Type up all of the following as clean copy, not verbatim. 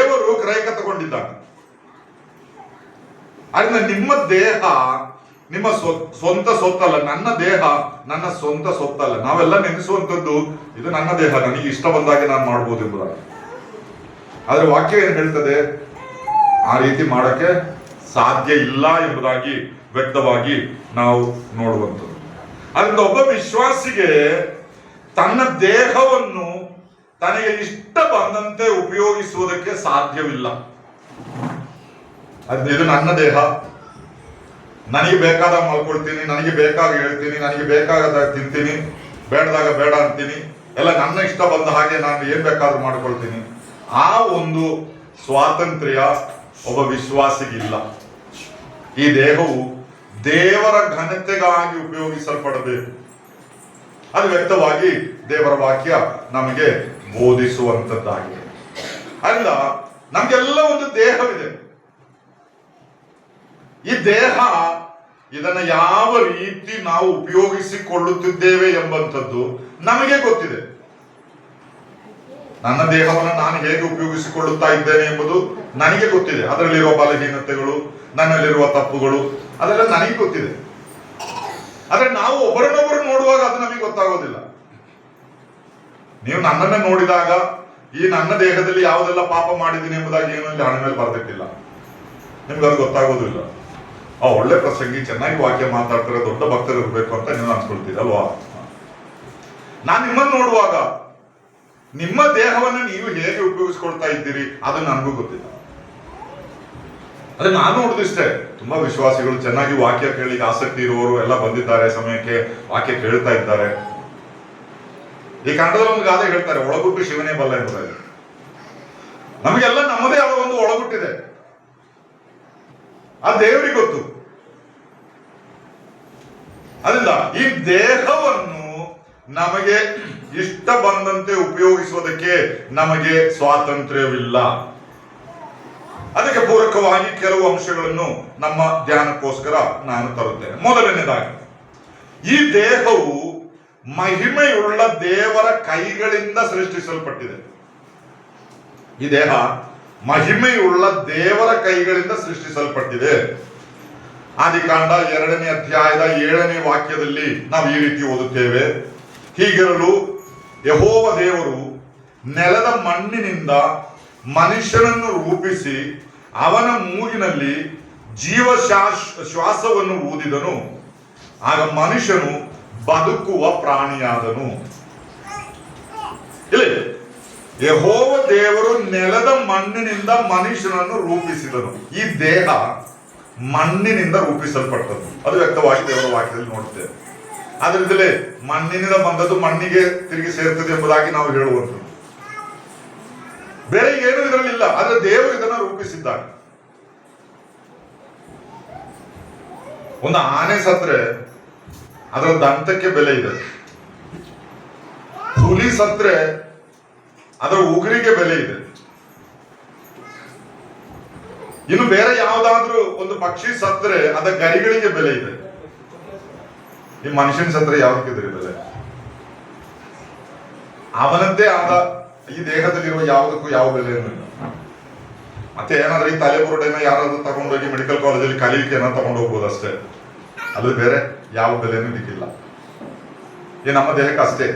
ದೇವರು ಕ್ರಯಕ್ಕೆ ತಗೊಂಡಿದ್ದಾನೆ. ಅದರಿಂದ ನಿಮ್ಮ ದೇಹ ನಿಮ್ಮ ಸ್ವಂತ ಸೊತ್ತಲ್ಲ. ನನ್ನ ದೇಹ ನನ್ನ ಸ್ವಂತ ಸೊತ್ತಲ್ಲ. ನಾವೆಲ್ಲ ನೆನೆಸುವಂಥದ್ದು ಇದು ನನ್ನ ದೇಹ, ನನಗೆ ಇಷ್ಟ ಬಂದಾಗೆ ನಾನು ಮಾಡ್ಬೋದು ಎಂಬುದಾಗಿ. ಆದ್ರೆ ವಾಕ್ಯ ಏನ್ ಹೇಳ್ತದೆ? ಆ ರೀತಿ ಮಾಡಕ್ಕೆ ಸಾಧ್ಯ ಇಲ್ಲ ಎಂಬುದಾಗಿ ವ್ಯಕ್ತವಾಗಿ ನಾವು ನೋಡುವಂಥದ್ದು. ಅದರಿಂದ ಒಬ್ಬ ವಿಶ್ವಾಸಿಗೆ ತನ್ನ ದೇಹವನ್ನು ತನಗೆ ಇಷ್ಟ ಬಂದಂತೆ ಉಪಯೋಗಿಸುವುದಕ್ಕೆ ಸಾಧ್ಯವಿಲ್ಲ. ಇದು ನನ್ನ ದೇಹ, ನನಗೆ ಬೇಕಾದಾಗ ಮಲ್ಕೊಳ್ತೀನಿ, ನನಗೆ ಬೇಕಾಗ ಹೇಳ್ತೀನಿ, ನನಗೆ ಬೇಕಾದಾಗ ತಿಂತೀನಿ, ಬೇಡದಾಗ ಬೇಡ ಅಂತೀನಿ, ಎಲ್ಲ ನನ್ನ ಇಷ್ಟ ಬಂದ ಹಾಗೆ ನಾನು ಏನ್ ಬೇಕಾದ್ರೂ ಮಾಡ್ಕೊಳ್ತೀನಿ. ಆ ಒಂದು ಸ್ವಾತಂತ್ರ್ಯ ಒಬ್ಬ ವಿಶ್ವಾಸಿಗಿಲ್ಲ. ಈ ದೇಹವು ದೇವರ ಘನತೆಗಾಗಿ ಉಪಯೋಗಿಸಲ್ಪಡಬೇಕು. ಅದು ವ್ಯಕ್ತವಾಗಿ ದೇವರ ವಾಕ್ಯ ನಮಗೆ ಬೋಧಿಸುವಂತದ್ದಾಗಿದೆ. ಅಲ್ಲ, ನಮ್ಗೆಲ್ಲ ಒಂದು ದೇಹವಿದೆ. ಈ ದೇಹ ಇದನ್ನ ಯಾವ ರೀತಿ ನಾವು ಉಪಯೋಗಿಸಿಕೊಳ್ಳುತ್ತಿದ್ದೇವೆ ಎಂಬಂಥದ್ದು ನಮಗೆ ಗೊತ್ತಿದೆ. ನನ್ನ ದೇಹವನ್ನು ನಾನು ಹೇಗೆ ಉಪಯೋಗಿಸಿಕೊಳ್ಳುತ್ತಾ ಇದ್ದೇನೆ ಎಂಬುದು ನನಗೆ ಗೊತ್ತಿದೆ. ಅದರಲ್ಲಿರುವ ಬಲಹೀನತೆಗಳು, ನನ್ನಲ್ಲಿರುವ ತಪ್ಪುಗಳು, ಅದೆಲ್ಲ ನನಗೆ ಗೊತ್ತಿದೆ. ಆದ್ರೆ ನಾವು ಒಬ್ಬರನ್ನೊಬ್ಬರು ನೋಡುವಾಗ ಅದು ನಮಗೆ ಗೊತ್ತಾಗೋದಿಲ್ಲ. ನೀವು ನನ್ನನ್ನೇ ನೋಡಿದಾಗ ಈ ನನ್ನ ದೇಹದಲ್ಲಿ ಯಾವುದೆಲ್ಲ ಪಾಪ ಮಾಡಿದ್ದೀನಿ ಎಂಬುದಾಗಿ ಏನು ಇಲ್ಲಿ ಹಣ ಮೇಲೆ ಬರ್ದಿಟ್ಟಿಲ್ಲ, ನಿಮ್ಗೆ ಅದು ಗೊತ್ತಾಗೋದಿಲ್ಲ. ಒಳ್ಳೆ ಪ್ರಸಂಗಿ, ಚೆನ್ನಾಗಿ ವಾಕ್ಯ ಮಾತಾಡ್ತಾರೆ, ದೊಡ್ಡ ಭಕ್ತರು ಇರಬೇಕು ಅಂತ ನೀವು ಅನ್ಸ್ಕೊಳ್ತೀರಿ ಅಲ್ವಾ? ನಾನು ನಿಮ್ಮನ್ನು ನೋಡುವಾಗ ನಿಮ್ಮ ದೇಹವನ್ನು ನೀವು ಹೇಗೆ ಉಪಯೋಗಿಸ್ಕೊಳ್ತಾ ಇದ್ದೀರಿ ಅದು ನನಗೂ ಗೊತ್ತಿಲ್ಲ. ಅದೇ ನಾನು ನೋಡುದಿಷ್ಟೇ, ತುಂಬಾ ವಿಶ್ವಾಸಿಗಳು ಚೆನ್ನಾಗಿ ವಾಕ್ಯ ಕೇಳಿಗೆ ಆಸಕ್ತಿ ಇರುವವರು ಎಲ್ಲ ಬಂದಿದ್ದಾರೆ, ಸಮಯಕ್ಕೆ ವಾಕ್ಯ ಕೇಳ್ತಾ ಇದ್ದಾರೆ. ಈ ಕನ್ನಡದಲ್ಲಿ ಒಂದು ಗಾದೆ ಹೇಳ್ತಾರೆ, ಒಳಗುಟ್ಟು ಶಿವನೇ ಬಲ್ಲ ಎಂಬುದಾಗಿ. ನಮಗೆಲ್ಲ ನಮ್ಮದೇ ಆದ ಒಂದು ಒಳಗುಟ್ಟಿದೆ, ಆ ದೇವರಿಗೆ ಗೊತ್ತು. ಅದರಿಂದ ಈ ದೇಹವನ್ನು ನಮಗೆ ಇಷ್ಟ ಬಂದಂತೆ ಉಪಯೋಗಿಸುವುದಕ್ಕೆ ನಮಗೆ ಸ್ವಾತಂತ್ರ್ಯವಿಲ್ಲ. ಅದಕ್ಕೆ ಪೂರಕವಾಗಿ ಕೆಲವು ಅಂಶಗಳನ್ನು ನಮ್ಮ ಧ್ಯಾನಕ್ಕೋಸ್ಕರ ನಾನು ತರುತ್ತೇನೆ. ಮೊದಲನೇದಾಗಿ, ಈ ದೇಹವು ಮಹಿಮೆಯುಳ್ಳ ದೇವರ ಕೈಗಳಿಂದ ಸೃಷ್ಟಿಸಲ್ಪಟ್ಟಿದೆ. ಈ ದೇಹ ಮಹಿಮೆಯುಳ್ಳ ದೇವರ ಕೈಗಳಿಂದ ಸೃಷ್ಟಿಸಲ್ಪಟ್ಟಿದೆ. ಆದಿಕಾಂಡ 2ನೇ ಅಧ್ಯಾಯದ 7ನೇ ವಾಕ್ಯದಲ್ಲಿ ನಾವು ಈ ರೀತಿ ಓದುತ್ತೇವೆ, ಹೀಗಿರಲು ಯೆಹೋವ ದೇವರು ನೆಲದ ಮಣ್ಣಿನಿಂದ ಮನುಷ್ಯನನ್ನು ರೂಪಿಸಿ ಅವನ ಮೂಗಿನಲ್ಲಿ ಶ್ವಾಸವನ್ನು ಊದಿದನು, ಆಗ ಮನುಷ್ಯನು ಬದುಕುವ ಪ್ರಾಣಿಯಾದನು. ಇಲ್ಲಿ ಯೆಹೋವ ದೇವರು ನೆಲದ ಮಣ್ಣಿನಿಂದ ಮನುಷ್ಯನನ್ನು ರೂಪಿಸಿದನು. ಈ ದೇಹ ಮಣ್ಣಿನಿಂದ ರೂಪಿಸಲ್ಪಟ್ಟದ್ದು, ಅದು ವ್ಯಕ್ತವಾಗಿ ದೇವರ ವಾಕ್ಯದಲ್ಲಿ ನೋಡ್ತೇವೆ. ಅದರಿಂದಲೇ ಮಣ್ಣಿನಿಂದ ಬಂದದ್ದು ಮಣ್ಣಿಗೆ ತಿರುಗಿ ಸೇರ್ತದೆ ಎಂಬುದಾಗಿ ನಾವು ಹೇಳುವಂಥದ್ದು. ಬೇರೆ ಏನು ಇದರಲ್ಲಿಲ್ಲ, ಆದ್ರೆ ದೇವರು ಇದನ್ನ ರೂಪಿಸಿದ್ದಾನೆ. ಒಂದು ಆನೆ ಸತ್ರೆ ಅದರ ದಂತಕ್ಕೆ ಬೆಲೆ ಇದೆ, ಹುಲಿ ಸತ್ರೆ ಅದರ ಉಗುರಿಗೆ ಬೆಲೆ ಇದೆ. ಇನ್ನು ಬೇರೆ ಯಾವುದಾದ್ರೂ ಒಂದು ಪಕ್ಷಿ ಸತ್ರೆ ಅದರ ಗರಿಗಳಿಗೆ ಬೆಲೆ ಇದೆ. ಈ ಮನುಷ್ಯನ ಸತ್ರೆ ಯಾವ್ದಕ್ಕಿದ್ರೆ ಬೆಲೆ? ಅವನದ್ದೇ ಆದ ಈ ದೇಹದಲ್ಲಿರುವ ಯಾವುದಕ್ಕೂ ಯಾವ ಬೆಲೆಯೂ ಇಲ್ಲ. ಮತ್ತೆ ಏನಾದ್ರೂ ಈ ತಲೆ ಬುರುಡೆನ ಯಾರಾದ್ರೂ ತಗೊಂಡೋಗಿ ಮೆಡಿಕಲ್ ಕಾಲೇಜಲ್ಲಿ ಕಲಿಕೆ ಏನೋ ತಗೊಂಡು ಹೋಗ್ಬೋದು ಅಷ್ಟೇ, ಅದು ಬೇರೆ ಯಾವ ಬೆಲೆನೂ ಇದಕ್ಕಿಲ್ಲ. ಈ ನಮ್ಮ ದೇಹಕ್ಕೆ ಅಷ್ಟೇ.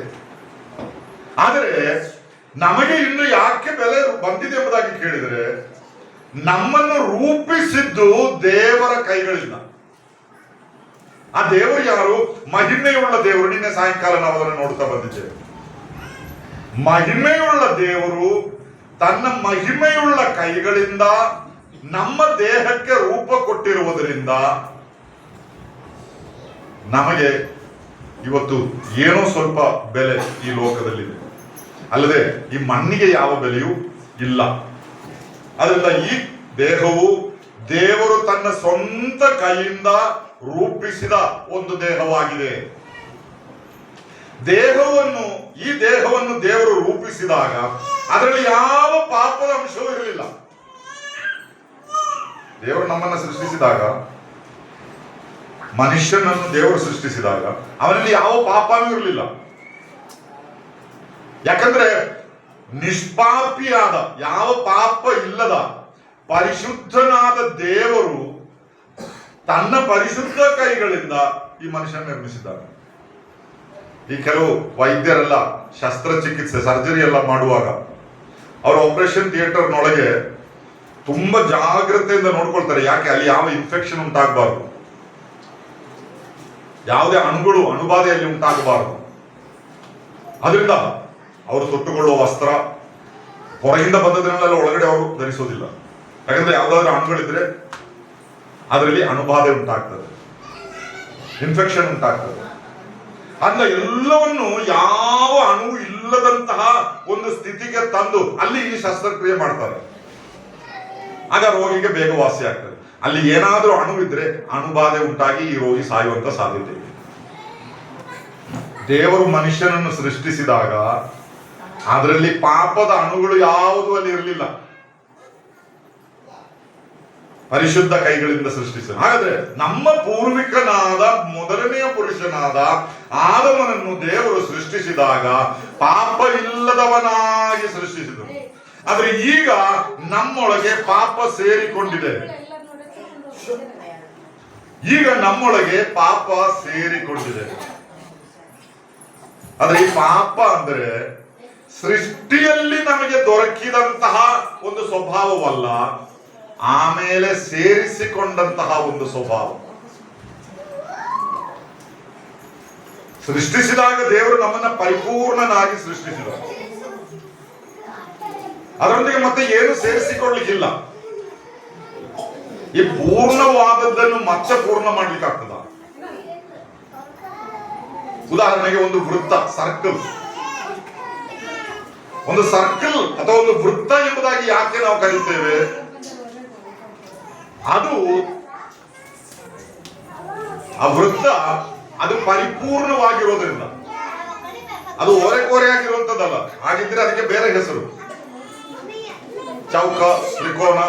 ಆದರೆ ನಮಗೆ ಇನ್ನು ಯಾಕೆ ಬೆಲೆ ಬಂದಿದೆ ಎಂಬುದಾಗಿ ಕೇಳಿದರೆ, ನಮ್ಮನ್ನು ರೂಪಿಸಿದ್ದು ದೇವರ ಕೈಗಳಿಂದ. ಆ ದೇವರು ಯಾರು? ಮಹಿಮೆಯುಳ್ಳ ದೇವರು. ನಿನ್ನೆ ಸಾಯಂಕಾಲ ನಾವು ಅದನ್ನು ನೋಡ್ತಾ ಬಂದಿದ್ದೇವೆ. ಮಹಿಮೆಯುಳ್ಳ ದೇವರು ತನ್ನ ಮಹಿಮೆಯುಳ್ಳ ಕೈಗಳಿಂದ ನಮ್ಮ ದೇಹಕ್ಕೆ ರೂಪ ಕೊಟ್ಟಿರುವುದರಿಂದ ನಮಗೆ ಇವತ್ತು ಏನೋ ಸ್ವಲ್ಪ ಬೆಲೆ ಈ ಲೋಕದಲ್ಲಿದೆ. ಅಲ್ಲದೆ ಈ ಮಣ್ಣಿಗೆ ಯಾವ ಬೆಲೆಯೂ ಇಲ್ಲ. ಅದರಿಂದ ಈ ದೇಹವು ದೇವರು ತನ್ನ ಸ್ವಂತ ಕೈಯಿಂದ ರೂಪಿಸಿದ ಒಂದು ದೇಹವಾಗಿದೆ. ಈ ದೇಹವನ್ನು ದೇವರು ರೂಪಿಸಿದಾಗ ಅದರಲ್ಲಿ ಯಾವ ಪಾಪದ ಅಂಶವೂ ಇರಲಿಲ್ಲ. ದೇವರು ನಮ್ಮನ್ನು ಸೃಷ್ಟಿಸಿದಾಗ, ಮನುಷ್ಯನನ್ನು ದೇವರು ಅವನಲ್ಲಿ ಯಾವ ಪಾಪನೂ ಇರಲಿಲ್ಲ. ಯಾಕಂದ್ರೆ ನಿಷ್ಪಾಪಿಯಾದ, ಯಾವ ಪಾಪ ಇಲ್ಲದ ಪರಿಶುದ್ಧನಾದ ದೇವರು ತನ್ನ ಪರಿಶುದ್ಧ ಕೈಗಳಿಂದ ಈ ಮನುಷ್ಯನ ನಿರ್ಮಿಸಿದ್ದಾನೆ. ಈ ಕೆಲವು ವೈದ್ಯರೆಲ್ಲ ಶಸ್ತ್ರಚಿಕಿತ್ಸೆ ಸರ್ಜರಿ ಎಲ್ಲ ಮಾಡುವಾಗ ಅವರು ಆಪರೇಷನ್ ಥಿಯೇಟರ್ನೊಳಗೆ ತುಂಬಾ ಜಾಗ್ರತೆಯಿಂದ ನೋಡ್ಕೊಳ್ತಾರೆ. ಯಾಕೆ? ಅಲ್ಲಿ ಯಾವ ಇನ್ಫೆಕ್ಷನ್ ಉಂಟಾಗಬಾರ್ದು, ಯಾವುದೇ ಅಣುಬಾಧೆ ಅಲ್ಲಿ ಉಂಟಾಗಬಾರದು. ಅದರಿಂದ ಅವರು ತೊಟ್ಟುಕೊಳ್ಳುವ ವಸ್ತ್ರ ಹೊರಗಿಂದ ಬಂದದನ್ನೆಲ್ಲ ಒಳಗಡೆ ಅವರು ಧರಿಸೋದಿಲ್ಲ. ಯಾಕಂದ್ರೆ ಯಾವ್ದಾದ್ರು ಅಣುಗಳಿದ್ರೆ ಅದರಲ್ಲಿ ಅಣುಬಾಧೆ ಉಂಟಾಗ್ತದೆ, ಇನ್ಫೆಕ್ಷನ್ ಉಂಟಾಗ್ತದೆ. ಅಲ್ಲ, ಎಲ್ಲವನ್ನು ಯಾವ ಅಣು ಇಲ್ಲದಂತಹ ಒಂದು ಸ್ಥಿತಿಗೆ ತಂದು ಅಲ್ಲಿ ಈ ಶಸ್ತ್ರಕ್ರಿಯೆ ಮಾಡ್ತಾರೆ. ಆಗ ರೋಗಿಗೆ ಬೇಗ ವಾಸಿ ಆಗ್ತದೆ. ಅಲ್ಲಿ ಏನಾದ್ರೂ ಅಣು ಇದ್ರೆ ಅಣುಬಾಧೆ ಉಂಟಾಗಿ ಈ ರೋಗಿ ಸಾಯುವಂತ ಸಾಧ್ಯತೆ ಇದೆ. ದೇವರು ಮನುಷ್ಯನನ್ನು ಸೃಷ್ಟಿಸಿದಾಗ ಅದರಲ್ಲಿ ಪಾಪದ ಅಣುಗಳು ಯಾವುದು ಅಲ್ಲಿ ಇರಲಿಲ್ಲ. ಪರಿಶುದ್ಧ ಕೈಗಳಿಂದ ಸೃಷ್ಟಿಸಿದ. ಹಾಗಾದ್ರೆ ನಮ್ಮ ಪೂರ್ವಿಕನಾದ ಮೊದಲನೆಯ ಪುರುಷನಾದ ಆದಮನನ್ನು ದೇವರು ಸೃಷ್ಟಿಸಿದಾಗ ಪಾಪ ಇಲ್ಲದವನಾಗಿ ಸೃಷ್ಟಿಸಿದರು. ಆದ್ರೆ ಈಗ ನಮ್ಮೊಳಗೆ ಪಾಪ ಸೇರಿಕೊಂಡಿದೆ. ಈಗ ನಮ್ಮೊಳಗೆ ಪಾಪ ಸೇರಿಕೊಂಡಿದೆ. ಆದ್ರೆ ಈ ಪಾಪ ಅಂದ್ರೆ ಸೃಷ್ಟಿಯಲ್ಲಿ ನಮಗೆ ದೊರಕಿದಂತಹ ಒಂದು ಸ್ವಭಾವವಲ್ಲ, ಆಮೇಲೆ ಸೇರಿಸಿಕೊಂಡಂತಹ ಒಂದು ಸ್ವಭಾವ. ಸೃಷ್ಟಿಸಿದಾಗ ದೇವರು ನಮ್ಮನ್ನ ಪರಿಪೂರ್ಣನಾಗಿ ಸೃಷ್ಟಿಸಿದ. ಅದರೊಂದಿಗೆ ಮತ್ತೆ ಏನು ಸೇರಿಸಿಕೊಳ್ಳಿಕ್ಕಿಲ್ಲ. ಈ ಪೂರ್ಣವಾದದ್ದನ್ನು ಮತ್ತೆ ಪೂರ್ಣ ಮಾಡ್ಲಿಕ್ಕಾಗ್ತದ? ಉದಾಹರಣೆಗೆ ಒಂದು ವೃತ್ತ, ಸರ್ಕಲ್. ಒಂದು ಸರ್ಕಲ್ ಅಥವಾ ಒಂದು ವೃತ್ತ ಎಂಬುದಾಗಿ ಯಾಕೆ ನಾವು ಕರೀತೇವೆ? ಅದು ಆ ವೃತ್ತ ಅದು ಪರಿಪೂರ್ಣವಾಗಿರೋದ್ರಿಂದ, ಅದು ಓರೆಕೋರೆಯಾಗಿರುವಂತದ್ದಲ್ಲ. ಹಾಗಿದ್ರೆ ಅದಕ್ಕೆ ಬೇರೆ ಹೆಸರು, ಚೌಕ, ತ್ರಿಕೋನ,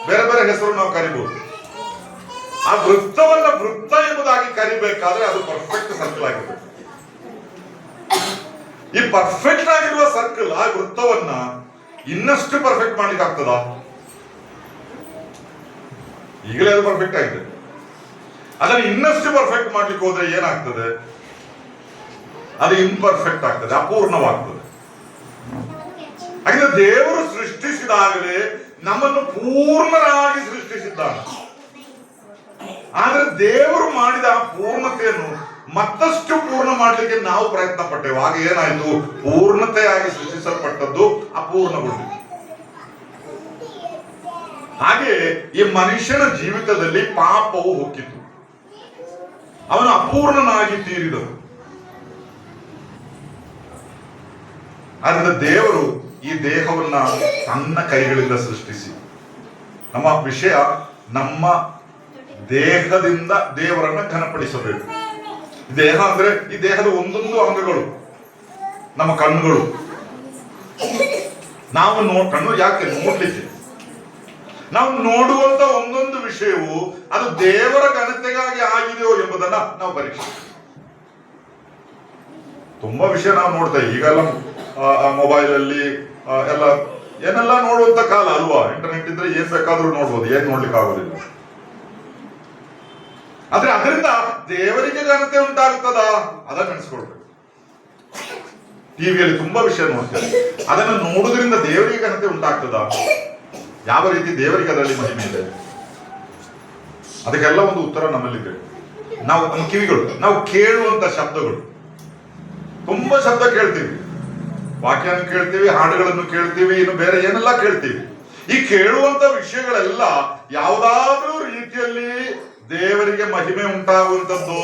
ಬೇರೆ ಬೇರೆ ಹೆಸರು ನಾವು ಕರಿಬಹುದು. ಆ ವೃತ್ತವನ್ನ ವೃತ್ತ ಎಂಬುದಾಗಿ ಕರಿಬೇಕಾದ್ರೆ ಅದು ಪರ್ಫೆಕ್ಟ್ ಸರ್ಕಲ್ ಆಗಿರುತ್ತೆ. ಈ ಪರ್ಫೆಕ್ಟ್ ಆಗಿರುವ ಸರ್ಕಲ್, ಆ ವೃತ್ತವನ್ನ ಇನ್ನಷ್ಟು ಪರ್ಫೆಕ್ಟ್ ಮಾಡ್ಲಿಕ್ಕೆ ಆಗ್ತದ? ಈಗಲೇ ಅದು ಪರ್ಫೆಕ್ಟ್ ಆಗಿದೆ. ಅದನ್ನು ಇನ್ನಷ್ಟು ಪರ್ಫೆಕ್ಟ್ ಮಾಡ್ಲಿಕ್ಕೆ ಹೋದ್ರೆ ಏನಾಗ್ತದೆ? ಅದು ಇಂಪರ್ಫೆಕ್ಟ್ ಆಗ್ತದೆ, ಅಪೂರ್ಣವಾಗ್ತದೆ. ಹಾಗೆ ದೇವರು ಸೃಷ್ಟಿಸಿದಾಗಲೇ ನಮ್ಮನ್ನು ಪೂರ್ಣರಾಗಿ ಸೃಷ್ಟಿಸಿದ್ದಾನೆ. ಆದ್ರೆ ದೇವರು ಮಾಡಿದ ಆ ಪೂರ್ಣತೆಯನ್ನು ಮತ್ತಷ್ಟು ಪೂರ್ಣ ಮಾಡಲಿಕ್ಕೆ ನಾವು ಪ್ರಯತ್ನ ಪಟ್ಟೆವು. ಆಗ ಏನಾಯ್ತು? ಪೂರ್ಣತೆಯಾಗಿ ಸೃಷ್ಟಿಸಲ್ಪಟ್ಟದ್ದು ಅಪೂರ್ಣಗೊಂಡಿತು. ಹಾಗೆ ಈ ಮನುಷ್ಯನ ಜೀವಿತದಲ್ಲಿ ಪಾಪವು ಹೊಕ್ಕಿತು, ಅವನು ಅಪೂರ್ಣನಾಗಿ ತೀರಿದನು. ಆದ್ದರಿಂದ ದೇವರು ಈ ದೇಹವನ್ನ ತನ್ನ ಕೈಗಳಿಂದ ಸೃಷ್ಟಿಸಿ, ನಮ್ಮ ವಿಷಯ ನಮ್ಮ ದೇಹದಿಂದ ದೇವರನ್ನ ಘನಪಡಿಸಬೇಕು. ದೇಹ ಅಂದ್ರೆ ಈ ದೇಹದ ಒಂದೊಂದು ಅಂಗಗಳು, ನಮ್ಮ ಕಣ್ಣುಗಳು. ನಾವು ಕಣ್ಣು ಯಾಕೆ? ನೋಡ್ಲಿಕ್ಕೆ. ನಾವು ನೋಡುವಂತ ಒಂದೊಂದು ವಿಷಯವು ಅದು ದೇವರ ಘನತೆಗಾಗಿ ಆಗಿದೆಯೋ ಎಂಬುದನ್ನ ನಾವು ಪರೀಕ್ಷಿಸ್ತೇವೆ. ತುಂಬಾ ವಿಷಯ ನಾವು ನೋಡ್ತೇವೆ ಈಗೆಲ್ಲ, ಮೊಬೈಲ್ ಅಲ್ಲಿ ಎಲ್ಲ ಏನೆಲ್ಲ ನೋಡುವಂತ ಕಾಲ ಅಲ್ವಾ? ಇಂಟರ್ನೆಟ್ ಇದ್ರೆ ಏನ್ ಬೇಕಾದ್ರೂ ನೋಡ್ಬೋದು, ಏನ್ ನೋಡ್ಲಿಕ್ಕೆ ಆಗೋದಿಲ್ಲ. ಆದ್ರೆ ಅದರಿಂದ ದೇವರಿಗೆ ಘನತೆ ಉಂಟಾಗ್ತದ? ಅದನ್ನ ನೆನೆಸ್ಕೊಳ್ಬೇಕು. ಟಿವಿಯಲ್ಲಿ ತುಂಬಾ ವಿಷಯ ನೋಡ್ತೇವೆ, ಅದನ್ನು ನೋಡುವುದರಿಂದ ದೇವರಿಗೆ ಘನತೆ ಉಂಟಾಗ್ತದ? ಯಾವ ರೀತಿ ದೇವರಿಗೆ ಅದರಲ್ಲಿ ಮಹಿಮೆ ಇದೆ? ಅದಕ್ಕೆಲ್ಲ ಒಂದು ಉತ್ತರ ನಮ್ಮಲ್ಲಿದೆ. ನಾವು ನಮ್ಮ ಕಿವಿಗಳು, ನಾವು ಕೇಳುವಂತ ಶಬ್ದಗಳು, ತುಂಬಾ ಶಬ್ದ ಕೇಳ್ತೀವಿ, ವಾಕ್ಯನ ಕೇಳ್ತೀವಿ, ಹಾಡುಗಳನ್ನು ಕೇಳ್ತೀವಿ, ಇನ್ನು ಬೇರೆ ಏನೆಲ್ಲ ಕೇಳ್ತೀವಿ. ಈ ಕೇಳುವಂತ ವಿಷಯಗಳೆಲ್ಲ ಯಾವುದಾದ್ರೂ ರೀತಿಯಲ್ಲಿ ದೇವರಿಗೆ ಮಹಿಮೆ ಉಂಟಾಗುವಂಥದ್ದು,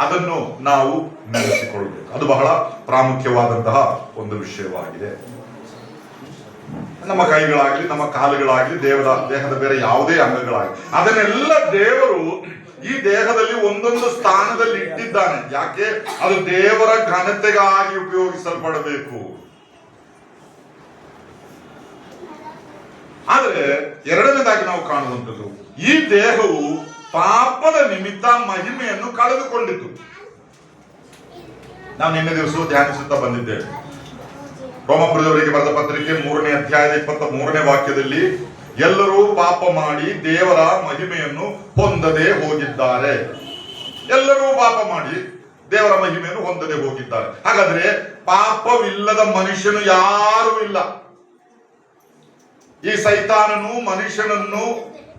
ಅದನ್ನು ನಾವು ನೆನೆಸಿಕೊಳ್ಳಬೇಕು. ಅದು ಬಹಳ ಪ್ರಾಮುಖ್ಯವಾದಂತಹ ಒಂದು ವಿಷಯವಾಗಿದೆ. ನಮ್ಮ ಕೈಗಳಾಗ್ಲಿ, ನಮ್ಮ ಕಾಲುಗಳಾಗ್ಲಿ, ದೇಹದ ಬೇರೆ ಯಾವುದೇ ಅಂಗಗಳಾಗಲಿ, ಅದನ್ನೆಲ್ಲ ದೇವರು ಈ ದೇಹದಲ್ಲಿ ಒಂದೊಂದು ಸ್ಥಾನದಲ್ಲಿ ಇಟ್ಟಿದ್ದಾನೆ. ಯಾಕೆ? ಅದು ದೇವರ ಘನತೆಗಾಗಿ ಉಪಯೋಗಿಸಲ್ಪಡಬೇಕು. ಆದ್ರೆ ಎರಡನೇದಾಗಿ ನಾವು ಕಾಣುವಂಥದ್ದು, ಈ ದೇಹವು ಪಾಪದ ನಿಮಿತ್ತ ಮಹಿಮೆಯನ್ನು ಕಳೆದುಕೊಂಡಿತು. ನಾವು ನಿನ್ನೆ ದಿವಸ ಧ್ಯಾನಿಸುತ್ತಾ ಬಂದಿದ್ದೇವೆ. ರೋಮಪುರದವರಿಗೆ ಬರೆದ ಪತ್ರಿಕೆ 3ನೇ ಅಧ್ಯಾಯದ 23ನೇ ವಾಕ್ಯದಲ್ಲಿ ಎಲ್ಲರೂ ಪಾಪ ಮಾಡಿ ದೇವರ ಮಹಿಮೆಯನ್ನು ಹೊಂದದೆ ಹೋಗಿದ್ದಾರೆ. ಎಲ್ಲರೂ ಪಾಪ ಮಾಡಿ ದೇವರ ಮಹಿಮೆಯನ್ನು ಹೊಂದದೆ ಹೋಗಿದ್ದಾರೆ. ಹಾಗಾದ್ರೆ ಪಾಪವಿಲ್ಲದ ಮನುಷ್ಯನು ಯಾರೂ ಇಲ್ಲ. ಈ ಸೈತಾನನು ಮನುಷ್ಯನನ್ನು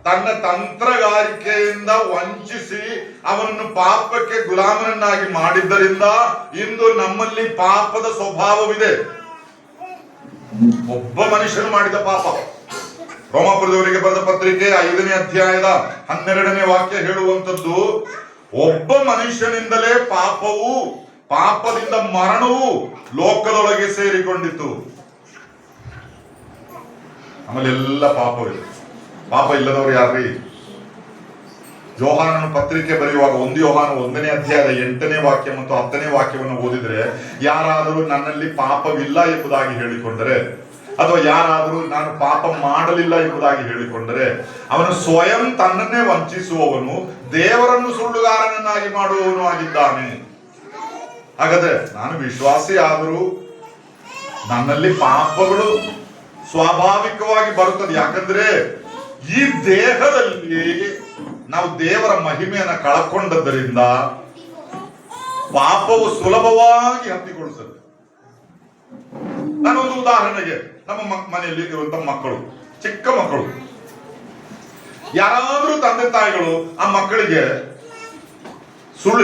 ತನ್ನ ತಂತ್ರಗಾರಿಕೆಯಿಂದ ವಂಚಿಸಿ ಅವನನ್ನು ಪಾಪಕ್ಕೆ ಗುಲಾಮನನ್ನಾಗಿ ಮಾಡಿದ್ದರಿಂದ ಇಂದು ನಮ್ಮಲ್ಲಿ ಪಾಪದ ಸ್ವಭಾವವಿದೆ. ಒಬ್ಬ ಮನುಷ್ಯನು ಮಾಡಿದ ಪಾಪ. ರೋಮಪುರದವರಿಗೆ ಬರೆದ ಪತ್ರಿಕೆ 5ನೇ ಅಧ್ಯಾಯದ 12ನೇ ವಾಕ್ಯ ಹೇಳುವಂಥದ್ದು, ಒಬ್ಬ ಮನುಷ್ಯನಿಂದಲೇ ಪಾಪದಿಂದ ಮರಣವು ಲೋಕದೊಳಗೆ ಸೇರಿಕೊಂಡಿತು. ಆಮೇಲೆ ಎಲ್ಲ ಪಾಪವಿದೆ. ಪಾಪ ಇಲ್ಲದವರು ಯಾರ್ರಿ? ಯೋಹಾನನ ಪತ್ರಿಕೆ ಬರೆಯುವಾಗ 1 ಯೋಹಾನ 1ನೇ ಅಧ್ಯಾಯದ 8ನೇ ವಾಕ್ಯ ಮತ್ತು 10ನೇ ವಾಕ್ಯವನ್ನು ಓದಿದ್ರೆ, ಯಾರಾದರೂ ನನ್ನಲ್ಲಿ ಪಾಪವಿಲ್ಲ ಎಂಬುದಾಗಿ ಹೇಳಿಕೊಂಡರೆ ಅಥವಾ ಯಾರಾದರೂ ನಾನು ಪಾಪ ಮಾಡಲಿಲ್ಲ ಎಂಬುದಾಗಿ ಹೇಳಿಕೊಂಡರೆ ಅವನು ಸ್ವಯಂ ತನ್ನನ್ನೇ ವಂಚಿಸುವವನು, ದೇವರನ್ನು ಸುಳ್ಳುಗಾರನನ್ನಾಗಿ ಮಾಡುವವನು ಆಗಿದ್ದಾನೆ. ಹಾಗಾದ್ರೆ ನಾನು ವಿಶ್ವಾಸಿ ಆದರೂ ನನ್ನಲ್ಲಿ ಪಾಪಗಳು ಸ್ವಾಭಾವಿಕವಾಗಿ ಬರುತ್ತದೆ. ಯಾಕಂದ್ರೆ ಈ ದೇಹದಲ್ಲಿ ನಾವು ದೇವರ ಮಹಿಮೆಯನ್ನ ಕಳಕೊಂಡದ್ದರಿಂದ ಪಾಪವು ಸುಲಭವಾಗಿ ಹತ್ತಿಕೊಳ್ಳುತ್ತದೆ. ನಾನೊಂದು ಉದಾಹರಣೆಗೆ, ನಮ್ಮ ಮನೆಯಲ್ಲಿ ಇರುವಂತಹ ಮಕ್ಕಳು, ಚಿಕ್ಕ ಮಕ್ಕಳು, ಯಾರಾದ್ರೂ ತಂದೆ ತಾಯಿಗಳು ಆ ಮಕ್ಕಳಿಗೆ ಸುಳ್ಳು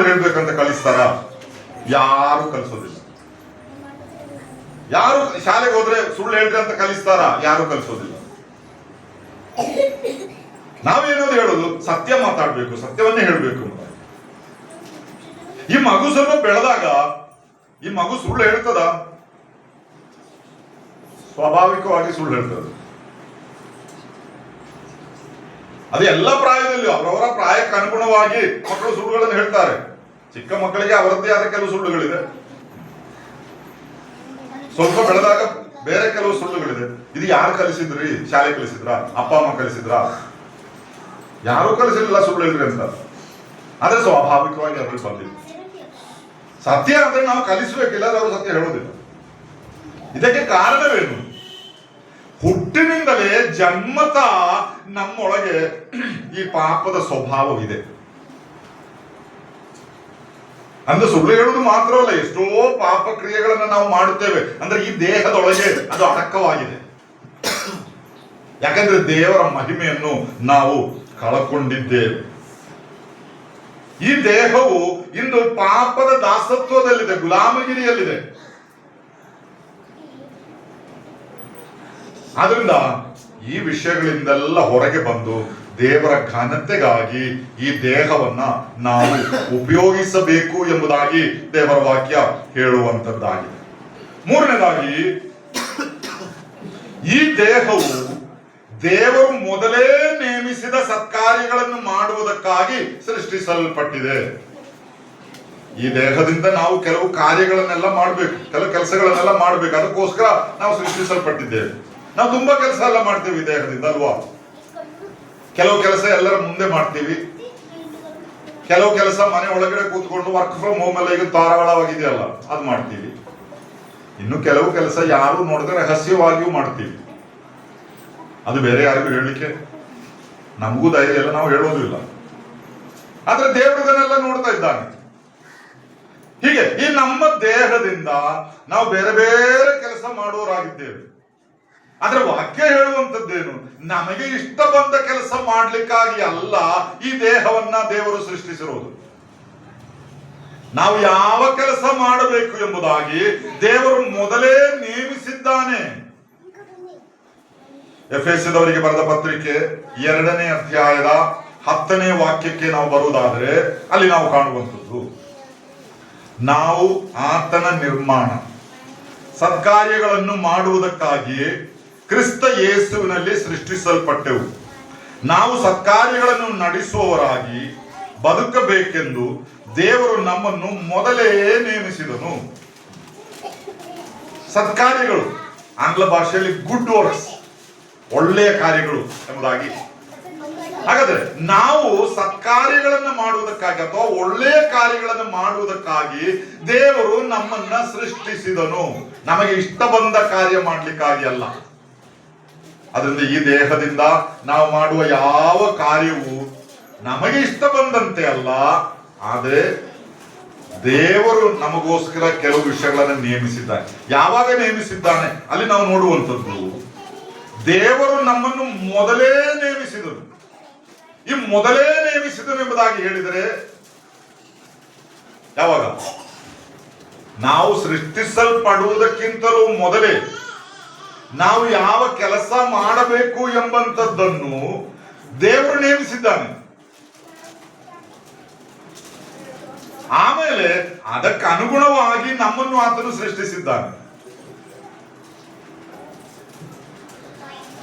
ಹೇಳ್ಬೇಕಂತ ಕಲಿಸ್ತಾರ? ಯಾರು ಕಲಿಸೋದಿಲ್ಲ. ಯಾರು ಶಾಲೆಗೆ ಹೋದ್ರೆ ಸುಳ್ಳು ಹೇಳ್ರಿ ಅಂತ ಕಲಿಸ್ತಾರ? ಯಾರು ಕಲಿಸೋದಿಲ್ಲ. ನಾವೇನೋದು ಹೇಳೋದು, ಸತ್ಯ ಮಾತಾಡ್ಬೇಕು, ಸತ್ಯವನ್ನೇ ಹೇಳ್ಬೇಕು. ಈ ಮಗು ಸ್ವಲ್ಪ ಬೆಳೆದಾಗ ಈ ಮಗು ಸುಳ್ಳು ಹೇಳ್ತದ? ಸ್ವಾಭಾವಿಕವಾಗಿ ಸುಳ್ಳು ಹೇಳ್ತದೆ. ಅದು ಎಲ್ಲ ಪ್ರಾಯದಲ್ಲಿ ಅವರವರ ಪ್ರಾಯಕ್ಕೆ ಅನುಗುಣವಾಗಿ ಮಕ್ಕಳು ಸುಳ್ಳುಗಳನ್ನು ಹೇಳ್ತಾರೆ. ಚಿಕ್ಕ ಮಕ್ಕಳಿಗೆ ಅವರದ್ದೇ ಆದ ಕೆಲವು ಸುಳ್ಳುಗಳಿದೆ, ಸ್ವಲ್ಪ ಬೆಳೆದಾಗ ಬೇರೆ ಕೆಲವು ಸುಳ್ಳುಗಳಿದೆ. ಇದು ಯಾರು ಕಲಿಸಿದ್ರಿ? ಶಾಲೆ ಕಲಿಸಿದ್ರ? ಅಪ್ಪ ಅಮ್ಮ ಕಲಿಸಿದ್ರ? ಯಾರು ಕಲಿಸಿಲ್ಲ ಸುಳ್ಳು ಹೇಳ್ರಿ ಅಂತ. ಆದ್ರೆ ಸ್ವಾಭಾವಿಕವಾಗಿ ಅವ್ರಿಗೆ ಬಂದಿಲ್ಲ. ಸತ್ಯ ಅಂದ್ರೆ ನಾವು ಕಲಿಸಬೇಕಿಲ್ಲ, ಅವ್ರು ಸತ್ಯ ಹೇಳೋದಿಲ್ಲ. ಇದಕ್ಕೆ ಕಾರಣವೇನು? ಹುಟ್ಟಿನಿಂದಲೇ ಜನ್ಮತ ನಮ್ಮೊಳಗೆ ಈ ಪಾಪದ ಸ್ವಭಾವವಿದೆ. ಅಂದ್ರೆ ಸುಳ್ಳು ಹೇಳುವುದು ಮಾತ್ರವಲ್ಲ, ಎಷ್ಟೋ ಪಾಪ ಕ್ರಿಯೆಗಳನ್ನು ನಾವು ಮಾಡುತ್ತೇವೆ. ಅಂದ್ರೆ ಈ ದೇಹದೊಳಗೆ ಅದು ಅಡಕವಾಗಿದೆ. ಯಾಕಂದ್ರೆ ದೇವರ ಮಹಿಮೆಯನ್ನು ನಾವು ಕಳಕೊಂಡಿದ್ದೇವೆ. ಈ ದೇಹವು ಇಂದು ಪಾಪದ ದಾಸತ್ವದಲ್ಲಿದೆ, ಗುಲಾಮಗಿರಿಯಲ್ಲಿದೆ. ಆದ್ರಿಂದ ಈ ವಿಷಯಗಳಿಂದೆಲ್ಲ ಹೊರಗೆ ಬಂದು ದೇವರ ಘನತೆಗಾಗಿ ಈ ದೇಹವನ್ನ ನಾವು ಉಪಯೋಗಿಸಬೇಕು ಎಂಬುದಾಗಿ ದೇವರ ವಾಕ್ಯ ಹೇಳುವಂತದ್ದಾಗಿದೆ. ಮೂರನೇದಾಗಿ, ಈ ದೇಹವು ದೇವರು ಮೊದಲೇ ನೇಮಿಸಿದ ಸತ್ಕಾರ್ಯಗಳನ್ನು ಮಾಡುವುದಕ್ಕಾಗಿ ಸೃಷ್ಟಿಸಲ್ಪಟ್ಟಿದೆ. ಈ ದೇಹದಿಂದ ನಾವು ಕೆಲವು ಕಾರ್ಯಗಳನ್ನೆಲ್ಲ ಮಾಡಬೇಕು, ಕೆಲವು ಕೆಲಸಗಳನ್ನೆಲ್ಲ ಮಾಡಬೇಕು. ಅದಕ್ಕೋಸ್ಕರ ನಾವು ಸೃಷ್ಟಿಸಲ್ಪಟ್ಟಿದ್ದೇವೆ. ನಾವು ತುಂಬಾ ಕೆಲಸ ಎಲ್ಲ ಮಾಡ್ತೀವಿ ಈ ದೇಹದಿಂದ, ಅಲ್ವಾ? ಕೆಲವು ಕೆಲಸ ಎಲ್ಲರ ಮುಂದೆ ಮಾಡ್ತೀವಿ, ಕೆಲವು ಕೆಲಸ ಮನೆ ಒಳಗಡೆ ಕೂತ್ಕೊಂಡು ವರ್ಕ್ ಫ್ರಮ್ ಹೋಮ್ ಎಲ್ಲ ಈಗ ಧಾರಾಳವಾಗಿದೆಯಲ್ಲ, ಅದು ಮಾಡ್ತೀವಿ. ಇನ್ನು ಕೆಲವು ಕೆಲಸ ಯಾರು ನೋಡಿದ್ರೆ ರಹಸ್ಯವಾಗಿಯೂ ಮಾಡ್ತೀವಿ. ಅದು ಬೇರೆ ಯಾರಿಗೂ ಹೇಳಲಿಕ್ಕೆ ನಮಗೂ ಧೈರ್ಯ ಎಲ್ಲ, ನಾವು ಹೇಳೋದಿಲ್ಲ. ಆದ್ರೆ ದೇವರದನ್ನೆಲ್ಲ ನೋಡ್ತಾ ಇದ್ದಾನೆ. ಹೀಗೆ ಈ ನಮ್ಮ ದೇಹದಿಂದ ನಾವು ಬೇರೆ ಬೇರೆ ಕೆಲಸ ಮಾಡುವವರಾಗಿದ್ದೇವೆ. ಆದ್ರೆ ವಾಕ್ಯ ಹೇಳುವಂತದ್ದೇನು? ನಮಗೆ ಇಷ್ಟ ಬಂದ ಕೆಲಸ ಮಾಡ್ಲಿಕ್ಕಾಗಿ ಅಲ್ಲ ಈ ದೇಹವನ್ನ ದೇವರು ಸೃಷ್ಟಿಸಿರೋದು. ನಾವು ಯಾವ ಕೆಲಸ ಮಾಡಬೇಕು ಎಂಬುದಾಗಿ ದೇವರು ಮೊದಲೇ ನೇಮಿಸಿದ್ದಾನೆ. ಎಫೆಸದವರಿಗೆ ಬರೆದ ಪತ್ರಿಕೆ 2ನೇ ಅಧ್ಯಾಯದ 10ನೇ ವಾಕ್ಯಕ್ಕೆ ನಾವು ಬರುವುದಾದ್ರೆ ಅಲ್ಲಿ ನಾವು ಕಾಣುವಂಥದ್ದು, ನಾವು ಆತನ ನಿರ್ಮಾಣ, ಸತ್ಕಾರ್ಯಗಳನ್ನು ಮಾಡುವುದಕ್ಕಾಗಿಯೇ ಕ್ರಿಸ್ತ ಯೇಸುವಿನಲ್ಲಿ ಸೃಷ್ಟಿಸಲ್ಪಟ್ಟೆವು. ನಾವು ಸತ್ಕಾರ್ಯಗಳನ್ನು ನಡೆಸುವವರಾಗಿ ಬದುಕಬೇಕೆಂದು ದೇವರು ನಮ್ಮನ್ನು ಮೊದಲೇ ನೇಮಿಸಿದನು. ಸತ್ಕಾರ್ಯಗಳು, ಆಂಗ್ಲ ಭಾಷೆಯಲ್ಲಿ ಗುಡ್ ವರ್ಕ್ಸ್, ಒಳ್ಳೆಯ ಕಾರ್ಯಗಳು ಎಂಬುದಾಗಿ ಹಾಗಾದ್ರೆ ನಾವು ಸತ್ಕಾರ್ಯಗಳನ್ನು ಮಾಡುವುದಕ್ಕಾಗಿ ಅಥವಾ ಒಳ್ಳೆಯ ಕಾರ್ಯಗಳನ್ನು ಮಾಡುವುದಕ್ಕಾಗಿ ದೇವರು ನಮ್ಮನ್ನ ಸೃಷ್ಟಿಸಿದನು, ನಮಗೆ ಇಷ್ಟ ಬಂದ ಕಾರ್ಯ ಮಾಡ್ಲಿಕ್ಕಾಗಿ ಅಲ್ಲ. ಅದರಿಂದ ಈ ದೇಹದಿಂದ ನಾವು ಮಾಡುವ ಯಾವ ಕಾರ್ಯವೂ ನಮಗೆ ಇಷ್ಟ ಬಂದಂತೆ ಅಲ್ಲ, ಆದ್ರೆ ದೇವರು ನಮಗೋಸ್ಕರ ಕೆಲವು ವಿಷಯಗಳನ್ನು ನೇಮಿಸಿದ್ದಾನೆ. ಯಾವಾಗ ನೇಮಿಸಿದ್ದಾನೆ ಅಲ್ಲಿ ನಾವು ನೋಡುವಂಥದ್ದು, ದೇವರು ನಮ್ಮನ್ನು ಮೊದಲೇ ನೇಮಿಸಿದರು. ಈ ಮೊದಲೇ ನೇಮಿಸಿದನು ಎಂಬುದಾಗಿ ಹೇಳಿದರೆ ಯಾವಾಗ? ನಾವು ಸೃಷ್ಟಿಸಲ್ಪಡುವುದಕ್ಕಿಂತಲೂ ಮೊದಲೇ ನಾವು ಯಾವ ಕೆಲಸ ಮಾಡಬೇಕು ಎಂಬಂಥದ್ದನ್ನು ದೇವರು ನೇಮಿಸಿದ್ದಾನೆ. ಆಮೇಲೆ ಅದಕ್ಕೆ ಅನುಗುಣವಾಗಿ ನಮ್ಮನ್ನು ಆತನು ಸೃಷ್ಟಿಸಿದ್ದಾನೆ.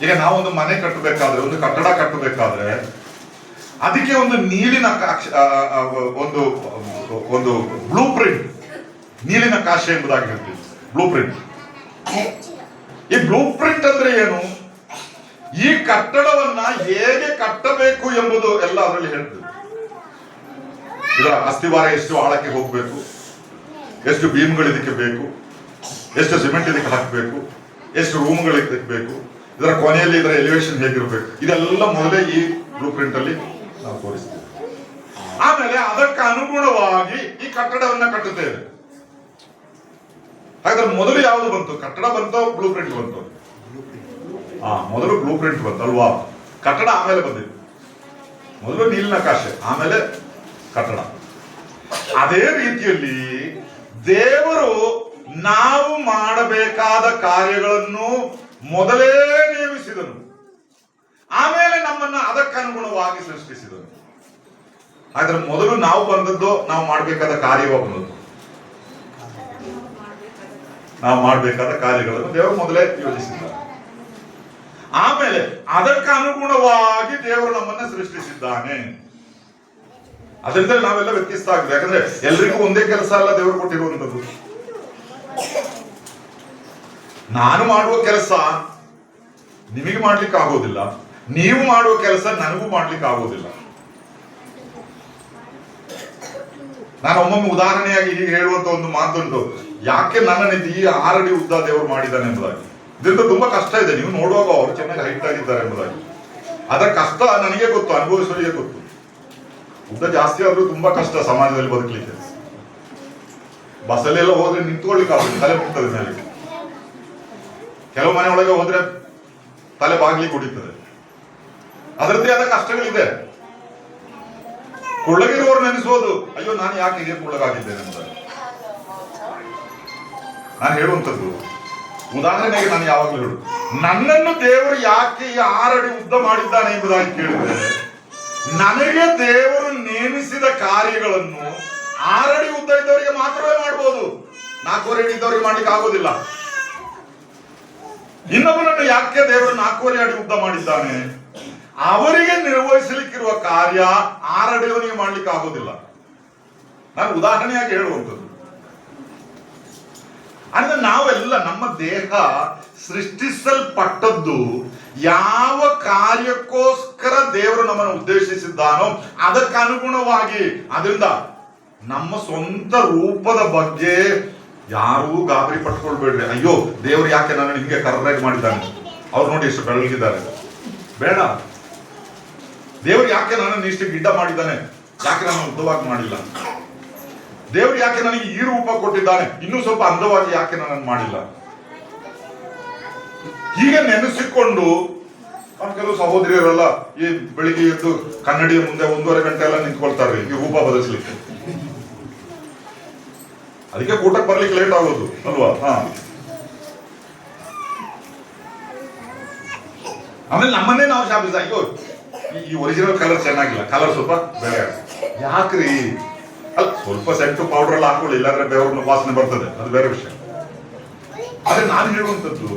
ಈಗ ನಾವೊಂದು ಮನೆ ಕಟ್ಟಬೇಕಾದ್ರೆ, ಒಂದು ಕಟ್ಟಡ ಕಟ್ಟಬೇಕಾದ್ರೆ ಅದಕ್ಕೆ ಒಂದು ನೀಲಿನ ಒಂದು ಒಂದು ಬ್ಲೂ ಪ್ರಿಂಟ್, ನೀಲಿನ ಕಾಶೆ ಎಂಬುದಾಗಿ ಹೇಳ್ತೀವಿ ಬ್ಲೂ ಪ್ರಿಂಟ್. ಈ ಬ್ಲೂ ಪ್ರಿಂಟ್ ಅಂದ್ರೆ ಏನು? ಈ ಕಟ್ಟಡವನ್ನ ಹೇಗೆ ಕಟ್ಟಬೇಕು ಎಂಬುದು ಎಲ್ಲ ಅದರಲ್ಲಿ ಹೇಳ್ತೀವಿ. ಇದರ ಅಸ್ಥಿವಾರ ಎಷ್ಟು ಆಳಕ್ಕೆ ಹೋಗ್ಬೇಕು, ಎಷ್ಟು ಬೀಮ್ಗಳು ಇದಕ್ಕೆ ಬೇಕು, ಎಷ್ಟು ಸಿಮೆಂಟ್ ಇದಕ್ಕೆ ಹಾಕಬೇಕು, ಎಷ್ಟು ರೂಮ್ಗಳು ಇದಕ್ಕೆ ಬೇಕು, ಇದರ ಕೊನೆಯಲ್ಲಿ ಇದರ ಎಲಿವೇಶನ್ ಹೇಗಿರ್ಬೇಕು, ಇದೆಲ್ಲ ಮೊದಲೇ ಈ ಬ್ಲೂ ಪ್ರಿಂಟ್ ಅಲ್ಲಿ ನಾವು ತೋರಿಸ್ತೇವೆ. ಆಮೇಲೆ ಅದಕ್ಕೆ ಅನುಗುಣವಾಗಿ ಈ ಕಟ್ಟಡವನ್ನ ಕಟ್ಟುತ್ತೇವೆ. ಹಾಗಾದ್ರೆ ಮೊದಲು ಯಾವುದು ಬಂತು? ಕಟ್ಟಡ ಬಂತೋ ಬ್ಲೂ ಪ್ರಿಂಟ್ ಬಂತು? ಮೊದಲು ಬ್ಲೂ ಪ್ರಿಂಟ್ ಬಂತು ಅಲ್ವಾ? ಕಟ್ಟಡ ಆಮೇಲೆ ಬಂದಿತ್ತು. ಮೊದಲು ನೀಲಿನ ಕಾಶೆ, ಆಮೇಲೆ ಕಟ್ಟಡ. ಅದೇ ರೀತಿಯಲ್ಲಿ ದೇವರು ನಾವು ಮಾಡಬೇಕಾದ ಕಾರ್ಯಗಳನ್ನು ಮೊದಲೇ ನೇಮಿಸಿದನು, ಆಮೇಲೆ ನಮ್ಮನ್ನ ಅದಕ್ಕನುಗುಣವಾಗಿ ಸೃಷ್ಟಿಸಿದನು. ಹಾಗಾದ್ರೆ ಮೊದಲು ನಾವು ಬಂದದ್ದು ನಾವು ಮಾಡಬೇಕಾದ ಕಾರ್ಯವ ಬಂದದ್ದು, ನಾವು ಮಾಡಬೇಕಾದ ಕಾರ್ಯಗಳನ್ನು ದೇವರು ಮೊದಲೇ ಯೋಜಿಸಿದ್ದಾರೆ. ಆಮೇಲೆ ಅದಕ್ಕೆ ಅನುಗುಣವಾಗಿ ದೇವರು ನಮ್ಮನ್ನ ಸೃಷ್ಟಿಸಿದ್ದಾನೆ. ಅದರಿಂದ ನಾವೆಲ್ಲ ವ್ಯತ್ಯಸ್ತ ಆಗಿದೆ. ಯಾಕಂದ್ರೆ ಎಲ್ರಿಗೂ ಒಂದೇ ಕೆಲಸ ಅಲ್ಲ ದೇವರು ಕೊಟ್ಟಿರುವಂತದ್ದು. ನಾನು ಮಾಡುವ ಕೆಲಸ ನಿಮಗೆ ಮಾಡ್ಲಿಕ್ಕೆ ಆಗೋದಿಲ್ಲ, ನೀವು ಮಾಡುವ ಕೆಲಸ ನನಗೂ ಮಾಡ್ಲಿಕ್ಕೆ ಆಗೋದಿಲ್ಲ. ನಾನು ಒಮ್ಮೊಮ್ಮೆ ಉದಾಹರಣೆಯಾಗಿ ಹೀಗೆ ಹೇಳುವಂತ ಒಂದು ಮಾತುಂಟು, ಯಾಕೆ ನನ್ನ ಈ 6 ಅಡಿ ಉದ್ದ ದೇವರು ಮಾಡಿದ್ದಾನೆ ಎಂಬುದಾಗಿ. ಇದರಿಂದ ತುಂಬಾ ಕಷ್ಟ ಇದೆ, ನೀವು ನೋಡುವಾಗ ಅವರು ಚೆನ್ನಾಗಿ ಹೈಟ್ ಆಗಿದ್ದಾರೆ ಎಂಬುದಾಗಿ. ಅದರ ಕಷ್ಟ ನನಗೆ ಗೊತ್ತು, ಅನುಭವಿಸೋರಿಗೆ ಗೊತ್ತು. ಉದ್ದ ಜಾಸ್ತಿ ಆದ್ರೂ ತುಂಬಾ ಕಷ್ಟ ಸಮಾಜದಲ್ಲಿ ಬದುಕಲಿಕ್ಕೆ. ಬಸ್ಸಲ್ಲೆಲ್ಲ ಹೋದ್ರೆ ನಿಂತ್ಕೊಳ್ಳಿಕ್ಕೆ ಆಗುತ್ತೆ, ತಲೆ ಮುಟ್ತದೆ ಮೇಲೆ. ಕೆಲವು ಮನೆ ಒಳಗೆ ಹೋದ್ರೆ ತಲೆ ಬಾಗ್ಲಿಕ್ಕೆ ಹೊಡಿತದೆ. ಅದರದ್ದೇ ಆದ ಕಷ್ಟಗಳಿದೆ. ಕುಳ್ಳಗಿರುವವರು ನೆನೆಸೋದು, ಅಯ್ಯೋ ನಾನು ಯಾಕೆ ಹೀಗೆ ಕುಳ್ಳಗಾಗಿದ್ದೇನೆ ಅಂತ. ನಾನು ಹೇಳುವಂಥದ್ದು ಉದಾಹರಣೆಗೆ, ನಾನು ಯಾವಾಗಲೂ ಹೇಳು, ನನ್ನನ್ನು ದೇವರು ಯಾಕೆ ಈ 6 ಅಡಿ ಉದ್ದ ಮಾಡಿದ್ದಾನೆ ಎಂಬುದಾಗಿ ಕೇಳಿದ್ರೆ, ನನಗೆ ದೇವರು ನೇಮಿಸಿದ ಕಾರ್ಯಗಳನ್ನು 6 ಅಡಿ ಉದ್ದ ಇದ್ದವರಿಗೆ ಮಾತ್ರವೇ ಮಾಡಬಹುದು, 4.5 ಅಡಿ ಇದ್ದವರಿಗೆ ಮಾಡ್ಲಿಕ್ಕೆ ಆಗೋದಿಲ್ಲ. ಇನ್ನೊಬ್ಬನನ್ನು ಯಾಕೆ ದೇವರು 4.5 ಅಡಿ ಉದ್ದ ಮಾಡಿದ್ದಾನೆ? ಅವರಿಗೆ ನಿರ್ವಹಿಸಲಿಕ್ಕಿರುವ ಕಾರ್ಯ 6 ಅಡಿಯವನಿಗೆ ಮಾಡ್ಲಿಕ್ಕೆ ಆಗೋದಿಲ್ಲ. ನಾನು ಉದಾಹರಣೆಯಾಗಿ ಹೇಳುವಂಥದ್ದು. ಅಂದ್ರೆ ನಾವೆಲ್ಲ, ನಮ್ಮ ದೇಹ ಸೃಷ್ಟಿಸಲ್ಪಟ್ಟದ್ದು ಯಾವ ಕಾರ್ಯಕ್ಕೋಸ್ಕರ ದೇವರು ನಮ್ಮನ್ನು ಉದ್ದೇಶಿಸಿದ್ದಾನೋ ಅದಕ್ಕೆ ಅನುಗುಣವಾಗಿ. ಅದರಿಂದ ನಮ್ಮ ಸ್ವಂತ ರೂಪದ ಬಗ್ಗೆ ಯಾರೂ ಗಾಬರಿ ಪಟ್ಕೊಳ್ಬೇಡ್ರಿ. ಅಯ್ಯೋ ದೇವರು ಯಾಕೆ ನಾನು ಹಿಂಗೆ ಕರ್ರಾಗಿ ಮಾಡಿದ್ದಾನೆ, ಅವ್ರು ನೋಡಿ ಎಷ್ಟು ಬೆಳಗಿದ್ದಾರೆ, ಬೇಡ. ದೇವರು ಯಾಕೆ ನನ್ನನ್ನು ಇಷ್ಟು ಗಿಡ್ಡ ಮಾಡಿದ್ದಾನೆ, ಯಾಕೆ ನಾನು ಉದ್ದವಾಗಿ ಮಾಡಿಲ್ಲ? ದೇವರು ಯಾಕೆ ನನಗೆ ಈ ರೂಪ ಕೊಟ್ಟಿದ್ದಾನೆ, ಇನ್ನೂ ಸ್ವಲ್ಪ ಅಂದವಾಗಿ ಯಾಕೆ ನನ್ನನ್ನು ಮಾಡಿಲ್ಲ? ಹೀಗೆ ನೆನೆಸಿಕೊಂಡು ಕೆಲವು ಸಹೋದರಿಯರೆಲ್ಲ ಈ ಬೆಳಿಗ್ಗೆ ಎದ್ದು ಕನ್ನಡಿಯ ಮುಂದೆ 1.5 ಗಂಟೆ ಎಲ್ಲ ನಿಂತ್ಕೊಳ್ತಾರೆ ಈ ರೂಪ ಬದಲಿಸ್ಲಿಕ್ಕೆ. ಅದಕ್ಕೆ ಊಟಕ್ಕೆ ಬರ್ಲಿಕ್ಕೆ ಲೇಟ್ ಆಗೋದು ಅಲ್ವಾ? ಆಮೇಲೆ ನಮ್ಮನ್ನೇ ನಾವು ಶಾಪಿಸ, ಅಯ್ಯೋ ಈ ಒರಿಜಿನಲ್ ಕಲರ್ ಚೆನ್ನಾಗಿಲ್ಲ, ಕಲರ್ ಸ್ವಲ್ಪ ಬೇರೆ. ಯಾಕ್ರಿ? ಅಲ್ಲ, ಸ್ವಲ್ಪ ಸೆಂಟು ಪೌಡರ್ ಎಲ್ಲ ಹಾಕೊಳ್ಳಿ, ಇಲ್ಲಾಂದ್ರೆ ಬೇವ್ರನ್ನ ವಾಸನೆ ಬರ್ತದೆ, ಅದು ಬೇರೆ ವಿಷಯ. ಆದ್ರೆ ನಾನು ಹೇಳುವಂಥದ್ದು,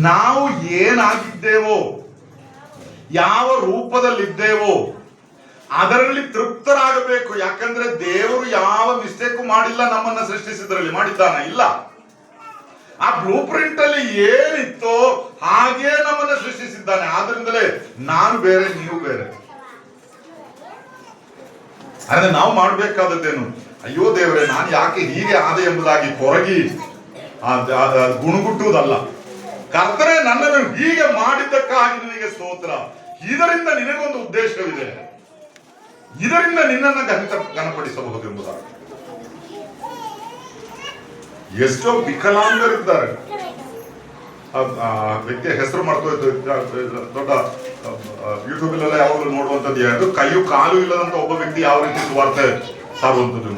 ನಾವು ಏನಾಗಿದ್ದೇವೋ, ಯಾವ ರೂಪದಲ್ಲಿದ್ದೇವೋ ಅದರಲ್ಲಿ ತೃಪ್ತರಾಗಬೇಕು. ಯಾಕಂದ್ರೆ ದೇವರು ಯಾವ ಮಿಸ್ಟೇಕು ಮಾಡಿಲ್ಲ, ನಮ್ಮನ್ನ ಸೃಷ್ಟಿಸಿದ್ರಲ್ಲಿ ಮಾಡಿದ್ದಾನ ಇಲ್ಲ. ಆ ಬ್ಲೂ ಪ್ರಿಂಟ್ ಅಲ್ಲಿ ಏನಿತ್ತೋ ಹಾಗೇ ನಮ್ಮನ್ನ ಸೃಷ್ಟಿಸಿದ್ದಾನೆ. ಆದ್ರಿಂದಲೇ ನಾನು ಬೇರೆ, ನೀವು ಬೇರೆ. ಅಂದ್ರೆ ನಾವು ಮಾಡಬೇಕಾದದ್ದೇನು, ಅಯ್ಯೋ ದೇವರೇ ನಾನು ಯಾಕೆ ಹೀಗೆ ಆದೆ ಎಂಬುದಾಗಿ ಕೊರಗಿ ಗುಣಗುಟ್ಟುವುದಲ್ಲ. ಕರ್ತನೇ ನನ್ನನ್ನು ಹೀಗೆ ಮಾಡಿದ್ದಕ್ಕಾಗಿ ನಿನಗೆ ಸ್ತೋತ್ರ, ಇದರಿಂದ ನಿನಗೊಂದು ಉದ್ದೇಶವಿದೆ, ಇದರಿಂದ ನಿನ್ನನ್ನು ಘನಪಡಿಸಬಹುದು ಎಂಬುದಾಗಿ. ಎಷ್ಟೋ ವಿಕಲಾಂಗರಿದ್ದಾರೆ, ವ್ಯಕ್ತಿಯ ಹೆಸರು ಮಾಡ್ತೋಯ್ತು, ದೊಡ್ಡ ಯೂಟ್ಯೂಬ್ ಅಲ್ಲೆಲ್ಲ ಯಾವಾಗಲೂ ನೋಡುವಂಥದ್ದು ಯಾರು, ಕೈಯು ಕಾಲು ಇಲ್ಲದಂತ ಒಬ್ಬ ವ್ಯಕ್ತಿ ಯಾವ ರೀತಿ ಸುವಾರ್ತೆ ಸಾರುವಂಥದ್ದು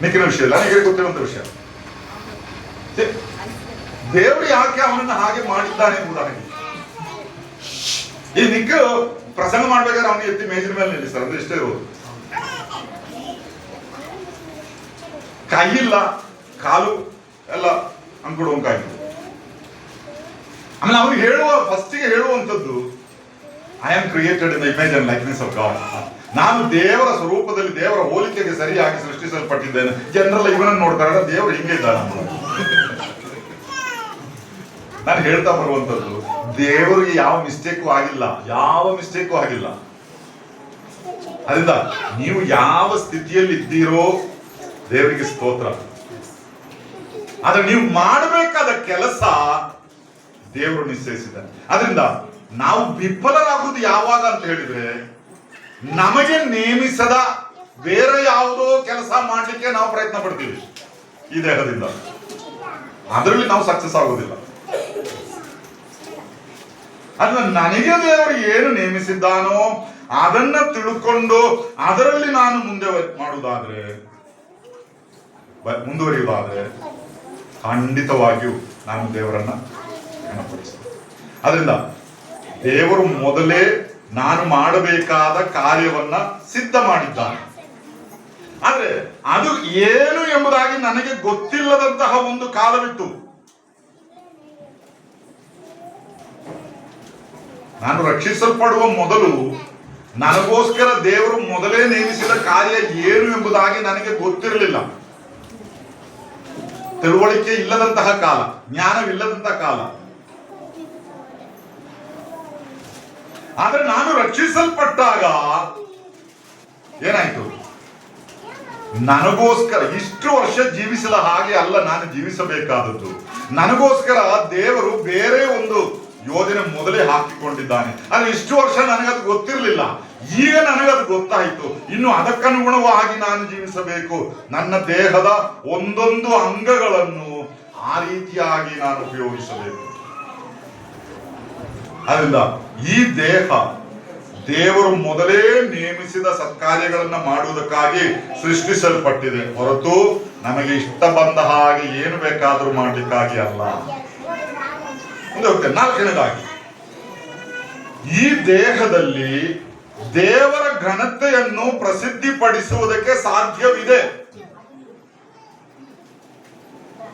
ನಿಕ್ಕಿನ ವಿಷಯ ಇಲ್ಲ, ನನಗೆ ಗೊತ್ತಿರುವಂತ ವಿಷಯ. ದೇವರು ಯಾಕೆ ಅವನನ್ನು ಹಾಗೆ ಮಾಡಿದ್ದಾನೆ ಎಂಬುದಾಗಿ. ಈ ನಿಕ್ಕ ಪ್ರಸಂಗ ಮಾಡ್ಬೇಕಾದ್ರೆ ಅವನು ಎತ್ತಿ ಮೇಜಿನ ಮೇಲೆ ನಿಲ್ಲಿಸ್ತಾರೆ, ಅಂದ್ರೆ ಇಷ್ಟೇ ಇರೋದು. ಕೈ ಇಲ್ಲ, ಕಾಲು ಎಲ್ಲ ಅಂದ್ಕೊಡುವಂಕಾಗಿದೆ. ಆಮೇಲೆ ಅವನಿಗೆ ಫಸ್ಟಿಗೆ ಹೇಳುವಂಥದ್ದು, I am created in the image and likeness of god. ನಾನು ದೇವರ ಸ್ವರೂಪದಲ್ಲಿ, ದೇವರ ಹೋಲಿಕೆಗೆ ಸರಿಯಾಗಿ ಸೃಷ್ಟಿಸಲ್ಪಟ್ಟಿದ್ದೇನೆ. ಜನರೆಲ್ಲ ಇವನನ್ನು ನೋಡ್ತಾರೆ, ದೇವರು ಹಿಂಗೆ ಇದ್ದಾನೆ. ನಾನು ಹೇಳ್ತಾ ಬರುವಂಥದ್ದು, ದೇವರಿಗೆ ಯಾವ ಮಿಸ್ಟೇಕು ಆಗಿಲ್ಲ, ಯಾವ ಮಿಸ್ಟೇಕು ಆಗಿಲ್ಲ. ಅದರಿಂದ ನೀವು ಯಾವ ಸ್ಥಿತಿಯಲ್ಲಿ ಇದ್ದೀರೋ ದೇವರಿಗೆ ಸ್ತೋತ್ರ. ಆದ್ರೆ ನೀವು ಮಾಡಬೇಕಾದ ಕೆಲಸ ದೇವರು ನಿಶ್ಚಯಿಸಿದ್ದಾನೆ. ಅದರಿಂದ ನಾವು ವಿಫಲರಾಗುವುದು ಯಾವಾಗ ಅಂತ ಹೇಳಿದ್ರೆ, ನಮಗೆ ನೇಮಿಸದ ಬೇರೆ ಯಾವುದೋ ಕೆಲಸ ಮಾಡ್ಲಿಕ್ಕೆ ನಾವು ಪ್ರಯತ್ನ ಪಡ್ತೀವಿ ಈ ದೇಹದಿಂದ, ಅದರಲ್ಲಿ ನಾವು ಸಕ್ಸಸ್ ಆಗೋದಿಲ್ಲ. ಅಂದ್ರೆ ನನಗೆ ದೇವರು ಏನು ನೇಮಿಸಿದ್ದಾನೋ ಅದನ್ನ ತಿಳ್ಕೊಂಡು ಅದರಲ್ಲಿ ನಾನು ಮುಂದುವರಿಯುವುದಾದ್ರೆ ಖಂಡಿತವಾಗಿಯೂ ನಾನು ದೇವರನ್ನ ಘನಪಡಿಸ್ತೇನೆ. ಅದರಿಂದ ದೇವರು ಮೊದಲೇ ನಾನು ಮಾಡಬೇಕಾದ ಕಾರ್ಯವನ್ನ ಸಿದ್ಧ ಮಾಡಿದ್ದಾನೆ. ಆದ್ರೆ ಅದು ಏನು ಎಂಬುದಾಗಿ ನನಗೆ ಗೊತ್ತಿಲ್ಲದಂತಹ ಒಂದು ಕಾಲವಿತ್ತು. ನಾನು ರಕ್ಷಿಸಲ್ಪಡುವ ಮೊದಲು ನನಗೋಸ್ಕರ ದೇವರು ಮೊದಲೇ ನೇಮಿಸಿದ ಕಾರ್ಯ ಏನು ಎಂಬುದಾಗಿ ನನಗೆ ಗೊತ್ತಿರಲಿಲ್ಲ. ತಿಳುವಳಿಕೆ ಇಲ್ಲದಂತಹ ಕಾಲ, ಜ್ಞಾನವಿಲ್ಲದಂತಹ ಕಾಲ. ಆದ್ರೆ ನಾನು ರಕ್ಷಿಸಲ್ಪಟ್ಟಾಗ ಏನಾಯ್ತು, ನನಗೋಸ್ಕರ ಇಷ್ಟು ವರ್ಷ ಜೀವಿಸದ ಹಾಗೆ ಅಲ್ಲ ನಾನು ಜೀವಿಸಬೇಕಾದದ್ದು. ನನಗೋಸ್ಕರ ದೇವರು ಬೇರೆ ಒಂದು ಯೋಜನೆ ಮೊದಲೇ ಹಾಕಿಕೊಂಡಿದ್ದಾನೆ. ಆದ್ರೆ ಇಷ್ಟು ವರ್ಷ ನನಗದು ಗೊತ್ತಿರಲಿಲ್ಲ, ಈಗ ನನಗದು ಗೊತ್ತಾಯಿತು. ಇನ್ನು ಅದಕ್ಕನುಗುಣವಾಗಿ ನಾನು ಜೀವಿಸಬೇಕು. ನನ್ನ ದೇಹದ ಒಂದೊಂದು ಅಂಗಗಳನ್ನು ಆ ರೀತಿಯಾಗಿ ನಾನು ಉಪಯೋಗಿಸಬೇಕು. ಅದರಿಂದ ಈ ದೇಹ ದೇವರು ಮೊದಲೇ ನೇಮಿಸಿದ ಸತ್ಕಾರ್ಯಗಳನ್ನ ಮಾಡುವುದಕ್ಕಾಗಿ ಸೃಷ್ಟಿಸಲ್ಪಟ್ಟಿದೆ, ಹೊರತು ನಮಗೆ ಇಷ್ಟ ಬಂದ ಹಾಗೆ ಏನು ಬೇಕಾದರೂ ಮಾಡಲಿಕ್ಕಾಗಿ ಅಲ್ಲ. ಮುಂದೆ ಹೋಗ್ತೇನೆ. ನಾಲ್ಕನೇದಾಗಿ, ಈ ದೇಹದಲ್ಲಿ ದೇವರ ಘನತೆಯನ್ನು ಪ್ರಸಿದ್ಧಿಪಡಿಸುವುದಕ್ಕೆ ಸಾಧ್ಯವಿದೆ.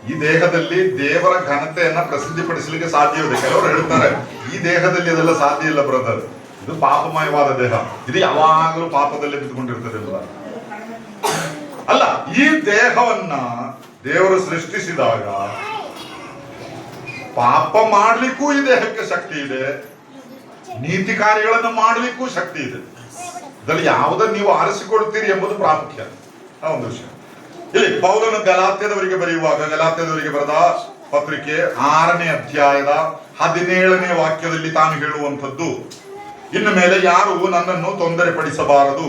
ಈ ದೇಹದಲ್ಲಿ ದೇವರ ಘನತೆಯನ್ನ ಪ್ರಸಿದ್ಧಿಪಡಿಸಲಿಕ್ಕೆ ಸಾಧ್ಯವಿದೆ. ಕೆಲವರು ಹೇಳ್ತಾರೆ, ಈ ದೇಹದಲ್ಲಿ ಅದೆಲ್ಲ ಸಾಧ್ಯ ಇಲ್ಲ ಬ್ರದರ್, ಇದು ಪಾಪಮಯವಾದ ದೇಹ, ಇದು ಯಾವಾಗಲೂ ಪಾಪದಲ್ಲಿ ಬಿದ್ದುಕೊಂಡಿರ್ತದೆ ಅಲ್ಲ. ಈ ದೇಹವನ್ನ ದೇವರು ಸೃಷ್ಟಿಸಿದಾಗ ಪಾಪ ಮಾಡ್ಲಿಕ್ಕೂ ಈ ದೇಹಕ್ಕೆ ಶಕ್ತಿ ಇದೆ, ನೀತಿ ಕಾರ್ಯಗಳನ್ನು ಮಾಡಲಿಕ್ಕೂ ಶಕ್ತಿ ಇದೆ. ಇದರಲ್ಲಿ ಯಾವುದನ್ನು ನೀವು ಆರಿಸಿಕೊಳ್ತೀರಿ ಎಂಬುದು ಪ್ರಾಮುಖ್ಯ. ಆ ಒಂದು ವಿಷಯ ಇಲ್ಲಿ ಪೌಲನು ಗಲಾತ್ಯದವರಿಗೆ ಬರೆದ ಪತ್ರಿಕೆ 6ನೇ ಅಧ್ಯಾಯದ 17ನೇ ವಾಕ್ಯದಲ್ಲಿ ತಾನು ಹೇಳುವಂಥದ್ದು, ಇನ್ನು ಮೇಲೆ ಯಾರು ನನ್ನನ್ನು ತೊಂದರೆ ಪಡಿಸಬಾರದು,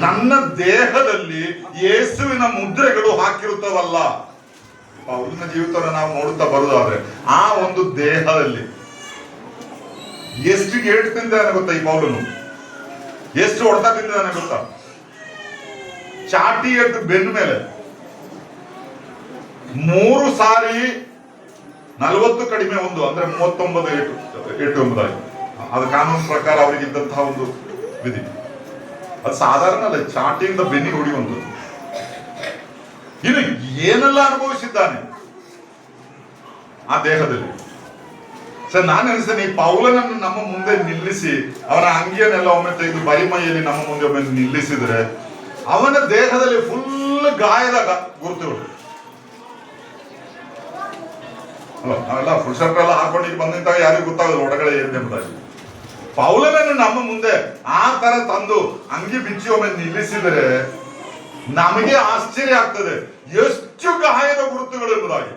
ನನ್ನ ದೇಹದಲ್ಲಿ ಯೇಸುವಿನ ಮುದ್ರೆಗಳು ಹಾಕಿರುತ್ತವಲ್ಲ. ಪೌಲನ ಜೀವಿತವನ್ನು ನಾವು ನೋಡುತ್ತಾ ಬರುವುದಾದ್ರೆ ಆ ಒಂದು ದೇಹದಲ್ಲಿ ಎಷ್ಟು ಏಟು ತಿಂದಾನೆ ಗೊತ್ತಾ ಈ ಪೌಲನು, ಎಷ್ಟು ಹೊಡೆತ ತಿಂದಾನೆ ಗೊತ್ತಾ? ಚಾಟಿ ಎದ್ದು ಬೆನ್ನ ಮೇಲೆ 3 ಸಾರಿ 40 ಕಡಿಮೆ 1 ಅಂದ್ರೆ 39 ಏಟು ಎಂಬುದಾಗಿ ಅದು ಕಾನೂನು ಪ್ರಕಾರ ಅವರಿಗಿದ್ದಂತಹ ಒಂದು ವಿಧಿ. ಅದು ಸಾಧಾರಣ ಅಲ್ಲ, ಚಾಟಿಯಿಂದ ಬೆನ್ನಿಗೆ ಹೊಡೆಯುವಂಥದ್ದು. ಇನ್ನು ಏನೆಲ್ಲ ಅನುಭವಿಸಿದ್ದಾನೆ ಆ ದೇಹದಲ್ಲಿ. ಸರ್, ನಾನು ಅನಿಸ್ತೇನೆ ಈ ಪೌಲನನ್ನು ನಮ್ಮ ಮುಂದೆ ನಿಲ್ಲಿಸಿ ಅವನ ಅಂಗಿಯನ್ನೆಲ್ಲ ಒಮ್ಮೆ ತೆಗೆದು ಬರಿಮೈಯಲ್ಲಿ ನಮ್ಮ ಮುಂದೆ ಒಮ್ಮೆ ನಿಲ್ಲಿಸಿದ್ರೆ ಅವನ ದೇಹದಲ್ಲಿ ಫುಲ್ ಗಾಯದ ಗುರುತುಗಳು. ಅಲ್ಲ, ನಾವೆಲ್ಲ ಫುಲ್ ಶರ್ಟ್ ಎಲ್ಲ ಹಾಕೊಂಡು ಬಂದಿಂತಾಗ ಯಾರಿಗೂ ಗೊತ್ತಾಗಲ್ಲ ಒಳಗಡೆ ಏನಿದೆ ಎಂಬುದಾಗಿ. ಪೌಲನನ್ನು ನಮ್ಮ ಮುಂದೆ ಆ ತರ ತಂದು ಅಂಗಿ ಬಿಚ್ಚಿ ಒಮ್ಮೆ ನಿಲ್ಲಿಸಿದರೆ ನಮಗೆ ಆಶ್ಚರ್ಯ ಆಗ್ತದೆ, ಎಷ್ಟು ಗಾಯದ ಗುರುತುಗಳು ಎಂಬುದಾಗಿ.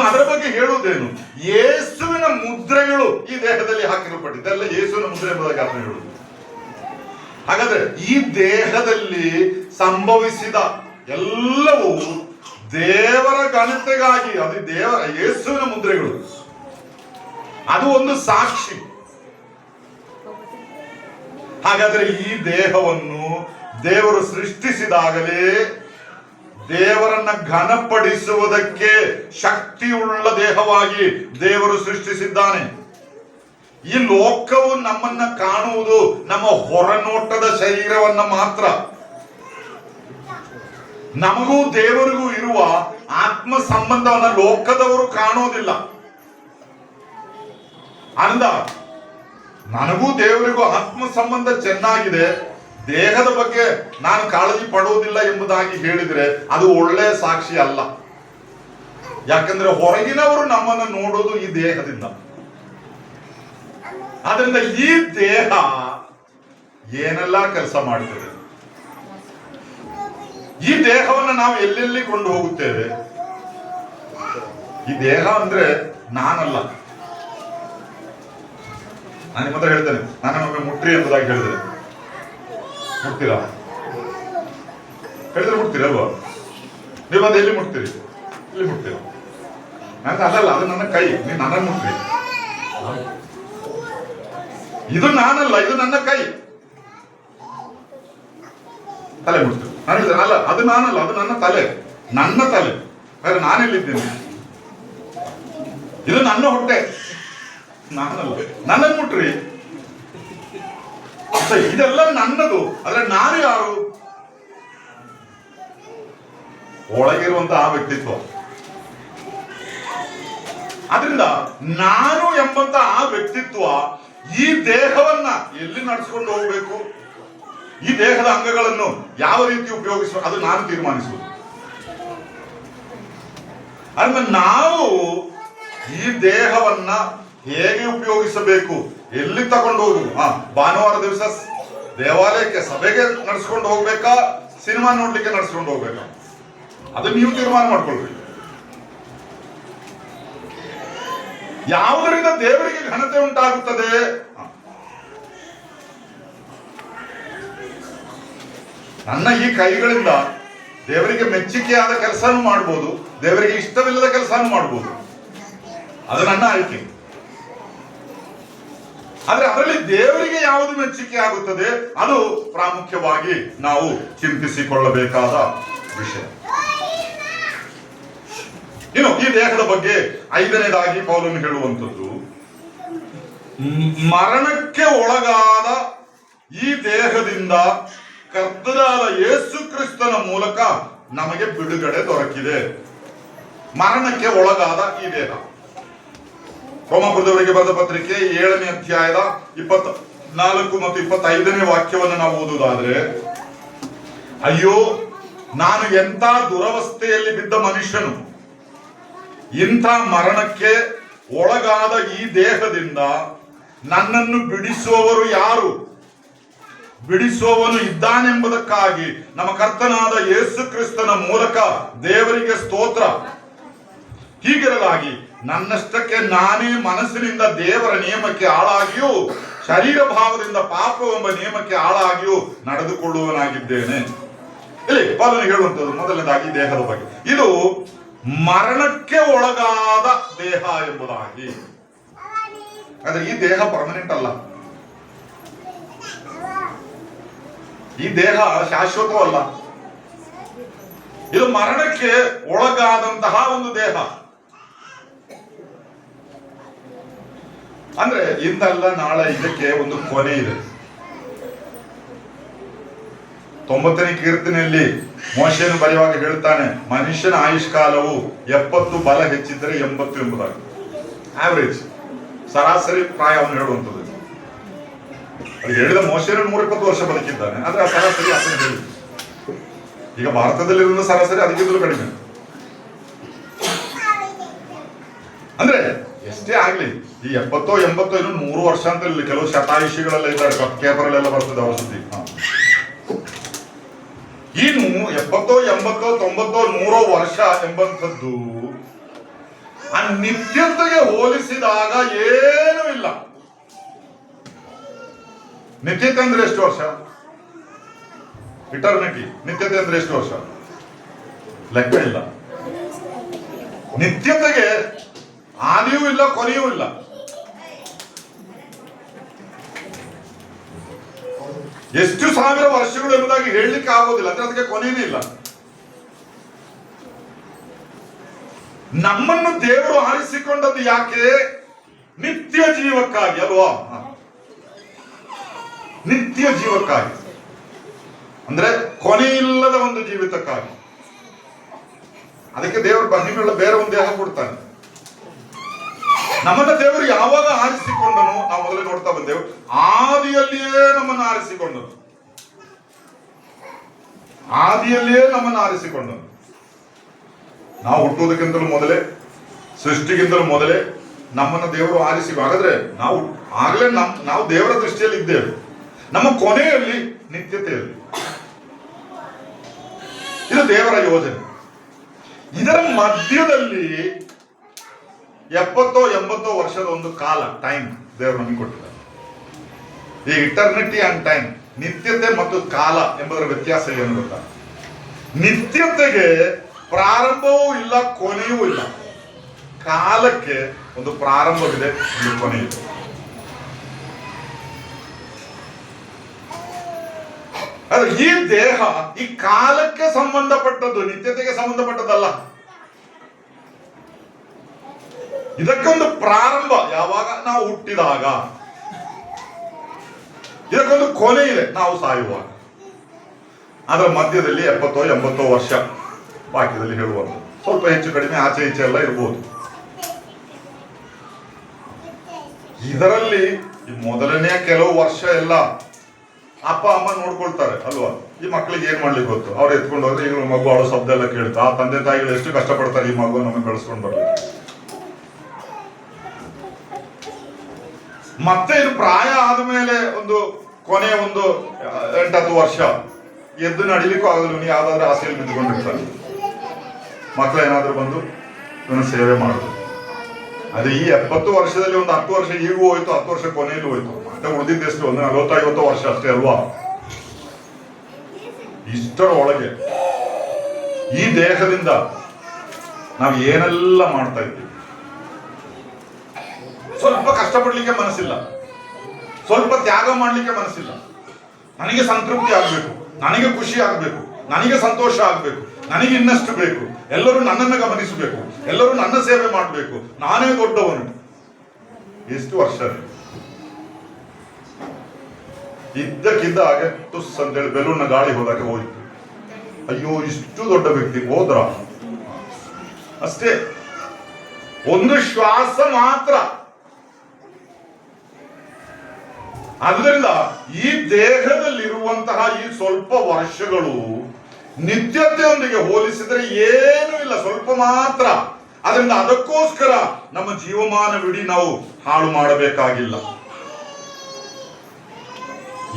ಅದರ ಬಗ್ಗೆ ಹೇಳುವುದೇನು? ಯೇಸುವಿನ ಮುದ್ರೆಗಳು ಈ ದೇಹದಲ್ಲಿ ಹಾಕಿರಲ್ಪಟ್ಟಿದ್ದೆಲ್ಲ ಯೇಸುವಿನ ಮುದ್ರೆ ಎಂಬುದಾಗಿ ಆತನು ಹೇಳುವುದು. ಹಾಗಾದ್ರೆ ಈ ದೇಹದಲ್ಲಿ ಸಂಭವಿಸಿದ ಎಲ್ಲವೂ ದೇವರ ಘನತೆಗಾಗಿ, ಅದು ದೇವರ ಯೇಸುವಿನ ಮುದ್ರೆಗಳು, ಅದು ಒಂದು ಸಾಕ್ಷಿ. ಹಾಗಾದ್ರೆ ಈ ದೇಹವನ್ನು ದೇವರು ಸೃಷ್ಟಿಸಿದಾಗಲೇ ದೇವರನ್ನ ಘನಪಡಿಸುವುದಕ್ಕೆ ಶಕ್ತಿಯುಳ್ಳ ದೇಹವಾಗಿ ದೇವರು ಸೃಷ್ಟಿಸಿದ್ದಾನೆ. ಈ ಲೋಕವು ನಮ್ಮನ್ನ ಕಾಣುವುದು ನಮ್ಮ ಹೊರನೋಟದ ಶರೀರವನ್ನ ಮಾತ್ರ. ನಮಗೂ ದೇವರಿಗೂ ಇರುವ ಆತ್ಮ ಸಂಬಂಧವನ್ನ ಲೋಕದವರು ಕಾಣೋದಿಲ್ಲ. ಅಂದ ನನಗೂ ದೇವರಿಗೂ ಆತ್ಮ ಸಂಬಂಧ ಚೆನ್ನಾಗಿದೆ, ದೇಹದ ಬಗ್ಗೆ ನಾನು ಕಾಳಜಿ ಪಡುವುದಿಲ್ಲ ಎಂಬುದಾಗಿ ಹೇಳಿದ್ರೆ ಅದು ಒಳ್ಳೆಯ ಸಾಕ್ಷಿ ಅಲ್ಲ. ಯಾಕಂದ್ರೆ ಹೊರಗಿನವರು ನಮ್ಮನ್ನು ನೋಡೋದು ಈ ದೇಹದಿಂದ. ಆದ್ರಿಂದ ಈ ದೇಹ ಏನೆಲ್ಲ ಕೆಲಸ ಮಾಡ್ತದೆ, ಈ ದೇಹವನ್ನು ನಾವು ಎಲ್ಲೆಲ್ಲಿ ಕೊಂಡು ಹೋಗುತ್ತೇವೆ. ಈ ದೇಹ ಅಂದ್ರೆ ನಾನಲ್ಲ. ನಾನು ನಿಮ್ಮ ಹತ್ರ ಹೇಳ್ತೇನೆ, ನನ್ನೊಮ್ಮೆ ಮುಟ್ರಿ ಎಂಬುದಾಗಿ ಹೇಳಿದ್ರೆ ಮುಟ್ತೀರಾ? ಹೇಳಿದ್ರೆ ಮುಟ್ತೀರಲ್ವಾ? ನೀವು ಅದು ಎಲ್ಲಿ ಮುಟ್ತೀರಿ? ಇಲ್ಲಿ ಮುಟ್ತೀರ. ನನ್ನ ಅಲ್ಲಲ್ಲ, ಅದು ನನ್ನ ಕೈ. ನೀವು ನನ್ನನ್ನು ಮುಟ್ರಿ. ಇದು ನಾನಲ್ಲ, ಇದು ನನ್ನ ಕೈ. ತಲೆ ಮುಟ್ತೀರಿ. ನಾನು ಹೇಳಿದ್ರೆ ಅಲ್ಲ, ಅದು ನಾನಲ್ಲ, ಅದು ನನ್ನ ತಲೆ. ನನ್ನ ತಲೆ ಬೇರೆ, ನಾನೆಲ್ಲಿದ್ದೇನೆ? ಇದು ನನ್ನ ಹೊಟ್ಟೆ, ನಾನಲ್ಲ. ನನ್ನನ್ನು ಮುಟ್ರಿ. ಇದೆಲ್ಲ ನನ್ನದು. ಆದ್ರೆ ನಾನು ಯಾರು? ಒಳಗಿರುವಂತಹ ಆ ವ್ಯಕ್ತಿತ್ವ. ಆದ್ರಿಂದ ನಾನು ಎಂಬಂತ ಆ ವ್ಯಕ್ತಿತ್ವ ಈ ದೇಹವನ್ನ ಎಲ್ಲಿ ನಡೆಸ್ಕೊಂಡು ಹೋಗ್ಬೇಕು, ಈ ದೇಹದ ಅಂಗಗಳನ್ನು ಯಾವ ರೀತಿ ಉಪಯೋಗಿಸಬೇಕು, ಅದು ನಾನು ತೀರ್ಮಾನಿಸುವುದು. ಆದ್ರೆ ನಾವು ಈ ದೇಹವನ್ನ ಹೇಗೆ ಉಪಯೋಗಿಸಬೇಕು, ಎಲ್ಲಿ ತಗೊಂಡು ಹೋಗುದು? ಭಾನುವಾರ ದಿವಸ ದೇವಾಲಯಕ್ಕೆ ಸಭೆಗೆ ನಡೆಸ್ಕೊಂಡು ಹೋಗ್ಬೇಕಾ, ಸಿನಿಮಾ ನೋಡ್ಲಿಕ್ಕೆ ನಡೆಸ್ಕೊಂಡು ಹೋಗ್ಬೇಕಾ? ಅದು ನೀವು ತೀರ್ಮಾನ ಮಾಡ್ಕೊಳ್ಬೇಕು. ಯಾವುದರಿಂದ ದೇವರಿಗೆ ಘನತೆ ಉಂಟಾಗುತ್ತದೆ? ನನ್ನ ಈ ಕೈಗಳಿಂದ ದೇವರಿಗೆ ಮೆಚ್ಚುಗೆಯಾದ ಕೆಲಸನೂ ಮಾಡ್ಬೋದು, ದೇವರಿಗೆ ಇಷ್ಟವಿಲ್ಲದ ಕೆಲಸನೂ ಮಾಡ್ಬೋದು. ಅದು ನನ್ನ ಆಯ್ಕೆ. ಆದ್ರೆ ಅದರಲ್ಲಿ ದೇವರಿಗೆ ಯಾವುದು ಮೆಚ್ಚುಗೆ ಆಗುತ್ತದೆ, ಅದು ಪ್ರಾಮುಖ್ಯವಾಗಿ ನಾವು ಚಿಂತಿಸಿಕೊಳ್ಳಬೇಕಾದ ವಿಷಯ. ಇನ್ನು ಈ ದೇಹದ ಬಗ್ಗೆ 5ನೇದಾಗಿ ಪೌಲನು ಹೇಳುವಂಥದ್ದು, ಮರಣಕ್ಕೆ ಒಳಗಾದ ಈ ದೇಹದಿಂದ ಕರ್ತನಾದ ಯೇಸು ಕ್ರಿಸ್ತನ ಮೂಲಕ ನಮಗೆ ಬಿಡುಗಡೆ ದೊರಕಿದೆ. ಮರಣಕ್ಕೆ ಒಳಗಾದ ಈ ದೇಹ. ರೋಮಾಪುರದವರಿಗೆ ಬರೆದ ಪತ್ರಿಕೆ 7ನೇ ಅಧ್ಯಾಯದ 24 ಮತ್ತು 25ನೇ ವಾಕ್ಯವನ್ನು ನಾವು ಓದುವುದಾದ್ರೆ, ಅಯ್ಯೋ, ನಾನು ಎಂಥ ದುರವಸ್ಥೆಯಲ್ಲಿ ಬಿದ್ದ ಮನುಷ್ಯನು, ಇಂಥ ಮರಣಕ್ಕೆ ಒಳಗಾದ ಈ ದೇಹದಿಂದ ನನ್ನನ್ನು ಬಿಡಿಸುವವರು ಯಾರು? ಬಿಡಿಸುವವನು ಇದ್ದಾನೆಂಬುದಕ್ಕಾಗಿ ನಮ್ಮ ಕರ್ತನಾದ ಯೇಸು ಕ್ರಿಸ್ತನ ಮೂಲಕ ದೇವರಿಗೆ ಸ್ತೋತ್ರ. ಹೀಗಿರಲಾಗಿ ನನ್ನಷ್ಟಕ್ಕೆ ನಾನೇ ಮನಸ್ಸಿನಿಂದ ದೇವರ ನಿಯಮಕ್ಕೆ ಆಳಾಗಿಯೂ ಶರೀರ ಭಾವದಿಂದ ಪಾಪವೆಂಬ ನಿಯಮಕ್ಕೆ ಆಳಾಗಿಯೂ ನಡೆದುಕೊಳ್ಳುವನಾಗಿದ್ದೇನೆ. ಇಲ್ಲಿ ಪೌಲನು ಹೇಳುವಂಥದ್ದು ಮೊದಲನೇದಾಗಿ ದೇಹದ ಬಗ್ಗೆ. ಇದು ಮರಣಕ್ಕೆ ಒಳಗಾದ ದೇಹ ಎಂಬುದಾಗಿ. ಆದ್ರೆ ಈ ದೇಹ ಪರ್ಮನೆಂಟ್ ಅಲ್ಲ, ಈ ದೇಹ ಶಾಶ್ವತವಲ್ಲ. ಇದು ಮರಣಕ್ಕೆ ಒಳಗಾದಂತಹ ಒಂದು ದೇಹ. ಅಂದ್ರೆ ಇಂದಲ್ಲ ನಾಳೆ ಇದಕ್ಕೆ ಒಂದು ಕೊನೆ ಇದೆ. 90ನೇ ಕೀರ್ತನೆಯಲ್ಲಿ ಮೋಶೆಯನ್ನು ಬರೆಯುವಾಗ ಹೇಳ್ತಾನೆ, ಮನುಷ್ಯನ ಆಯುಷ್ಕಾಲವು 70, ಬಲ ಹೆಚ್ಚಿದ್ದರೆ 80 ಎಂಬುದಾಗಿ. ಆವರೇಜ್, ಸರಾಸರಿ ಪ್ರಾಯವನ್ನು ಹೇಳುವಂಥದ್ದು. ಅದು ಹೇಳಿದ ಮೋಶೆಯನ್ನು 120 ವರ್ಷ ಬದುಕಿದ್ದಾನೆ. ಆದ್ರೆ ಆ ಸರಾಸರಿ ಆತನ ಹೇಳಿ. ಈಗ ಭಾರತದಲ್ಲಿರುವ ಸರಾಸರಿ ಅದಕ್ಕಿಂತಲೂ ಕಡಿಮೆ. ಅಂದ್ರೆ ಎಷ್ಟೇ ಆಗ್ಲಿ, ಈ 70 80 ಇನ್ನು 100 ವರ್ಷ ಅಂತ ಇಲ್ಲಿ ಕೆಲವು ಶತಾಯುಷಿಗಳೆಲ್ಲ ಇದ್ದಾರೆ, ಪೇಪರಲ್ಲೆಲ್ಲ ಬರ್ತದೆ ಅವ್ರ ಸುದ್ದಿ. ಇನ್ನು 70 80 90 100 ವರ್ಷ ಎಂಬಂಥದ್ದು ಆ ನಿತ್ಯತೆಗೆ ಹೋಲಿಸಿದಾಗ ಏನೂ ಇಲ್ಲ. ನಿತ್ಯತೆ ಅಂದ್ರೆ ಎಷ್ಟು ವರ್ಷ? ಇಟರ್ನಿಟಿ. ನಿತ್ಯತೆ ಅಂದ್ರೆ ಎಷ್ಟು ವರ್ಷ? ಲೆಕ್ಕ ಇಲ್ಲ. ನಿತ್ಯತೆಗೆ ಆದಿಯೂ ಇಲ್ಲ, ಕೊನೆಯೂ ಇಲ್ಲ. ಎಷ್ಟು ಸಾವಿರ ವರ್ಷಗಳು ಎಂಬುದಾಗಿ ಹೇಳಲಿಕ್ಕೆ ಆಗೋದಿಲ್ಲ, ಅಂದ್ರೆ ಅದಕ್ಕೆ ಕೊನೆಯೇ ಇಲ್ಲ. ನಮ್ಮನ್ನು ದೇವರು ಆರಿಸಿಕೊಂಡದ್ದು ಯಾಕೆ? ನಿತ್ಯ ಜೀವಕ್ಕಾಗಿ ಅಲ್ವಾ? ನಿತ್ಯ ಜೀವಕ್ಕಾಗಿ, ಅಂದ್ರೆ ಕೊನೆಯಿಲ್ಲದ ಒಂದು ಜೀವಿತಕ್ಕಾಗಿ. ಅದಕ್ಕೆ ದೇವರು ಮಹಿಮೆയുള്ള ಬೇರೆ ಒಂದು ದೇಹ ಕೊಡ್ತಾನೆ. ನಮ್ಮನ್ನ ದೇವರು ಯಾವಾಗ ಆರಿಸಿಕೊಂಡನು? ನಾವು ಮೊದಲೇ ನೋಡ್ತಾ ಬಂದೆವು, ಆದಿಯಲ್ಲಿಯೇ ನಮ್ಮನ್ನು ಆರಿಸಿಕೊಂಡನು. ಆದಿಯಲ್ಲಿಯೇ ನಮ್ಮನ್ನು ಆರಿಸಿಕೊಂಡನು. ನಾವು ಹುಟ್ಟುವುದಕ್ಕಿಂತಲೂ ಮೊದಲೇ, ಸೃಷ್ಟಿಗಿಂತಲೂ ಮೊದಲೇ ನಮ್ಮನ್ನು ದೇವರು ಆರಿಸಿ. ಹಾಗಾದ್ರೆ ನಾವು ದೇವರ ದೃಷ್ಟಿಯಲ್ಲಿ ಇದ್ದೇವೆ. ನಮ್ಮ ಕೊನೆಯಲ್ಲಿ ನಿತ್ಯತೆಯಲ್ಲಿ. ಇದು ದೇವರ ಯೋಜನೆ. ಇದರ ಮಧ್ಯದಲ್ಲಿ 70 80 ವರ್ಷದ ಒಂದು ಕಾಲ, ಟೈಮ್ ದೇವರು ನಮಗೆ ಕೊಟ್ಟಿದ್ದಾರೆ. ಈ ಇಟರ್ನಿಟಿ ಅಂಡ್ ಟೈಮ್, ನಿತ್ಯತೆ ಮತ್ತು ಕಾಲ ಎಂಬುದರ ವ್ಯತ್ಯಾಸ ಏನು ಗೊತ್ತಾ? ನಿತ್ಯತೆಗೆ ಪ್ರಾರಂಭವೂ ಇಲ್ಲ, ಕೊನೆಯೂ ಇಲ್ಲ. ಕಾಲಕ್ಕೆ ಒಂದು ಪ್ರಾರಂಭವಿದೆ, ಒಂದು ಕೊನೆಯಿದೆ. ಆದ್ರೆ ಈ ದೇಹ ಈ ಕಾಲಕ್ಕೆ ಸಂಬಂಧಪಟ್ಟದ್ದು, ನಿತ್ಯತೆಗೆ ಸಂಬಂಧಪಟ್ಟದ್ದಲ್ಲ. ಇದಕ್ಕೊಂದು ಪ್ರಾರಂಭ ಯಾವಾಗ? ನಾವು ಹುಟ್ಟಿದಾಗ. ಇದಕ್ಕೊಂದು ಕೊನೆ ಇದೆ, ನಾವು ಸಾಯುವಾಗ. ಅದರ ಮಧ್ಯದಲ್ಲಿ 70 80 ವರ್ಷ ವಾಕ್ಯದಲ್ಲಿ ಹೇಳುವುದು. ಸ್ವಲ್ಪ ಹೆಚ್ಚು ಕಡಿಮೆ ಆಚೆ ಈಚೆ ಎಲ್ಲ ಇರ್ಬೋದು. ಇದರಲ್ಲಿ ಈ ಮೊದಲನೇ ಕೆಲವು ವರ್ಷ ಎಲ್ಲ ಅಪ್ಪ ಅಮ್ಮ ನೋಡ್ಕೊಳ್ತಾರೆ ಅಲ್ವಾ? ಈ ಮಕ್ಕಳಿಗೆ ಏನ್ ಮಾಡ್ಲಿಕ್ಕೆ ಗೊತ್ತು? ಅವ್ರು ಎತ್ಕೊಂಡು ಹೋದ್ರೆ ಈಗ ಮಗು ಆಡೋ ಶಬ್ದ ಎಲ್ಲ ಕೇಳ್ತಾ, ಆ ತಂದೆ ತಾಯಿಗಳು ಎಷ್ಟು ಕಷ್ಟಪಡ್ತಾರೆ ಈ ಮಗು ನಮಗೆ ಬೆಳೆಸ್ಕೊಂಡು ಬರ್ಲಿಕ್ಕೆ. ಮತ್ತೆ ಇದು ಪ್ರಾಯ ಆದ್ಮೇಲೆ ಒಂದು ಕೊನೆ ಒಂದು 8-10 ವರ್ಷ ಎದ್ದು ನಡಿಲಿಕ್ಕೂ ಆಗಲ್ಲ. ನೀವು ಯಾವ್ದಾದ್ರು ಆಸೆಯಲ್ಲಿ ಬಿದ್ದುಕೊಂಡಿರ್ತಾರೆ. ಮಕ್ಕಳು ಏನಾದ್ರು ಬಂದು ಇವನು ಸೇವೆ ಮಾಡುದು. ಅದೇ ಈ 70 ವರ್ಷದಲ್ಲಿ ಒಂದು 10 ವರ್ಷ ಈಗೂ ಹೋಯ್ತು, 10 ವರ್ಷ ಕೊನೆಯಲ್ಲೂ ಹೋಯ್ತು. ಮತ್ತೆ ಉಳಿದಿದ್ದೆಷ್ಟು? ಒಂದು 40-50 ವರ್ಷ ಅಷ್ಟೇ ಅಲ್ವಾ? ಇಷ್ಟರ ಒಳಗೆ ಈ ದೇಹದಿಂದ ನಾವು ಏನೆಲ್ಲ ಮಾಡ್ತಾ ಇದ್ದೀವಿ. ಸ್ವಲ್ಪ ಕಷ್ಟಪಡ್ಲಿಕ್ಕೆ ಮನಸ್ಸಿಲ್ಲ, ಸ್ವಲ್ಪ ತ್ಯಾಗ ಮಾಡ್ಲಿಕ್ಕೆ ಮನಸ್ಸಿಲ್ಲ. ನನಗೆ ಸಂತೃಪ್ತಿ ಆಗ್ಬೇಕು, ನನಗೆ ಖುಷಿ ಆಗ್ಬೇಕು, ನನಗೆ ಸಂತೋಷ ಆಗ್ಬೇಕು, ನನಗೆ ಇನ್ನಷ್ಟು ಬೇಕು, ಎಲ್ಲರೂ ನನ್ನನ್ನು ಗಮನಿಸಬೇಕು, ಎಲ್ಲರೂ ನನ್ನ ಸೇವೆ ಮಾಡಬೇಕು, ನಾನೇ ದೊಡ್ಡವನು. ಎಷ್ಟು ವರ್ಷ ಇದ್ದಕ್ಕಿದ್ದ ಹಾಗೆ ಟುಸ್ ಅಂತೇಳಿ ಬೆಲೂನ್ನ ಗಾಳಿ ಹೋದಾಗೆ ಹೋಯ್ತು. ಅಯ್ಯೋ, ಇಷ್ಟು ದೊಡ್ಡ ವ್ಯಕ್ತಿ ಹೋದ್ರ ಅಷ್ಟೇ. ಒಂದು ಶ್ವಾಸ ಮಾತ್ರ. ಆದ್ದರಿಂದ ಈ ದೇಹದಲ್ಲಿರುವಂತಹ ಈ ಸ್ವಲ್ಪ ವರ್ಷಗಳು ನಿತ್ಯತೆಯೊಂದಿಗೆ ಹೋಲಿಸಿದ್ರೆ ಏನೂ ಇಲ್ಲ, ಸ್ವಲ್ಪ ಮಾತ್ರ. ಅದರಿಂದ ಅದಕ್ಕೋಸ್ಕರ ನಮ್ಮ ಜೀವಮಾನವಿಡೀ ನಾವು ಹಾಳು ಮಾಡಬೇಕಾಗಿಲ್ಲ.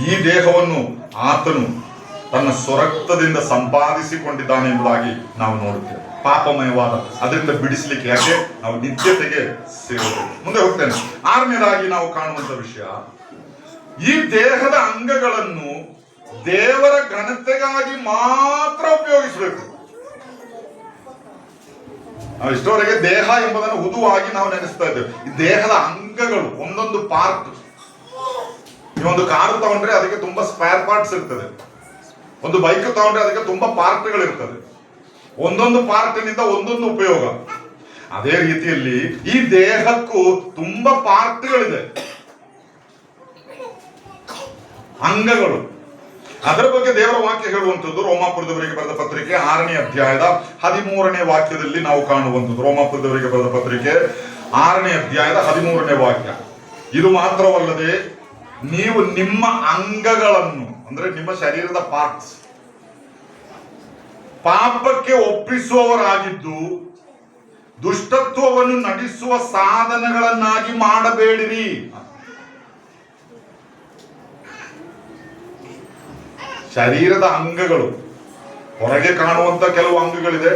ಈ ದೇಹವನ್ನು ಆತನು ತನ್ನ ಸ್ವರಕ್ತದಿಂದ ಸಂಪಾದಿಸಿಕೊಂಡಿದ್ದಾನೆ ಎಂಬುದಾಗಿ ನಾವು ನೋಡುತ್ತೇವೆ. ಪಾಪಮಯವಾದ ಅದರಿಂದ ಬಿಡಿಸಲಿಕ್ಕೆ ಯಾಕೆ ನಾವು ನಿತ್ಯತೆಗೆ ಸೇರಬೇಕು. ಮುಂದೆ ಹೋಗ್ತೇನೆ. 6ನೇದಾಗಿ ನಾವು ಕಾಣುವಂತ ವಿಷಯ, ಈ ದೇಹದ ಅಂಗಗಳನ್ನು ದೇವರ ಘನತೆಗಾಗಿ ಮಾತ್ರ ಉಪಯೋಗಿಸಬೇಕು. ನಾವು ಇಷ್ಟವರೆಗೆ ದೇಹ ಎಂಬುದನ್ನು ಹುದುವಾಗಿ ನಾವು ನೆನೆಸ್ತಾ ಇದ್ದೇವೆ. ಈ ದೇಹದ ಅಂಗಗಳು, ಒಂದೊಂದು ಪಾರ್ಟ್. ನೀವೊಂದು ಕಾರು ತಗೊಂಡ್ರೆ ಅದಕ್ಕೆ ತುಂಬಾ ಸ್ಪೇರ್ ಪಾರ್ಟ್ಸ್ ಇರ್ತದೆ. ಒಂದು ಬೈಕ್ ತಗೊಂಡ್ರೆ ಅದಕ್ಕೆ ತುಂಬಾ ಪಾರ್ಟ್ಗಳು ಇರ್ತದೆ. ಒಂದೊಂದು ಪಾರ್ಟ್ನಿಂದ ಒಂದೊಂದು ಉಪಯೋಗ. ಅದೇ ರೀತಿಯಲ್ಲಿ ಈ ದೇಹಕ್ಕೂ ತುಂಬಾ ಪಾರ್ಟ್ಗಳಿದೆ, ಅಂಗಗಳು. ಅದರ ಬಗ್ಗೆ ದೇವರ ವಾಕ್ಯ ಹೇಳುವಂಥದ್ದು ರೋಮಾಪುರದವರಿಗೆ ಬರೆದ ಪತ್ರಿಕೆ 6ನೇ ಅಧ್ಯಾಯದ 13ನೇ ವಾಕ್ಯದಲ್ಲಿ ನಾವು ಕಾಣುವಂಥದ್ದು. ರೋಮಾಪುರದವರಿಗೆ ಬರೆದ ಪತ್ರಿಕೆ 6ನೇ ಅಧ್ಯಾಯದ 13ನೇ ವಾಕ್ಯ. ಇದು ಮಾತ್ರವಲ್ಲದೆ ನೀವು ನಿಮ್ಮ ಅಂಗಗಳನ್ನು, ಅಂದ್ರೆ ನಿಮ್ಮ ಶರೀರದ ಪಾರ್ಟ್ಸ್, ಪಾಪಕ್ಕೆ ಒಪ್ಪಿಸುವವರಾಗಿದ್ದು ದುಷ್ಟತ್ವವನ್ನು ನಡೆಸುವ ಸಾಧನಗಳನ್ನಾಗಿ ಮಾಡಬೇಡಿರಿ. ಶರೀರದ ಅಂಗಗಳು, ಹೊರಗೆ ಕಾಣುವಂತ ಕೆಲವು ಅಂಗಗಳಿದೆ,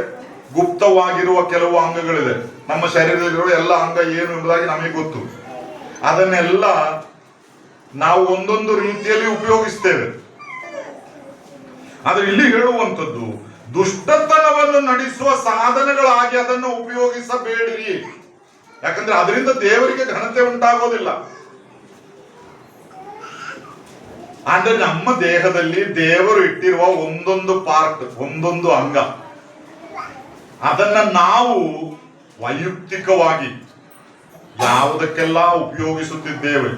ಗುಪ್ತವಾಗಿರುವ ಕೆಲವು ಅಂಗಗಳಿದೆ. ನಮ್ಮ ಶರೀರದಲ್ಲಿರುವ ಎಲ್ಲ ಅಂಗ ಏನು ಎಂಬುದಾಗಿ ನಮಗೆ ಗೊತ್ತು. ಅದನ್ನೆಲ್ಲ ನಾವು ಒಂದೊಂದು ರೀತಿಯಲ್ಲಿ ಉಪಯೋಗಿಸ್ತೇವೆ. ಆದ್ರೆ ಇಲ್ಲಿ ಹೇಳುವಂಥದ್ದು ದುಷ್ಟತನವನ್ನು ನಡೆಸುವ ಸಾಧನಗಳಾಗಿ ಅದನ್ನು ಉಪಯೋಗಿಸಬೇಡಿರಿ. ಯಾಕಂದ್ರೆ ಅದರಿಂದ ದೇವರಿಗೆ ಘನತೆ ಉಂಟಾಗೋದಿಲ್ಲ. ಅಂದ್ರೆ ನಮ್ಮ ದೇಹದಲ್ಲಿ ದೇವರು ಇಟ್ಟಿರುವ ಒಂದೊಂದು ಪಾರ್ಟ್, ಒಂದೊಂದು ಅಂಗ, ಅದನ್ನ ನಾವು ವೈಯಕ್ತಿಕವಾಗಿ ಯಾವುದಕ್ಕೆಲ್ಲ ಉಪಯೋಗಿಸುತ್ತಿದ್ದೇವೆ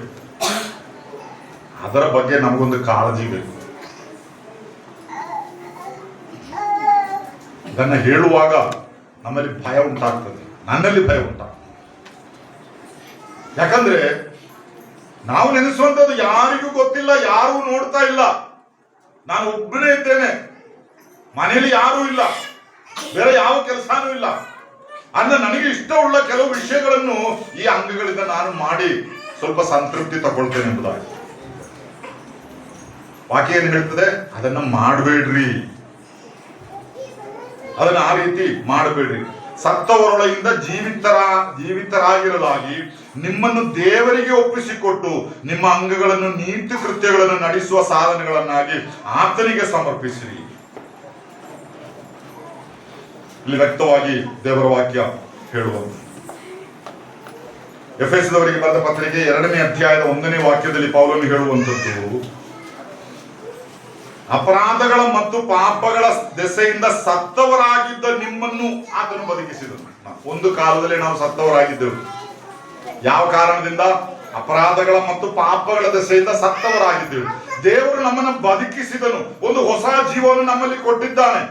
ಅದರ ಬಗ್ಗೆ ನಮಗೊಂದು ಕಾಳಜಿ ಬೇಕು. ಇದನ್ನ ಹೇಳುವಾಗ ನಮ್ಮಲ್ಲಿ ಭಯ ಉಂಟಾಗ್ತದೆ, ನನ್ನಲ್ಲಿ ಭಯ ಉಂಟಾಗ್ತದೆ. ಯಾಕಂದ್ರೆ ನಾವು ನೆನೆಸುವಂಥದ್ದು ಯಾರಿಗೂ ಗೊತ್ತಿಲ್ಲ, ಯಾರೂ ನೋಡ್ತಾ ಇಲ್ಲ, ನಾನು ಒಬ್ಬನೇ ಇದ್ದೇನೆ, ಮನೆಯಲ್ಲಿ ಯಾರೂ ಇಲ್ಲ, ಬೇರೆ ಯಾವ ಕೆಲಸನೂ ಇಲ್ಲ ಅಂದ್ರೆ ನನಗೆ ಇಷ್ಟವುಳ್ಳ ಕೆಲವು ವಿಷಯಗಳನ್ನು ಈ ಅಂಗಗಳಿಂದ ನಾನು ಮಾಡಿ ಸ್ವಲ್ಪ ಸಂತೃಪ್ತಿ ತಗೊಳ್ತೇನೆ ಎಂಬುದಾಗಿ ವಾಕ್ಯ ಏನ್ ಹೇಳ್ತದೆ? ಅದನ್ನ ಮಾಡಬೇಡ್ರಿ, ಅದನ್ನ ಆ ರೀತಿ ಮಾಡಬೇಡ್ರಿ. ಸತ್ತವರೊಳಗಿಂದ ಜೀವಿತರಾಗಿರಲಾಗಿ ನಿಮ್ಮನ್ನು ದೇವರಿಗೆ ಒಪ್ಪಿಸಿಕೊಟ್ಟು ನಿಮ್ಮ ಅಂಗಗಳನ್ನು ನೀತಿ ಕೃತ್ಯಗಳನ್ನು ನಡೆಸುವ ಸಾಧನಗಳನ್ನಾಗಿ ಆತನಿಗೆ ಸಮರ್ಪಿಸಿರಿ. ಇಲ್ಲಿ ವ್ಯಕ್ತವಾಗಿ ದೇವರ ವಾಕ್ಯ ಹೇಳುವುದು. ಎಫೆಸದವರಿಗೆ ಬರೆದ ಪತ್ರಿಕೆ 2ನೇ ಅಧ್ಯಾಯದ 1ನೇ ವಾಕ್ಯದಲ್ಲಿ ಪೌಲನು ಹೇಳುವಂಥದ್ದು, ಅಪರಾಧಗಳ ಮತ್ತು ಪಾಪಗಳ ದೆಸೆಯಿಂದ ಸತ್ತವರಾಗಿದ್ದ ನಿಮ್ಮನ್ನು ಆತನು ಬದುಕಿಸಿದನು. ಒಂದು ಕಾಲದಲ್ಲಿ ನಾವು ಸತ್ತವರಾಗಿದ್ದೆವು. ಯಾವ ಕಾರಣದಿಂದ? ಅಪರಾಧಗಳ ಮತ್ತು ಪಾಪಗಳ ದೆಸೆಯಿಂದ ಸತ್ತವರಾಗಿದ್ದೆವು. ದೇವರು ನಮ್ಮನ್ನು ಬದುಕಿಸಿದನು, ಒಂದು ಹೊಸ ಜೀವವನ್ನು ನಮ್ಮಲ್ಲಿ ಕೊಟ್ಟಿದ್ದಾನೆ.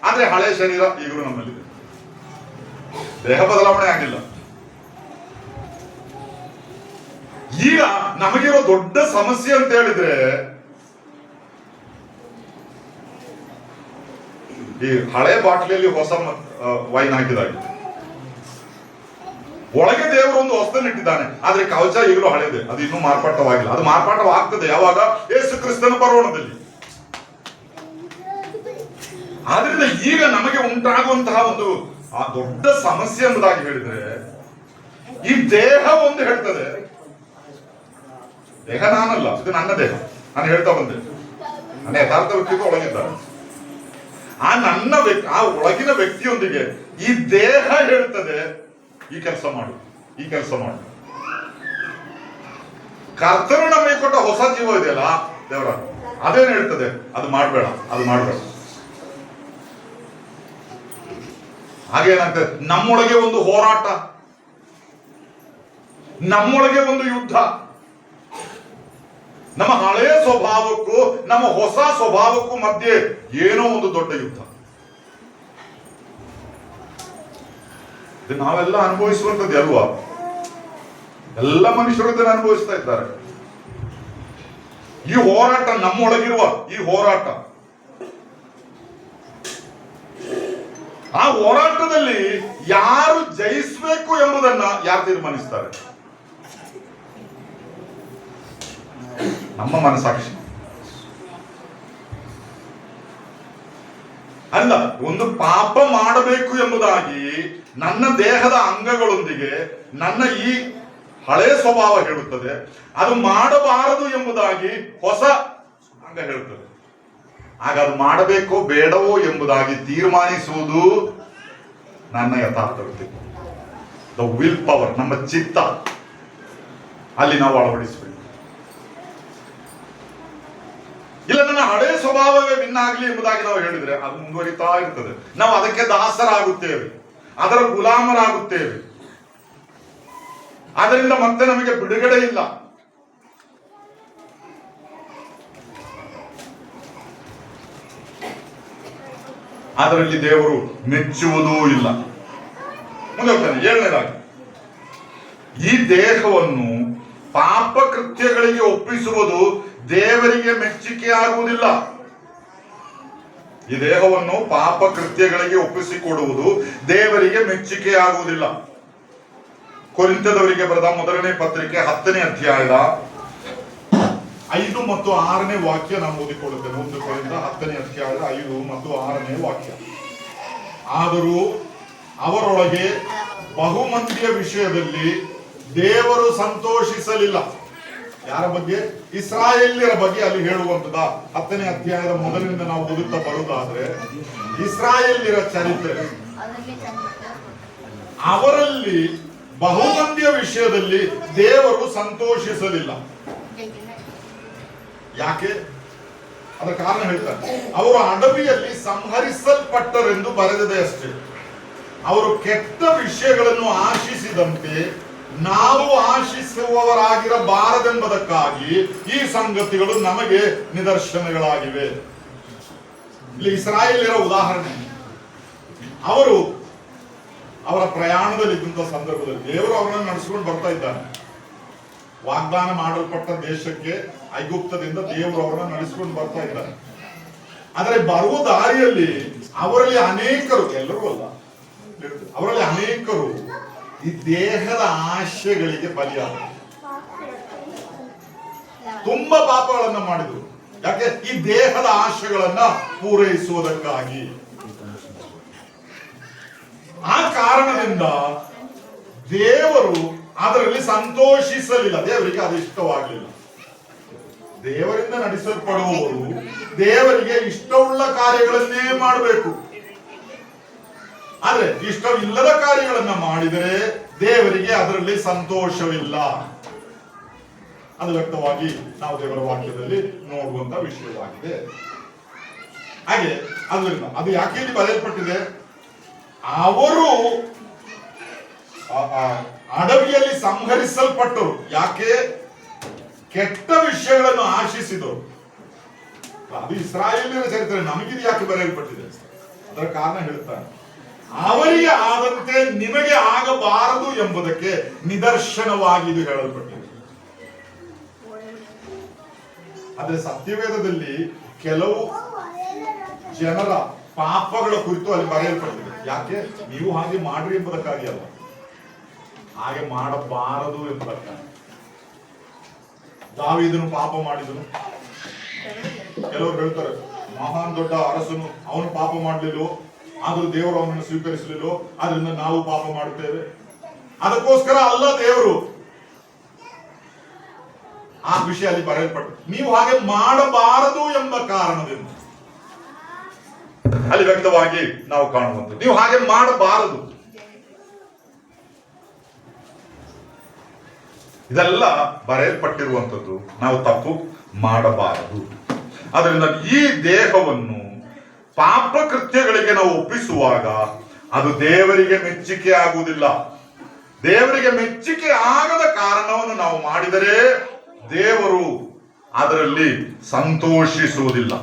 ಆದ್ರೆ ಹಳೆ ಶರೀರ ಈಗಲೂ ನಮ್ಮಲ್ಲಿದೆ, ದೇಹ ಬದಲಾವಣೆ ಆಗಿಲ್ಲ. ಈಗ ನಮಗಿರೋ ದೊಡ್ಡ ಸಮಸ್ಯೆ ಅಂತ ಹೇಳಿದ್ರೆ, ಈ ಹಳೆ ಬಾಟ್ಲಿಯಲ್ಲಿ ಹೊಸ ವೈನ್ ಹಾಕಿದಾಗೆ ಒಳಗೆ ದೇವರು ಒಂದು ಹೊಸದನ್ನು ಇಟ್ಟಿದ್ದಾನೆ. ಆದ್ರೆ ಕವಚ ಈಗಲೂ ಹಳೆದೆ, ಅದು ಇನ್ನೂ ಮಾರ್ಪಾಟವಾಗಿಲ್ಲ. ಅದು ಮಾರ್ಪಾಟವಾಗ್ತದೆ ಯಾವಾಗ? ಯೇಸು ಕ್ರಿಸ್ತನ ಬರೋಣದಲ್ಲಿ. ಆದ್ರಿಂದ ಈಗ ನಮಗೆ ಉಂಟಾಗುವಂತಹ ಒಂದು ಆ ದೊಡ್ಡ ಸಮಸ್ಯೆ ಎಂಬುದಾಗಿ ಹೇಳಿದ್ರೆ, ಈ ದೇಹ ಒಂದು ಹೇಳ್ತದೆ, ದೇಹ ನಾನಲ್ಲ, ಇದು ನನ್ನ ದೇಹ, ನಾನು ಹೇಳ್ತಾ ಬಂದೆ, ನನ್ನ ಯಥಾರ್ಥ ವ್ಯಕ್ತಿಗೂ ಒಳಗಿದ್ದಾರೆ. ಆ ಒಳಗಿನ ವ್ಯಕ್ತಿಯೊಂದಿಗೆ ಈ ದೇಹ ಹೇಳ್ತದೆ, ಈ ಕೆಲಸ ಮಾಡು, ಈ ಕೆಲಸ ಮಾಡು. ಕರ್ತನು ನಮಗೆ ಕೊಟ್ಟ ಹೊಸ ಜೀವ ಇದೆಯಲ್ಲ ದೇವರ, ಅದೇನು ಹೇಳ್ತದೆ? ಅದು ಮಾಡಬೇಡ, ಅದು ಮಾಡಬೇಡ. ಹಾಗೇನಾಗ್ತದೆ? ನಮ್ಮೊಳಗೆ ಒಂದು ಹೋರಾಟ, ನಮ್ಮೊಳಗೆ ಒಂದು ಯುದ್ಧ. ನಮ್ಮ ಹಳೆಯ ಸ್ವಭಾವಕ್ಕೂ ನಮ್ಮ ಹೊಸ ಸ್ವಭಾವಕ್ಕೂ ಮಧ್ಯೆ ಏನೋ ಒಂದು ದೊಡ್ಡ ಯುದ್ಧ. ಇದು ನಾವೆಲ್ಲ ಅನುಭವಿಸುವಂಥದ್ದು ಅಲ್ವಾ? ಎಲ್ಲ ಮನುಷ್ಯರು ಇದನ್ನು ಅನುಭವಿಸ್ತಾ ಇದ್ದಾರೆ. ಈ ಹೋರಾಟ, ನಮ್ಮೊಳಗಿರುವ ಈ ಹೋರಾಟ, ಆ ಹೋರಾಟದಲ್ಲಿ ಯಾರು ಜಯಿಸಬೇಕು ಎಂಬುದನ್ನ ಯಾರು ತೀರ್ಮಾನಿಸ್ತಾರೆ? ನಮ್ಮ ಮನಸ್ಸಾಕ್ಷಿ ಅಲ್ಲ. ಒಂದು ಪಾಪ ಮಾಡಬೇಕು ಎಂಬುದಾಗಿ ನನ್ನ ದೇಹದ ಅಂಗಗಳೊಂದಿಗೆ ನನ್ನ ಈ ಹಳೆಯ ಸ್ವಭಾವ ಹೇಳುತ್ತದೆ, ಅದು ಮಾಡಬಾರದು ಎಂಬುದಾಗಿ ಹೊಸ ಅಂಗ ಹೇಳುತ್ತದೆ. ಆಗ ಅದು ಮಾಡಬೇಕೋ ಬೇಡವೋ ಎಂಬುದಾಗಿ ತೀರ್ಮಾನಿಸುವುದು ನನ್ನ ಯಥಾರ್ಥ ವ್ಯಕ್ತಿತ್ವ, ದ ವಿಲ್ ಪವರ್, ನಮ್ಮ ಚಿತ್ತ. ಅಲ್ಲಿ ನಾವು ಅಳವಡಿಸಬೇಕು. ಇಲ್ಲ ನನ್ನ ಹಳೆಯ ಸ್ವಭಾವವೇ ಭಿನ್ನಾಗಲಿ ಎಂಬುದಾಗಿ ನಾವು ಹೇಳಿದ್ರೆ ಅದು ಮುಂದುವರಿತಾ ಇರ್ತದೆ. ನಾವು ಅದಕ್ಕೆ ದಾಸರಾಗುತ್ತೇವೆ, ಅದರ ಗುಲಾಮರಾಗುತ್ತೇವೆ. ಅದರಿಂದ ಮತ್ತೆ ನಮಗೆ ಬಿಡುಗಡೆ ಇಲ್ಲ. ಅದರಲ್ಲಿ ದೇವರು ಮೆಚ್ಚುವುದೂ ಇಲ್ಲ. ಮುಂದೆ ಹೋಗ್ತಾನೆ 7ನೇದಾಗಿ, ಈ ದೇಹವನ್ನು ಪಾಪ ಕೃತ್ಯಗಳಿಗೆ ಒಪ್ಪಿಸುವುದು ದೇವರಿಗೆ ಮೆಚ್ಚುಗೆ ಆಗುವುದಿಲ್ಲ. ಈ ದೇಹವನ್ನು ಪಾಪ ಕೃತ್ಯಗಳಿಗೆ ಒಪ್ಪಿಸಿಕೊಡುವುದು ದೇವರಿಗೆ ಮೆಚ್ಚುಗೆಯಾಗುವುದಿಲ್ಲ. ಕೊರಿಂಥದವರಿಗೆ ಬರೆದ ಮೊದಲನೇ ಪತ್ರಿಕೆ 10ನೇ ಅಧ್ಯಾಯದ 5 ಮತ್ತು 6ನೇ ವಾಕ್ಯ ನಾನು ಓದಿಕೊಳ್ಳುತ್ತೇನೆ. 1 ಕೊರಿಂಥ 10ನೇ ಅಧ್ಯಾಯದ 5 ಮತ್ತು 6ನೇ ವಾಕ್ಯ. ಆದರೂ ಅವರೊಳಗೆ ಬಹುಮಂದಿಯ ವಿಷಯದಲ್ಲಿ ದೇವರು ಸಂತೋಷಿಸಲಿಲ್ಲ. ಯಾರ ಬಗ್ಗೆ? ಇಸ್ರಾಯೇಲ್ಯರ ಬಗ್ಗೆ ಅಲ್ಲಿ ಹೇಳುವಂತದ 10ನೇ ಅಧ್ಯಾಯದ ಮೊದಲಿನಿಂದ ನಾವು ಓದುತ್ತಾ ಬರುವುದಾದ್ರೆ ಇಸ್ರಾಯೇಲ್ಯರ ಚರಿತ್ರೆ, ಅವರಲ್ಲಿ ಬಹುಮಂದಿಯ ವಿಷಯದಲ್ಲಿ ದೇವರು ಸಂತೋಷಿಸಲಿಲ್ಲ. ಯಾಕೆ? ಅದರ ಕಾರಣ ಹೇಳ್ತಾರೆ. ಅವರು ಅಡವಿಯಲ್ಲಿ ಸಂಹರಿಸಲ್ಪಟ್ಟರೆಂದು ಬರೆದಿದೆ ಅಷ್ಟೇ. ಅವರು ಕೆಟ್ಟ ವಿಷಯಗಳನ್ನು ಆಶಿಸಿದಂತೆ ನಾವು ಆಶಿಸುವವರಾಗಿರಬಾರದೆಂಬುದಕ್ಕಾಗಿ ಈ ಸಂಗತಿಗಳು ನಮಗೆ ನಿದರ್ಶನಗಳಾಗಿವೆ. ಇಲ್ಲಿ ಇಸ್ರಾಯೇಲ್ಯರ ಉದಾಹರಣೆ. ಅವರು ಅವರ ಪ್ರಯಾಣದಲ್ಲಿ ಇದ್ದಂತಹ ಸಂದರ್ಭದಲ್ಲಿ ದೇವರು ಅವರನ್ನು ನಡೆಸಿಕೊಂಡು ಬರ್ತಾ ಇದ್ದಾನೆ. ವಾಗ್ದಾನ ಮಾಡಲ್ಪಟ್ಟ ದೇಶಕ್ಕೆ ಐಗುಪ್ತದಿಂದ ದೇವರು ಅವರನ್ನು ನಡೆಸಿಕೊಂಡು ಬರ್ತಾ ಇದ್ದಾರೆ. ಆದರೆ ಬರುವ ದಾರಿಯಲ್ಲಿ ಅವರಲ್ಲಿ ಅನೇಕರು, ಎಲ್ಲರೂ ಅಲ್ಲ, ಅವರಲ್ಲಿ ಅನೇಕರು ಈ ದೇಹದ ಆಶೆಗಳಿಗೆ ಬಲಿಯಾದರು. ತುಂಬಾ ಪಾಪಗಳನ್ನ ಮಾಡಿದ್ರು. ಯಾಕೆ? ಈ ದೇಹದ ಆಶೆಗಳನ್ನ ಪೂರೈಸುವುದಕ್ಕಾಗಿ. ಆ ಕಾರಣದಿಂದ ದೇವರು ಅದರಲ್ಲಿ ಸಂತೋಷಿಸಲಿಲ್ಲ. ದೇವರಿಗೆ ಅದು ಇಷ್ಟವಾಗಲಿಲ್ಲ. ದೇವರಿಂದ ನಡೆಸಲ್ಪಡುವವರು ದೇವರಿಗೆ ಇಷ್ಟವುಳ್ಳ ಕಾರ್ಯಗಳನ್ನೇ ಮಾಡಬೇಕು. ಆದ್ರೆ ಇಷ್ಟವಿಲ್ಲದ ಕಾರ್ಯಗಳನ್ನ ಮಾಡಿದರೆ ದೇವರಿಗೆ ಅದರಲ್ಲಿ ಸಂತೋಷವಿಲ್ಲ. ಅದು ವ್ಯಕ್ತವಾಗಿ ನಾವು ದೇವರ ವಾಕ್ಯದಲ್ಲಿ ನೋಡುವಂತ ವಿಷಯವಾಗಿದೆ. ಹಾಗೆ ಅದರಿಂದ ಅದು ಯಾಕೆ ಇಲ್ಲಿ ಬರೆಯಲ್ಪಟ್ಟಿದೆ? ಅವರು ಅಡವಿಯಲ್ಲಿ ಸಂಹರಿಸಲ್ಪಟ್ಟರು. ಯಾಕೆ? ಕೆಟ್ಟ ವಿಷಯಗಳನ್ನು ಆಶಿಸಿದರು. ಅದು ಇಸ್ರಾಯೇಲ್ಯರ ಚರಿತ್ರೆ. ನಮಗಿದು ಯಾಕೆ ಬರೆಯಲ್ಪಟ್ಟಿದೆ? ಅದರ ಕಾರಣ ಹೇಳ್ತಾನೆ, ಅವರಿಗೆ ಆದಂತೆ ನಿಮಗೆ ಆಗಬಾರದು ಎಂಬುದಕ್ಕೆ ನಿದರ್ಶನವಾಗಿ ಇದು ಹೇಳಲ್ಪಟ್ಟಿದೆ. ಆದ್ರೆ ಸತ್ಯವೇದದಲ್ಲಿ ಕೆಲವು ಜನರ ಪಾಪಗಳ ಕುರಿತು ಅಲ್ಲಿ ಬರೆಯಲ್ಪಟ್ಟಿದೆ. ಯಾಕೆ? ನೀವು ಹಾಗೆ ಮಾಡ್ರಿ ಎಂಬುದಕ್ಕಾಗಿ ಅಲ್ಲ, ಹಾಗೆ ಮಾಡಬಾರದು ಎಂಬುದಕ್ಕಾಗಿ. ದಾವೀದನು ಪಾಪ ಮಾಡಿದನು. ಕೆಲವರು ಹೇಳ್ತಾರೆ, ಮಹಾನ್ ದೊಡ್ಡ ಅರಸನು, ಅವನು ಪಾಪ ಮಾಡಲಿಲ್ಲೋ, ಆದರೂ ದೇವರು ಅವನನ್ನು ಸ್ವೀಕರಿಸಲಿಲ್ಲೋ, ಅದರಿಂದ ನಾವು ಪಾಪ ಮಾಡುತ್ತೇವೆ. ಅದಕ್ಕೋಸ್ಕರ ಅಲ್ಲ ದೇವರು ಆ ವಿಷಯ ಅಲ್ಲಿ ಬರೆಯಲ್ಪಟ್ಟು, ನೀವು ಹಾಗೆ ಮಾಡಬಾರದು ಎಂಬ ಕಾರಣದಿಂದ ಅಲ್ಲಿ ವ್ಯಕ್ತವಾಗಿ ನಾವು ಕಾಣುವಂಥದ್ದು. ನೀವು ಹಾಗೆ ಮಾಡಬಾರದು. ಇದೆಲ್ಲ ಬರೆಯಲ್ಪಟ್ಟಿರುವಂಥದ್ದು. ನಾವು ತಪ್ಪು ಮಾಡಬಾರದು. ಅದರಿಂದ ಈ ದೇಹವನ್ನು ಪಾಪ ಕೃತ್ಯಗಳಿಗೆ ನಾವು ಒಪ್ಪಿಸುವಾಗ ಅದು ದೇವರಿಗೆ ಮೆಚ್ಚುಗೆ ಆಗುವುದಿಲ್ಲ. ದೇವರಿಗೆ ಮೆಚ್ಚುಗೆ ಆಗದ ಕಾರಣವನ್ನು ನಾವು ಮಾಡಿದರೆ ದೇವರು ಅದರಲ್ಲಿ ಸಂತೋಷಿಸುವುದಿಲ್ಲ.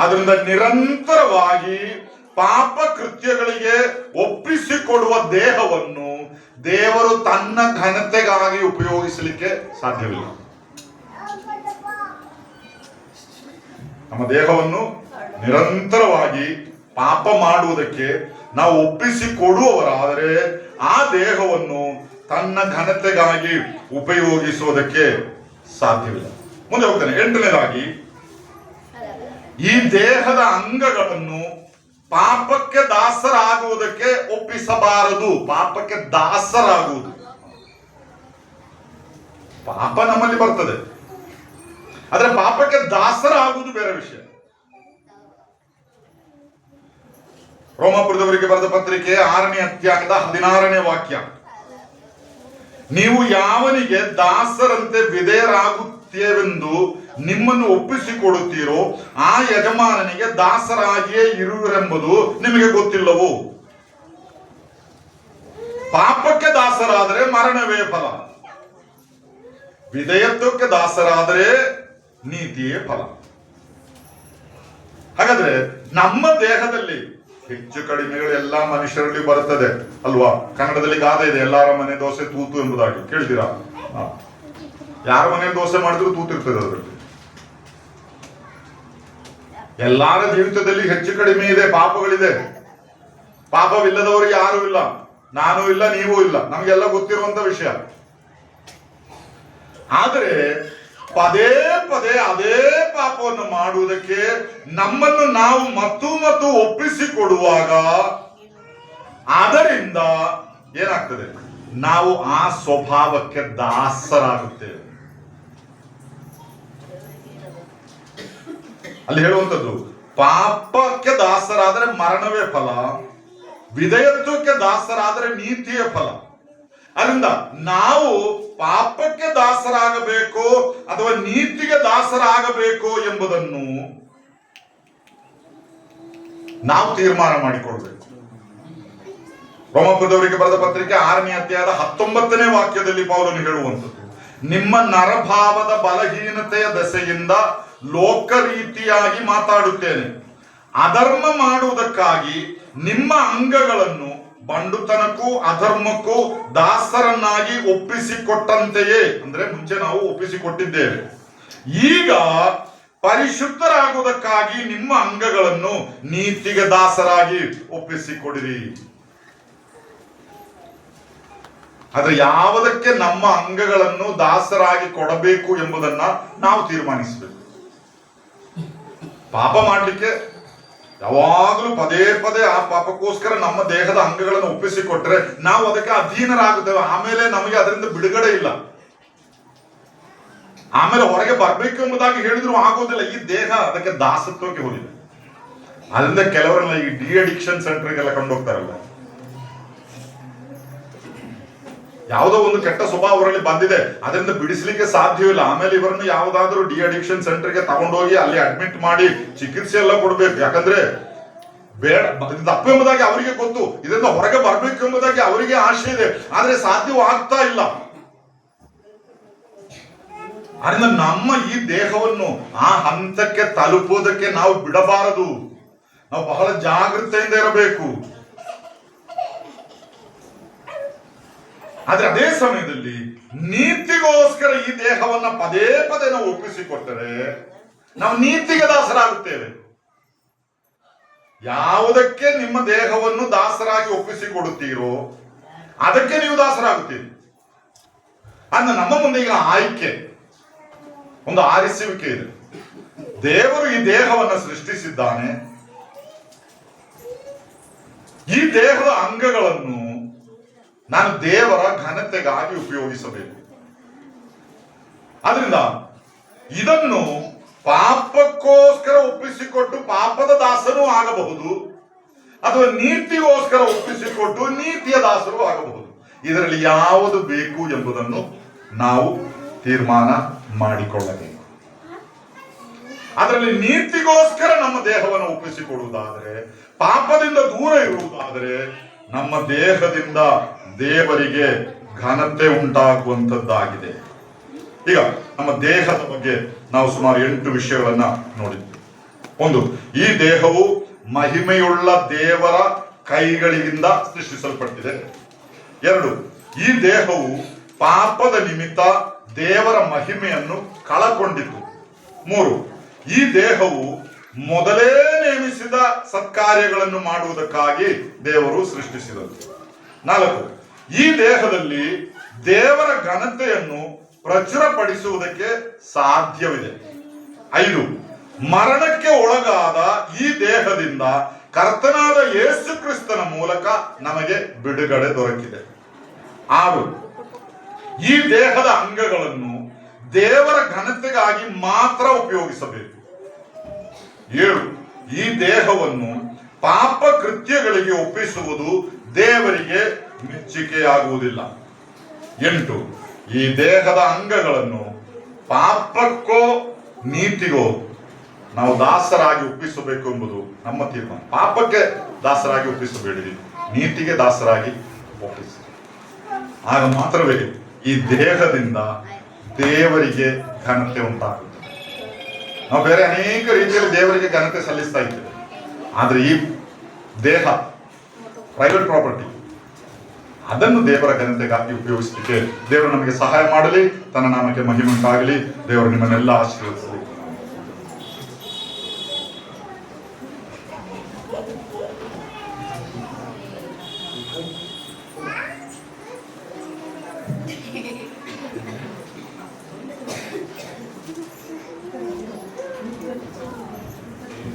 ಅದರಿಂದ ನಿರಂತರವಾಗಿ ಪಾಪ ಕೃತ್ಯಗಳಿಗೆ ಒಪ್ಪಿಸಿಕೊಡುವ ದೇಹವನ್ನು ದೇವರು ತನ್ನ ಘನತೆಗಾಗಿ ಉಪಯೋಗಿಸಲಿಕ್ಕೆ ಸಾಧ್ಯವಿಲ್ಲ. ನಮ್ಮ ದೇಹವನ್ನು ನಿರಂತರವಾಗಿ ಪಾಪ ಮಾಡುವುದಕ್ಕೆ ನಾವು ಒಪ್ಪಿಸಿಕೊಡುವವರಾದರೆ ಆ ದೇಹವನ್ನು ತನ್ನ ಘನತೆಗಾಗಿ ಉಪಯೋಗಿಸುವುದಕ್ಕೆ ಸಾಧ್ಯವಿಲ್ಲ. ಮುಂದೆ ಹೋಗ್ತಾನೆ. 8ನೇದಾಗಿ, ಈ ದೇಹದ ಅಂಗಗಳನ್ನು ಪಾಪಕ್ಕೆ ದಾಸರಾಗುವುದಕ್ಕೆ ಒಪ್ಪಿಸಬಾರದು. ಪಾಪಕ್ಕೆ ದಾಸರಾಗುವುದು. ಪಾಪ ನಮ್ಮಲ್ಲಿ ಬರ್ತದೆ, ಆದ್ರೆ ಪಾಪಕ್ಕೆ ದಾಸರಾಗುವುದು ಬೇರೆ ವಿಷಯ. ರೋಮಾಪುರದವರಿಗೆ ಬರೆದ ಪತ್ರಿಕೆ 6ನೇ ಅಧ್ಯಾಯದ 16ನೇ ವಾಕ್ಯ. ನೀವು ಯಾವನಿಗೆ ದಾಸರಂತೆ ವಿಧೇಯರಾಗುತ್ತೇವೆಂದು ನಿಮ್ಮನ್ನು ಒಪ್ಪಿಸಿಕೊಡುತ್ತೀರೋ ಆ ಯಜಮಾನನಿಗೆ ದಾಸರಾಗಿಯೇ ಇರುವಿರೆಂಬುದು ನಿಮಗೆ ಗೊತ್ತಿಲ್ಲವೋ? ಪಾಪಕ್ಕೆ ದಾಸರಾದರೆ ಮರಣವೇ ಫಲ, ವಿಧೇಯತ್ವಕ್ಕೆ ದಾಸರಾದರೆ ನೀತಿಯೇ ಫಲ. ಹಾಗಾದ್ರೆ ನಮ್ಮ ದೇಹದಲ್ಲಿ ಹೆಚ್ಚು ಕಡಿಮೆಗಳು ಎಲ್ಲಾ ಮನುಷ್ಯರಲ್ಲಿ ಬರುತ್ತದೆ ಅಲ್ವಾ? ಕನ್ನಡದಲ್ಲಿ ಗಾದೆ ಇದೆ, ಎಲ್ಲಾರ ಮನೆ ದೋಸೆ ತೂತು ಎಂಬುದಾಗಿ ಕೇಳಿದಿರಾ? ಯಾರ ಮನೆ ದೋಸೆ ಮಾಡಿದ್ರು ತೂತಿರ್ತದೆ ಅದರಲ್ಲಿ. ಎಲ್ಲಾರ ಜೀವಿತದಲ್ಲಿ ಹೆಚ್ಚು ಕಡಿಮೆ ಇದೆ, ಪಾಪಗಳಿದೆ. ಪಾಪವಿಲ್ಲದವರು ಯಾರು ಇಲ್ಲ, ನಾನು ಇಲ್ಲ, ನೀವು ಇಲ್ಲ, ನಮಗೆಲ್ಲ ಗೊತ್ತಿರುವಂತ ವಿಷಯ. ಆದರೆ ಪದೇ ಪದೇ ಅದೇ ಪಾಪವನ್ನು ಮಾಡುವುದಕ್ಕೆ ನಮ್ಮನ್ನು ನಾವು ಮತ್ತು ಒಪ್ಪಿಸಿಕೊಡುವಾಗ ಅದರಿಂದ ಏನಾಗ್ತದೆ, ನಾವು ಆ ಸ್ವಭಾವಕ್ಕೆ ದಾಸರಾಗುತ್ತೇವೆ. ಅಲ್ಲಿ ಹೇಳುವಂಥದ್ದು, ಪಾಪಕ್ಕೆ ದಾಸರಾದರೆ ಮರಣವೇ ಫಲ, ವಿಧೇಯತ್ವಕ್ಕೆ ದಾಸರಾದರೆ ನೀತಿಯ ಫಲ. ಅದರಿಂದ ನಾವು ಪಾಪಕ್ಕೆ ದಾಸರಾಗಬೇಕು ಅಥವಾ ನೀತಿಗೆ ದಾಸರಾಗಬೇಕು ಎಂಬುದನ್ನು ನಾವು ತೀರ್ಮಾನ ಮಾಡಿಕೊಳ್ಬೇಕು. ರೋಮಾಪುರದವರಿಗೆ ಬರೆದ ಪತ್ರಿಕೆ 6ನೇ ಅಧ್ಯಾಯದ 19ನೇ ವಾಕ್ಯದಲ್ಲಿ ಪೌಲನು ಹೇಳುವಂಥದ್ದು, ನಿಮ್ಮ ನರಭಾವದ ಬಲಹೀನತೆಯ ದೆಸೆಯಿಂದ ಲೋಕ ರೀತಿಯಾಗಿ ಮಾತಾಡುತ್ತೇನೆ. ಅಧರ್ಮ ಮಾಡುವುದಕ್ಕಾಗಿ ನಿಮ್ಮ ಅಂಗಗಳನ್ನು ಬಂಡುತನಕ್ಕೂ ಅಧರ್ಮಕ್ಕೂ ದಾಸರನ್ನಾಗಿ ಒಪ್ಪಿಸಿಕೊಟ್ಟಂತೆಯೇ, ಅಂದ್ರೆ ಮುಂಚೆ ನಾವು ಒಪ್ಪಿಸಿಕೊಟ್ಟಿದ್ದೇವೆ, ಈಗ ಪರಿಶುದ್ಧರಾಗುವುದಕ್ಕಾಗಿ ನಿಮ್ಮ ಅಂಗಗಳನ್ನು ನೀತಿಗೆ ದಾಸರಾಗಿ ಒಪ್ಪಿಸಿಕೊಡಿರಿ. ಆದ್ರೆ ಯಾವುದಕ್ಕೆ ನಮ್ಮ ಅಂಗಗಳನ್ನು ದಾಸರಾಗಿ ಕೊಡಬೇಕು ಎಂಬುದನ್ನ ನಾವು ತೀರ್ಮಾನಿಸಬೇಕು. ಪಾಪ ಮಾಡ್ಲಿಕ್ಕೆ ಯಾವಾಗಲೂ ಪದೇ ಪದೇ ಆ ಪಾಪಕ್ಕೋಸ್ಕರ ನಮ್ಮ ದೇಹದ ಅಂಗಗಳನ್ನು ಒಪ್ಪಿಸಿಕೊಟ್ರೆ ನಾವು ಅದಕ್ಕೆ ಅಧೀನರಾಗುತ್ತೇವೆ. ಆಮೇಲೆ ನಮಗೆ ಅದರಿಂದ ಬಿಡುಗಡೆ ಇಲ್ಲ. ಆಮೇಲೆ ಹೊರಗೆ ಬರ್ಬೇಕು ಎಂಬುದಾಗಿ ಹೇಳಿದ್ರು ಆಗೋದಿಲ್ಲ. ಈ ದೇಹ ಅದಕ್ಕೆ ದಾಸತ್ವಕ್ಕೆ ಹೋಗಿದೆ. ಅದರಿಂದ ಕೆಲವರೆಲ್ಲ ಈ ಡಿ ಅಡಿಕ್ಷನ್ ಸೆಂಟರ್ಗೆಲ್ಲ ಕೊಂಡೋಗ್ತಾರಲ್ಲ, ಯಾವುದೋ ಒಂದು ಕೆಟ್ಟ ಸ್ವಭಾವ ಅವರಲ್ಲಿ ಬಂದಿದೆ, ಅದರಿಂದ ಬಿಡಿಸ್ಲಿಕ್ಕೆ ಸಾಧ್ಯವಿಲ್ಲ. ಆಮೇಲೆ ಇವರನ್ನು ಯಾವುದಾದ್ರೂ ಡಿ ಅಡಿಕ್ಷನ್ ಸೆಂಟರ್ಗೆ ತಗೊಂಡೋಗಿ ಅಲ್ಲಿ ಅಡ್ಮಿಟ್ ಮಾಡಿ ಚಿಕಿತ್ಸೆ ಎಲ್ಲ ಕೊಡ್ಬೇಕು. ಯಾಕಂದ್ರೆ ಬೇಡ, ತಪ್ಪು ಎಂಬುದಾಗಿ ಅವರಿಗೆ ಗೊತ್ತು, ಇದರಿಂದ ಹೊರಗೆ ಬರ್ಬೇಕು ಎಂಬುದಾಗಿ ಅವರಿಗೆ ಆಶೆ ಇದೆ, ಆದ್ರೆ ಸಾಧ್ಯವಾಗ್ತಾ ಇಲ್ಲ. ಅದರಿಂದ ನಮ್ಮ ಈ ದೇಹವನ್ನು ಆ ಹಂತಕ್ಕೆ ತಲುಪುವುದಕ್ಕೆ ನಾವು ಬಿಡಬಾರದು. ನಾವು ಬಹಳ ಜಾಗೃತೆಯಿಂದ ಇರಬೇಕು. ಆದ್ರೆ ಅದೇ ಸಮಯದಲ್ಲಿ ನೀತಿಗೋಸ್ಕರ ಈ ದೇಹವನ್ನ ಪದೇ ಪದೇ ನಾವು ಒಪ್ಪಿಸಿಕೊಟ್ಟರೆ ನಾವು ನೀತಿಗೆ ದಾಸರಾಗುತ್ತೇವೆ. ಯಾವುದಕ್ಕೆ ನಿಮ್ಮ ದೇಹವನ್ನು ದಾಸರಾಗಿ ಒಪ್ಪಿಸಿಕೊಡುತ್ತೀರೋ ಅದಕ್ಕೆ ನೀವು ದಾಸರಾಗುತ್ತೀರಿ. ಅಂದ್ರೆ ನಮ್ಮ ಮುಂದೆ ಈಗ ಆಯ್ಕೆ, ಒಂದು ಆರಿಸುವಿಕೆ ಇದೆ. ದೇವರು ಈ ದೇಹವನ್ನು ಸೃಷ್ಟಿಸಿದ್ದಾನೆ. ಈ ದೇಹದ ಅಂಗಗಳನ್ನು ನಾನು ದೇವರ ಘನತೆಗಾಗಿ ಉಪಯೋಗಿಸಬೇಕು. ಆದ್ರಿಂದ ಇದನ್ನು ಪಾಪಕ್ಕೋಸ್ಕರ ಒಪ್ಪಿಸಿಕೊಟ್ಟು ಪಾಪದ ದಾಸನೂ ಆಗಬಹುದು, ಅಥವಾ ನೀತಿಗೋಸ್ಕರ ಒಪ್ಪಿಸಿಕೊಟ್ಟು ನೀತಿಯ ದಾಸರು ಆಗಬಹುದು. ಇದರಲ್ಲಿ ಯಾವುದು ಬೇಕು ಎಂಬುದನ್ನು ನಾವು ತೀರ್ಮಾನ ಮಾಡಿಕೊಳ್ಳಬೇಕು. ಅದರಲ್ಲಿ ನೀತಿಗೋಸ್ಕರ ನಮ್ಮ ದೇಹವನ್ನು ಒಪ್ಪಿಸಿಕೊಡುವುದಾದರೆ, ಪಾಪದಿಂದ ದೂರ ಇರುವುದಾದರೆ, ನಮ್ಮ ದೇಹದಿಂದ ದೇವರಿಗೆ ಘನತೆ ಉಂಟಾಗುವಂತದ್ದಾಗಿದೆ. ಈಗ ನಮ್ಮ ದೇಹದ ಬಗ್ಗೆ ನಾವು ಸುಮಾರು 8 ವಿಷಯಗಳನ್ನ ನೋಡಿದ್ವಿ. ಒಂದು, ಈ ದೇಹವು ಮಹಿಮೆಯುಳ್ಳ ದೇವರ ಕೈಗಳಿಂದ ಸೃಷ್ಟಿಸಲ್ಪಟ್ಟಿದೆ. 2, ಈ ದೇಹವು ಪಾಪದ ನಿಮಿತ್ತ ದೇವರ ಮಹಿಮೆಯನ್ನು ಕಳಕೊಂಡಿತು. 3, ಈ ದೇಹವು ಮೊದಲೇ ನೇಮಿಸಿದ ಸತ್ಕಾರ್ಯಗಳನ್ನು ಮಾಡುವುದಕ್ಕಾಗಿ ದೇವರು ಸೃಷ್ಟಿಸಿದರು. 4, ಈ ದೇಹದಲ್ಲಿ ದೇವರ ಘನತೆಯನ್ನು ಪ್ರಚುರಪಡಿಸುವುದಕ್ಕೆ ಸಾಧ್ಯವಿದೆ. 5, ಮರಣಕ್ಕೆ ಒಳಗಾದ ಈ ದೇಹದಿಂದ ಕರ್ತನಾದ ಯೇಸು ಕ್ರಿಸ್ತನ ಮೂಲಕ ನಮಗೆ ಬಿಡುಗಡೆ ದೊರಕಿದೆ. 6, ಈ ದೇಹದ ಅಂಗಗಳನ್ನು ದೇವರ ಘನತೆಗಾಗಿ ಮಾತ್ರ ಉಪಯೋಗಿಸಬೇಕು. 7, ಈ ದೇಹವನ್ನು ಪಾಪ ಕೃತ್ಯಗಳಿಗೆ ಒಪ್ಪಿಸುವುದು ದೇವರಿಗೆ ಮೆಚ್ಚುಗೆಯಾಗುವುದಿಲ್ಲ. 8, ಈ ದೇಹದ ಅಂಗಗಳನ್ನು ಪಾಪಕ್ಕೋ ನೀತಿಗೋ ನಾವು ದಾಸರಾಗಿ ಒಪ್ಪಿಸಬೇಕು ಎಂಬುದು ನಮ್ಮ ತೀರ್ಮಾನ. ಪಾಪಕ್ಕೆ ದಾಸರಾಗಿ ಒಪ್ಪಿಸಬೇಡಿರಿ, ನೀತಿಗೆ ದಾಸರಾಗಿ ಒಪ್ಪಿಸಿ. ಆಗ ಮಾತ್ರವೇ ಈ ದೇಹದಿಂದ ದೇವರಿಗೆ ಘನತೆ ಉಂಟಾಗುತ್ತದೆ. ನಾವು ಬೇರೆ ಅನೇಕ ರೀತಿಯಲ್ಲಿ ದೇವರಿಗೆ ಘನತೆ ಸಲ್ಲಿಸ್ತಾ ಇದ್ದೇವೆ, ಆದ್ರೆ ಈ ದೇಹ ಪ್ರೈವೇಟ್ ಪ್ರಾಪರ್ಟಿ, ಅದನ್ನು ದೇವರ ಘನತೆಗಾಗಿ ಉಪಯೋಗಿಸಲಿಕ್ಕೆ ದೇವರು ನಮಗೆ ಸಹಾಯ ಮಾಡಲಿ. ತನ್ನ ನಾಮಕ್ಕೆ ಮಹಿಮೆ ಉಂಟಾಗಲಿ. ದೇವರು ನಿಮ್ಮನ್ನೆಲ್ಲ ಆಶೀರ್ವದಿಸಲಿ.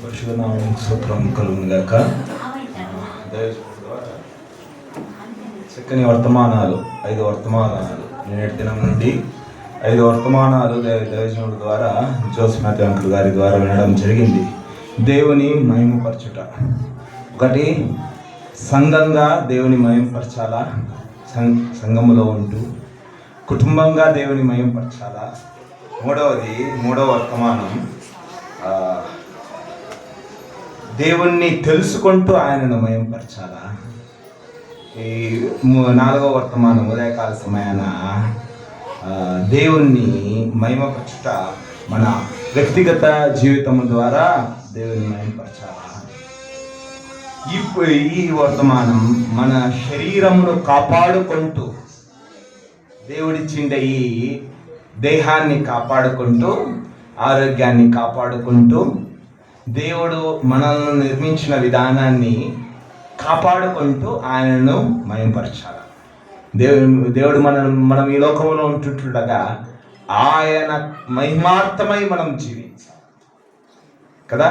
పరిశుద్ధ నామమునకు స్తోత్రం కలుగును గాక. చక్కని వర్తమానాలు 5 వర్తమానాలు నిన్నటి దినం నుండి 5 వర్తమానాలు దైవజనుల ద్వారా జోస్ మాథ్యూ అంకుల్ గారి ద్వారా వినడం జరిగింది. దేవుని మహిమపరచుట. ఒకటి, సంఘంగా దేవుని మహిమపరచాలా, సంఘములో ఉంటూ కుటుంబంగా దేవుని మహిమపరచాలా. మూడవ వర్తమానం, దేవుణ్ణి తెలుసుకుంటూ ఆయనను మహిమపరచాలా. ఈ 4వ వర్తమానం, ఉదయకాల సమయాన దేవుణ్ణి మహిమపరచుట మన వ్యక్తిగత జీవితం ద్వారా దేవుని మహిమపరచాలా. ఈ వర్తమానం మన శరీరమును కాపాడుకుంటూ, దేవుడిచ్చిండే ఈ దేహాన్ని కాపాడుకుంటూ, ఆరోగ్యాన్ని కాపాడుకుంటూ, దేవుడు మనల్ని నిర్మించిన విధానాన్ని కాపాడుకుంటూ ఆయనను మహిమపరచాలి. దేవుడు మనం ఈ లోకంలో ఉంటుండగా ఆయన మహిమార్థమై మనం జీవించాలి కదా.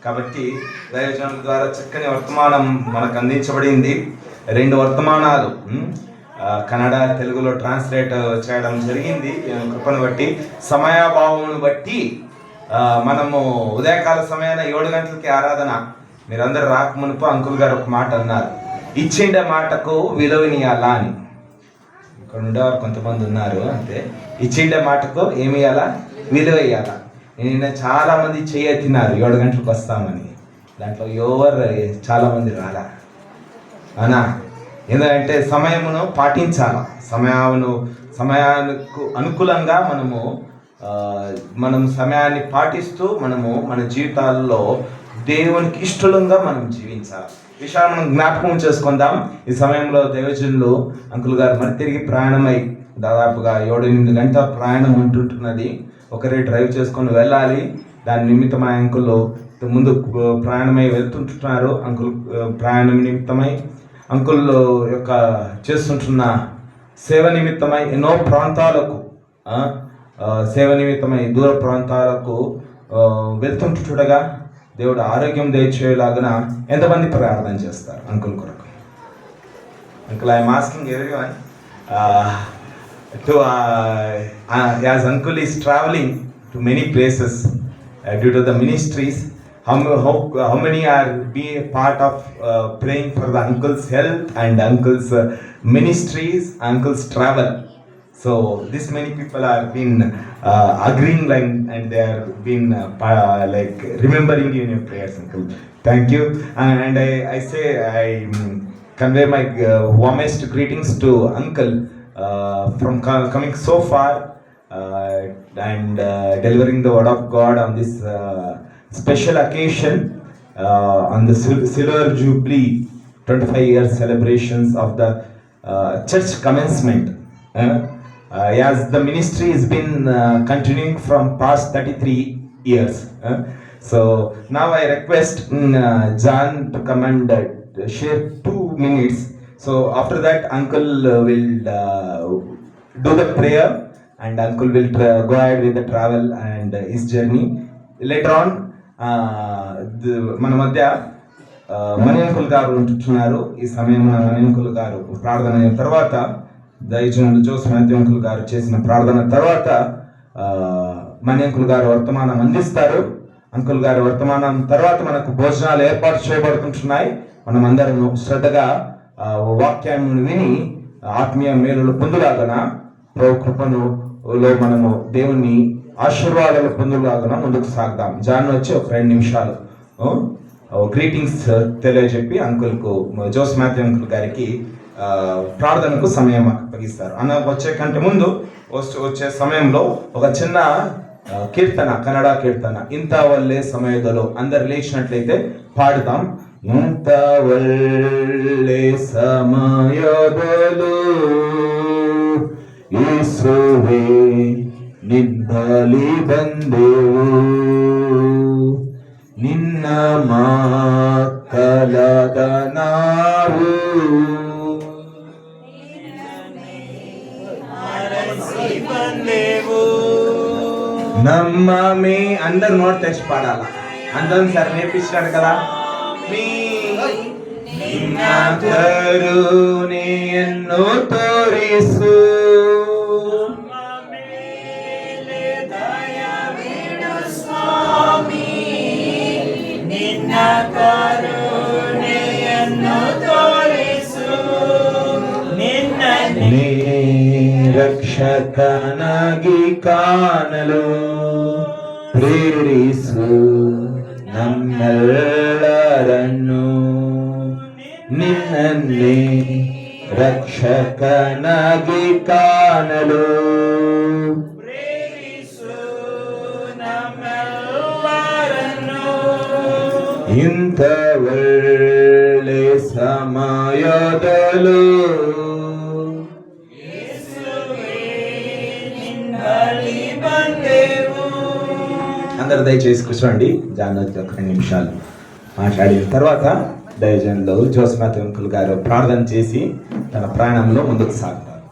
కాబట్టి దైవజనుల ద్వారా చక్కని వర్తమానం మనకు అందించబడింది. 2 వర్తమానాలు కన్నడ, తెలుగులో ట్రాన్స్లేట్ చేయడం జరిగింది. కృపను బట్టి, సమయాభావమును బట్టి మనము ఉదయకాల సమయాన 7 గంటలకి ఆరాధన. మీరందరూ రాకమునుపు అంకుల్ గారు ఒక మాట అన్నారు, ఇచ్చిండే మాటకు విలువనియాలా అని. ఇక్కడ ఉండేవారు కొంతమంది ఉన్నారు అంతే. ఇచ్చిండే మాటకు ఏమి ఇవ్వాలా? విలువ ఇవ్వాలా. నేను చాలా మంది చేయతిన్నారు 7 గంటలకు వస్తామని. దాంట్లో చాలామంది రాలా అనా. ఎందుకంటే సమయమును పాటించాలా. సమయానికి అనుకూలంగా మనం సమయాన్ని పాటిస్తూ మన జీవితాల్లో దేవునికి ఇష్టంగా మనం జీవించాలి. విషయాలు మనం జ్ఞాపకం చేసుకుందాం. ఈ సమయంలో దైవజనులు అంకుల్ గారు మరి తిరిగి ప్రయాణమై దాదాపుగా 7-8 గంటల ప్రయాణం ఉంటుంటున్నది. ఒకరే డ్రైవ్ చేసుకొని వెళ్ళాలి. దాని నిమిత్తమై అంకుల్ ముందు ప్రయాణమై వెళ్తుంటున్నారు. అంకుల్ ప్రయాణం నిమిత్తమై అంకుల్ యొక్క చేస్తుంటున్న సేవ నిమిత్తమై ఎన్నో ప్రాంతాలకు సేవ నిమిత్తమై దూర ప్రాంతాలకు వెళ్తుంటుండగా దేవుడు ఆరోగ్యం దయచేలాగా ఎంతమంది ప్రార్థన చేస్తారు అంకుల్ కొరకు? Uncle, I'm asking everyone as uncle is traveling to many places due to the ministries, how many are be a part of praying for the uncle's health and uncle's ministries, uncle's travel? So this many people are been agreeing and they are been like remembering you in your prayers, uncle. Thank you. And I say I convey my warmest greetings to uncle from coming so far and delivering the word of God on this special occasion on the Silver Jubilee 25 years celebrations of the church commencement. As the ministry has been continuing from past 33 years. So now I request John to come and share 2 minutes. So after that uncle will do the prayer and uncle will go ahead with the travel and his journey. Later on మన మధ్య మణి uncle గారు ఉంటున్నారు. ఈ సమయం మణి uncle గారు ప్రార్థన అయిన తర్వాత, దైవజనులు జోస్ మాథ్యూ అంకుల్ గారు చేసిన ప్రార్థన తర్వాత మణి అంకుల్ గారు వర్తమానం అందిస్తారు. అంకుల్ గారి వర్తమానం తర్వాత మనకు భోజనాలు ఏర్పాటు చేయబడుతుంటున్నాయి. మనం అందరం శ్రద్ధగా వాక్యాన్ని విని ఆత్మీయ మేలులు పొందులాగన, ప్రభు కృపనులో మనము దేవుని ఆశీర్వాదాలు పొందులాగన ముందుకు సాగుదాం. జాన్ వచ్చి ఒక 2 నిమిషాలు గ్రీటింగ్స్ తెలియజెప్పి అంకుల్కు, జోస్ మాథ్యూ అంకుల్ గారికి ప్రార్థనకు సమయం అప్పగిస్తారు. వచ్చే కంటే ముందు వచ్చే సమయంలో ఒక చిన్న కీర్తన, కన్నడ కీర్తన, ఇంత వల్లే సమయదలో అందరు లేచినట్లయితే పాడుతాం. ఇంత వల్లే సమయదలో ಯೇಸುವೆ ನಿನ್ನಲಿ ಬಂದೆವು, ನಿನ್ನ ಮಕ್ಕಳಾದ ನಾವು నమ్మ మీ అందరు నోట్ తెచ్చి పాడాల అందరం సార్ నేర్పించినాడు కదా మీ నిన్న కరుణೆಯನ್ನು ತೋರಿಸು ನಿನ್ನ ಕರುಣೆಯನ್ನು ತೋರಿಸು ನಿನ್ನ ನೀ ರಕ್ಷಕನಾಗಿ ಕಾಣಲು ಪ್ರೇರಿಸು ನಮ್ಮೆಲ್ಲರನ್ನು ನಿನ್ನನ್ನೇ ರಕ್ಷಕನಾಗಿ ಕಾಣಲು ಪ್ರೇರಿಸು ನಮ್ಮೆಲ್ಲರನ್ನು ಇಂಥ ಒಳ್ಳೆ ಸಮಯದಲ್ಲೂ ನಿನ್ನಲ್ಲಿ ಬಂದೆವು. అందరు దయచేసి కూర్చోండి జానకి ఒక 2 నిమిషాలు మాట్లాడిన తర్వాత దైవజనులు జోస్మాత్ అంకుల్ గారు ప్రార్థన చేసి తన ప్రయాణంలో ముందుకు సాగుతారు.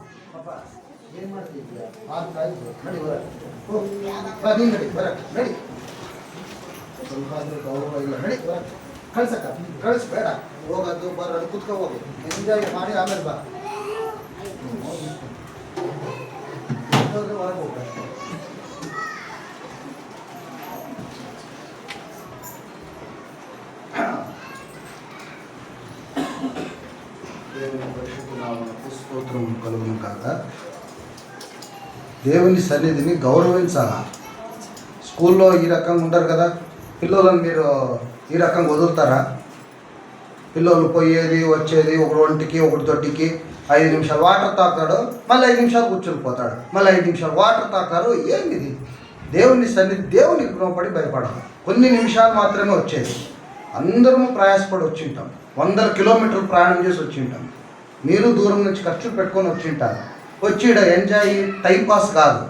ಕಳಿಸ್ಬೇಡ ಹೋಗೋದು ಬರೋದು ಕುತ್ಕೊ ಹೋಗಿ ಎಂಜಾಯ್ ಮಾಡಿ ಆಮೇಲೆ ಬಾ ಹೊರಗೆ ಹೋಗ దేవుని పరిశుద్ధ నామమునకు స్తోత్రం కలుగును కాక. దేవుని సన్నిధిని గౌరవించాలా. స్కూల్లో ఈ రకంగా ఉంటారు కదా, పిల్లలను మీరు ఈ రకంగా వదులుతారా? పిల్లలు పోయేది వచ్చేది ఒకటి ఒంటికి ఒకటి తొట్టికి 5 నిమిషాలు వాటర్ తాగుతాడు, మళ్ళీ 5 నిమిషాలు కూర్చొని పోతాడు, మళ్ళీ 5 నిమిషాలు వాటర్ తాగుతారు. ఏంటిది? దేవుని సన్నిధి, దేవునికి రుణపడి భయపడాలి. కొన్ని నిమిషాలు మాత్రమే వచ్చేది. అందరము ప్రయాసపడి వచ్చింటాం, 100 కిలోమీటర్లు ప్రయాణం చేసి వచ్చింటాం. మీరు దూరం నుంచి ఖర్చు పెట్టుకొని వచ్చింటారు. వచ్చి ఈడ ఎంజాయ్ టైంపాస్ కాదు.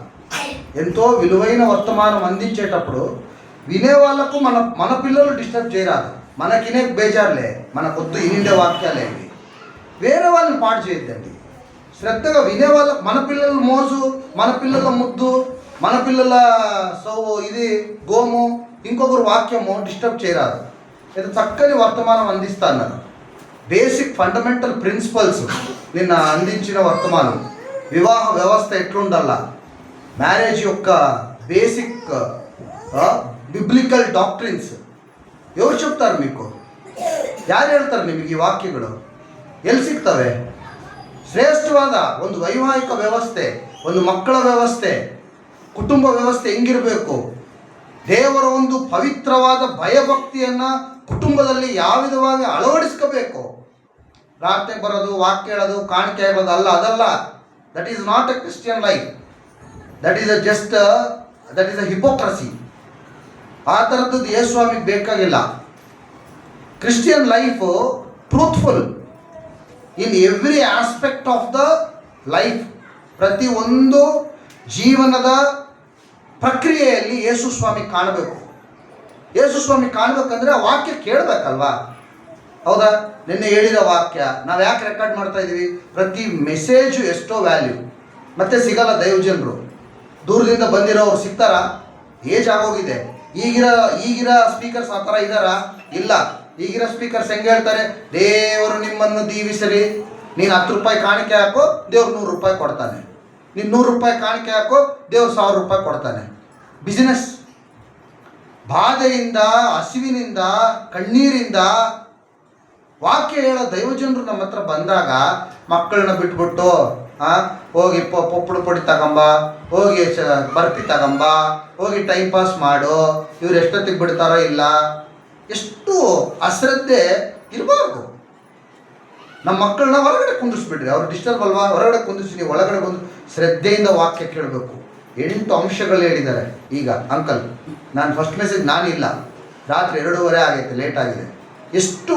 ఎంతో విలువైన వర్తమానం అందించేటప్పుడు వినే వాళ్ళకు మన పిల్లలు డిస్టర్బ్ చేయరాదు. మనకినే బేజారులే, మన కొద్దు ఇనిండే వాక్యాలే ఇవి. వేరే వాళ్ళని పాడు చేయొద్దండి. శ్రద్ధగా వినే వాళ్ళకు మన పిల్లల మోజు, మన పిల్లల ముద్దు, మన పిల్లల ఇది గోము, ఇంకొకరు వాక్యము డిస్టర్బ్ చేయరాదు. ఇది చక్కని వర్తమానం అందిస్తా అన్నారు. బేసిక్ ఫండమెంటల్ ప్రిన్సిపల్స్ నిన్న అందించిన వర్తమానం. వివాహ వ్యవస్థ ఎట్లుండాలా, మ్యారేజ్ యొక్క బేసిక్ ಬಿಬ್ಲಿಕಲ್ ಡಾಕ್ಟ್ರಿನ್ಸ್ ఎవరు చెప్తారు మీకు? ಯಾರು ಹೇಳ್ತಾರೆ ನಿಮಗೆ ಈ ವಾಕ್ಯಗಳು? ಎಲ್ಲಿ ಸಿಗ್ತವೆ? ಶ್ರೇಷ್ಠವಾದ ಒಂದು ವೈವಾಹಿಕ ವ್ಯವಸ್ಥೆ, ಒಂದು ಮಕ್ಕಳ ವ್ಯವಸ್ಥೆ, ಕುಟುಂಬ ವ್ಯವಸ್ಥೆ ಹೆಂಗಿರಬೇಕು, ದೇವರ ಒಂದು ಪವಿತ್ರವಾದ ಭಯಭಕ್ತಿಯನ್ನು ಕುಟುಂಬದಲ್ಲಿ ಯಾವ ವಿಧವಾಗಿ ಅಳವಡಿಸ್ಕೋಬೇಕು. ಪ್ರಾರ್ಥನೆ ಬರೋದು, ವಾಕ್ಯ ಹೇಳೋದು, ಕಾಣಿಕೆ ಹೇಳೋದು ಅಲ್ಲ, ಅದಲ್ಲ. That is not A Christian life. That is that is a hypocrisy. ಆ ಥರದ್ದು ಯೇಸುಸ್ವಾಮಿಗೆ ಬೇಕಾಗಿಲ್ಲ. Christian life truthful in every aspect of the life. ಪ್ರತಿಯೊಂದು ಜೀವನದ ಪ್ರಕ್ರಿಯೆಯಲ್ಲಿ ಯೇಸುಸ್ವಾಮಿ ಕಾಣಬೇಕು. ಯೇಸುಸ್ವಾಮಿ ಕಾಣಬೇಕಂದ್ರೆ ಆ ವಾಕ್ಯ ಕೇಳಬೇಕಲ್ವಾ? ಹೌದಾ? ನಿನ್ನೆ ಹೇಳಿದ ವಾಕ್ಯ ನಾವು ಯಾಕೆ ರೆಕಾರ್ಡ್ ಮಾಡ್ತಾ ಇದ್ದೀವಿ? ಪ್ರತಿ ಮೆಸೇಜು ಎಷ್ಟೋ ವ್ಯಾಲ್ಯೂ. ಮತ್ತೆ ಸಿಗಲ್ಲ ದೈವಜನರು. ದೂರದಿಂದ ಬಂದಿರೋರು ಸಿಗ್ತಾರಾ? ಏಜ್ ಆಗೋಗಿದೆ. ಈಗಿರ ಸ್ಪೀಕರ್ಸ್ ಆ ಥರ ಇದ್ದಾರಾ? ಇಲ್ಲ. ಈಗಿರೋ ಸ್ಪೀಕರ್ಸ್ ಹೆಂಗೆ ಹೇಳ್ತಾರೆ? ದೇವರು ನಿಮ್ಮನ್ನು ದೀವಿಸಲಿ, ನೀನು 10 ರೂಪಾಯಿ ಕಾಣಿಕೆ ಹಾಕೋ, ದೇವ್ರು 100 ರೂಪಾಯಿ ಕೊಡ್ತಾನೆ. ನೀನು 100 ರೂಪಾಯಿ ಕಾಣಿಕೆ ಹಾಕೋ, ದೇವ್ರು 1000 ರೂಪಾಯಿ ಕೊಡ್ತಾನೆ. ಬಿಸಿನೆಸ್. ಬಾಧೆಯಿಂದ, ಹಸಿವಿನಿಂದ, ಕಣ್ಣೀರಿಂದ ವಾಕ್ಯ ಹೇಳೋ ದೈವಜನರು ನಮ್ಮ ಹತ್ರ ಬಂದಾಗ ಮಕ್ಕಳನ್ನ ಬಿಟ್ಬಿಟ್ಟು ಹೋಗಿ ಪಪ್ಪಳು ಪೊಡಿ ತಗೊಂಬ, ಹೋಗಿ ಬರ್ಫಿ ತಗೊಂಬ, ಹೋಗಿ ಟೈಮ್ ಪಾಸ್ ಮಾಡು, ಇವ್ರು ಎಷ್ಟೊತ್ತಿಗೆ ಬಿಡ್ತಾರೋ ಇಲ್ಲ. ಎಷ್ಟು ಅಶ್ರದ್ಧೆ ಇರಬಾರ್ದು. ನಮ್ಮ ಮಕ್ಕಳನ್ನ ಹೊರಗಡೆ ಕುಂದಿಸ್ಬಿಡ್ರಿ, ಅವ್ರು ಡಿಸ್ಟರ್ಬ್ ಅಲ್ವಾ? ಹೊರಗಡೆ ಕುಂದಿಸಿ ನೀವು ಒಳಗಡೆ ಬಂದು ಶ್ರದ್ಧೆಯಿಂದ ವಾಕ್ಯ ಕೇಳಬೇಕು. 8 ಅಂಶಗಳು ಹೇಳಿದ್ದಾರೆ. ಈಗ ಅಂಕಲ್, ನಾನು ಫಸ್ಟ್ ಮೆಸೇಜ್ ನಾನಿಲ್ಲ, ರಾತ್ರಿ 2:30 ಆಗೈತೆ, ಲೇಟ್ ಆಗಿದೆ. ಎಷ್ಟು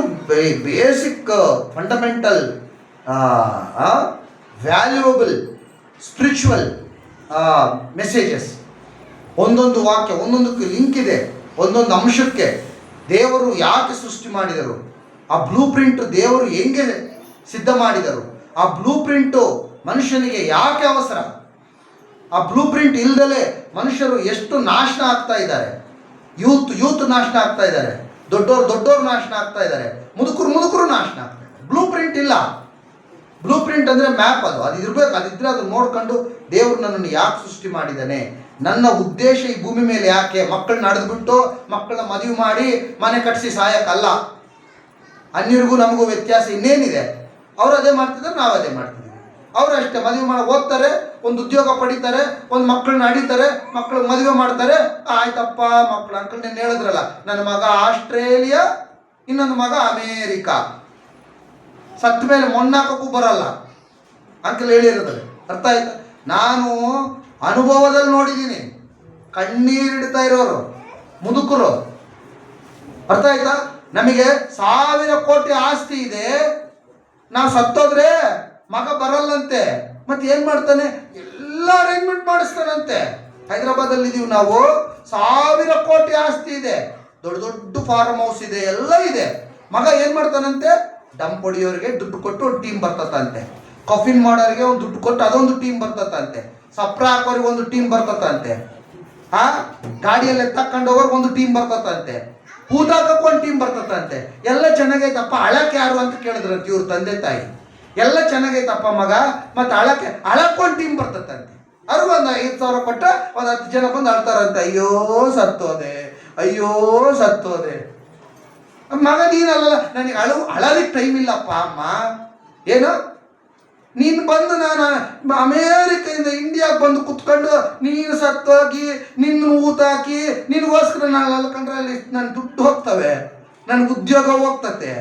basic fundamental valuable spiritual messages. ಒಂದೊಂದು ವಾಕ್ಯ ಒಂದೊಂದಕ್ಕೆ ಲಿಂಕ್ ಇದೆ, ಒಂದೊಂದು ಅಂಶಕ್ಕೆ. ದೇವರು ಯಾಕೆ ಸೃಷ್ಟಿ ಮಾಡಿದರು, ಆ ಬ್ಲೂ ಪ್ರಿಂಟ್ ದೇವರು ಹೆಂಗೆ ಸಿದ್ಧ ಮಾಡಿದರು, ಆ ಬ್ಲೂ ಪ್ರಿಂಟು ಮನುಷ್ಯನಿಗೆ ಯಾಕೆ ಅವಸರ, ಆ ಬ್ಲೂ ಪ್ರಿಂಟ್ ಇಲ್ದಲೇ ಮನುಷ್ಯರು ಎಷ್ಟು ನಾಶನ ಆಗ್ತಾ ಇದ್ದಾರೆ. ಯೂತ್ ನಾಶನ ಆಗ್ತಾ ಇದ್ದಾರೆ, ದೊಡ್ಡೋರು ನಾಶನ ಆಗ್ತಾ ಇದ್ದಾರೆ, ಮುದುಕರು ನಾಶನ ಆಗ್ತಾ ಇದ್ದಾರೆ. ಬ್ಲೂ ಪ್ರಿಂಟ್ ಇಲ್ಲ. ಬ್ಲೂ ಪ್ರಿಂಟ್ ಅಂದರೆ ಮ್ಯಾಪ್, ಅದು ಇರಬೇಕು. ಅದಿದ್ರೆ ಅದನ್ನು ನೋಡ್ಕೊಂಡು ದೇವರು ನನ್ನನ್ನು ಯಾಕೆ ಸೃಷ್ಟಿ ಮಾಡಿದ್ದಾನೆ, ನನ್ನ ಉದ್ದೇಶ ಈ ಭೂಮಿ ಮೇಲೆ ಯಾಕೆ, ಮಕ್ಕಳನ್ನ ನಡೆದ್ಬಿಟ್ಟು ಮಕ್ಕಳನ್ನ ಮದುವೆ ಮಾಡಿ ಮನೆ ಕಟ್ಟಿಸಿ ಸಾಯಕ್ಕಲ್ಲ. ಅನ್ಯರಿಗೂ ನಮಗೂ ವ್ಯತ್ಯಾಸ ಇನ್ನೇನಿದೆ? ಅವ್ರು ಅದೇ ಮಾಡ್ತಿದ್ದಾರೆ, ನಾವು ಅದೇ ಮಾಡ್ತಿದ್ದೀವಿ. ಅವರು ಅಷ್ಟೇ ಮದುವೆ ಮಾಡಿ ಓದ್ತಾರೆ, ಒಂದು ಉದ್ಯೋಗ ಪಡಿತಾರೆ, ಒಂದು ಮಕ್ಕಳನ್ನ ಅಡಿತಾರೆ, ಮಕ್ಕಳು ಮದುವೆ ಮಾಡ್ತಾರೆ, ಆಯ್ತಪ್ಪ ಮಕ್ಕಳು. ಅಂಕಲ್ ನೀನು ಹೇಳಿದ್ರಲ್ಲ, ನನ್ನ ಮಗ ಆಸ್ಟ್ರೇಲಿಯಾ, ಇನ್ನೊಂದು ಮಗ ಅಮೇರಿಕಾ, ಸತ್ತ ಮೇಲೆ ಮೊನ್ನಾಕಕ್ಕೂ ಬರಲ್ಲ ಅಂಕಲ್ ಹೇಳಿರೋದ್ರೆ. ಅರ್ಥ ಆಯ್ತಾ? ನಾನು ಅನುಭವದಲ್ಲಿ ನೋಡಿದ್ದೀನಿ ಕಣ್ಣೀರಿಡ್ತಾ ಇರೋರು ಮುದುಕರು. ಅರ್ಥ ಆಯ್ತಾ? ನಮಗೆ 1000 ಕೋಟಿ ಆಸ್ತಿ ಇದೆ, ನಾವು ಸತ್ತೋದ್ರೆ ಮಗ ಬರಲ್ಲಂತೆ. ಮತ್ತೆ ಏನು ಮಾಡ್ತಾನೆ? ಎಲ್ಲ ಅರೇಂಜ್ಮೆಂಟ್ ಮಾಡಿಸ್ತಾನಂತೆ. ಹೈದರಾಬಾದಲ್ಲಿ ಇದೀವಿ ನಾವು, 1000 ಕೋಟಿ ಆಸ್ತಿ ಇದೆ, ದೊಡ್ಡ ಫಾರ್ಮ್ ಹೌಸ್ ಇದೆ, ಎಲ್ಲ ಇದೆ. ಮಗ ಏನು ಮಾಡ್ತಾನಂತೆ? ಡಂಪ್ ಹೊಡಿಯೋರಿಗೆ ದುಡ್ಡು ಕೊಟ್ಟು ಒಂದು ಟೀಮ್ ಬರ್ತದಂತೆ, ಕಾಫಿನ್ ಮಾಡೋರಿಗೆ ಒಂದು ದುಡ್ಡು ಕೊಟ್ಟು ಅದೊಂದು ಟೀಮ್ ಬರ್ತದಂತೆ, ಸಪ್ರ ಹಾಕೋರಿಗೆ ಒಂದು ಟೀಮ್ ಬರ್ತದಂತೆ, ಗಾಡಿಯಲ್ಲಿ ತಕೊಂಡು ಹೋಗೋರ್ಗೆ ಒಂದು ಟೀಮ್ ಬರ್ತದಂತೆ, ಊಟಕ್ಕೆ ಒಂದು ಟೀಮ್ ಬರ್ತದಂತೆ. ಎಲ್ಲ ಚೆನ್ನಾಗೈತಪ್ಪ, ಅಳಕ್ಕೆ ಯಾರು ಅಂತ ಕೇಳಿದ್ರಂತೆ ಇವ್ರ ತಂದೆ ತಾಯಿ. ಎಲ್ಲ ಚೆನ್ನಾಗೈತಪ್ಪ ಮಗ, ಮತ್ತೆ ಅಳಕ್ಕೊಂದು ಟೀಮ್ ಬರ್ತದಂತೆ. ಅವ್ರಿಗೂ ಒಂದು 5,000 ಕೊಟ್ಟ ಒಂದು 10 ಜನ ಬಂದು ಅಳ್ತಾರಂತೆ, ಅಯ್ಯೋ ಸತ್ತೋದೆ. ಮಗ ನೀನಲ್ಲ, ನನಗೆ ಅಳಲಿಕ್ಕೆ ಟೈಮ್ ಇಲ್ಲಪ್ಪ ಅಮ್ಮ. ಏನು ನೀನು ಬಂದು ನಾನು ಅಮೇರಿಕೆಯಿಂದ ಇಂಡಿಯಾಗೆ ಬಂದು ಕುತ್ಕೊಂಡು ನೀನು ಸತ್ತೋಗಿ ನಿನ್ನ ಊತಾಕಿ ನಿನಗೋಸ್ಕರ ನಾನು ಅಲ್ಕೊಂಡ್ರೆ ಅಲ್ಲಿ ನನ್ನ ದುಡ್ಡು ಹೋಗ್ತವೆ, ನನಗೆ ಉದ್ಯೋಗ ಹೋಗ್ತತೆ.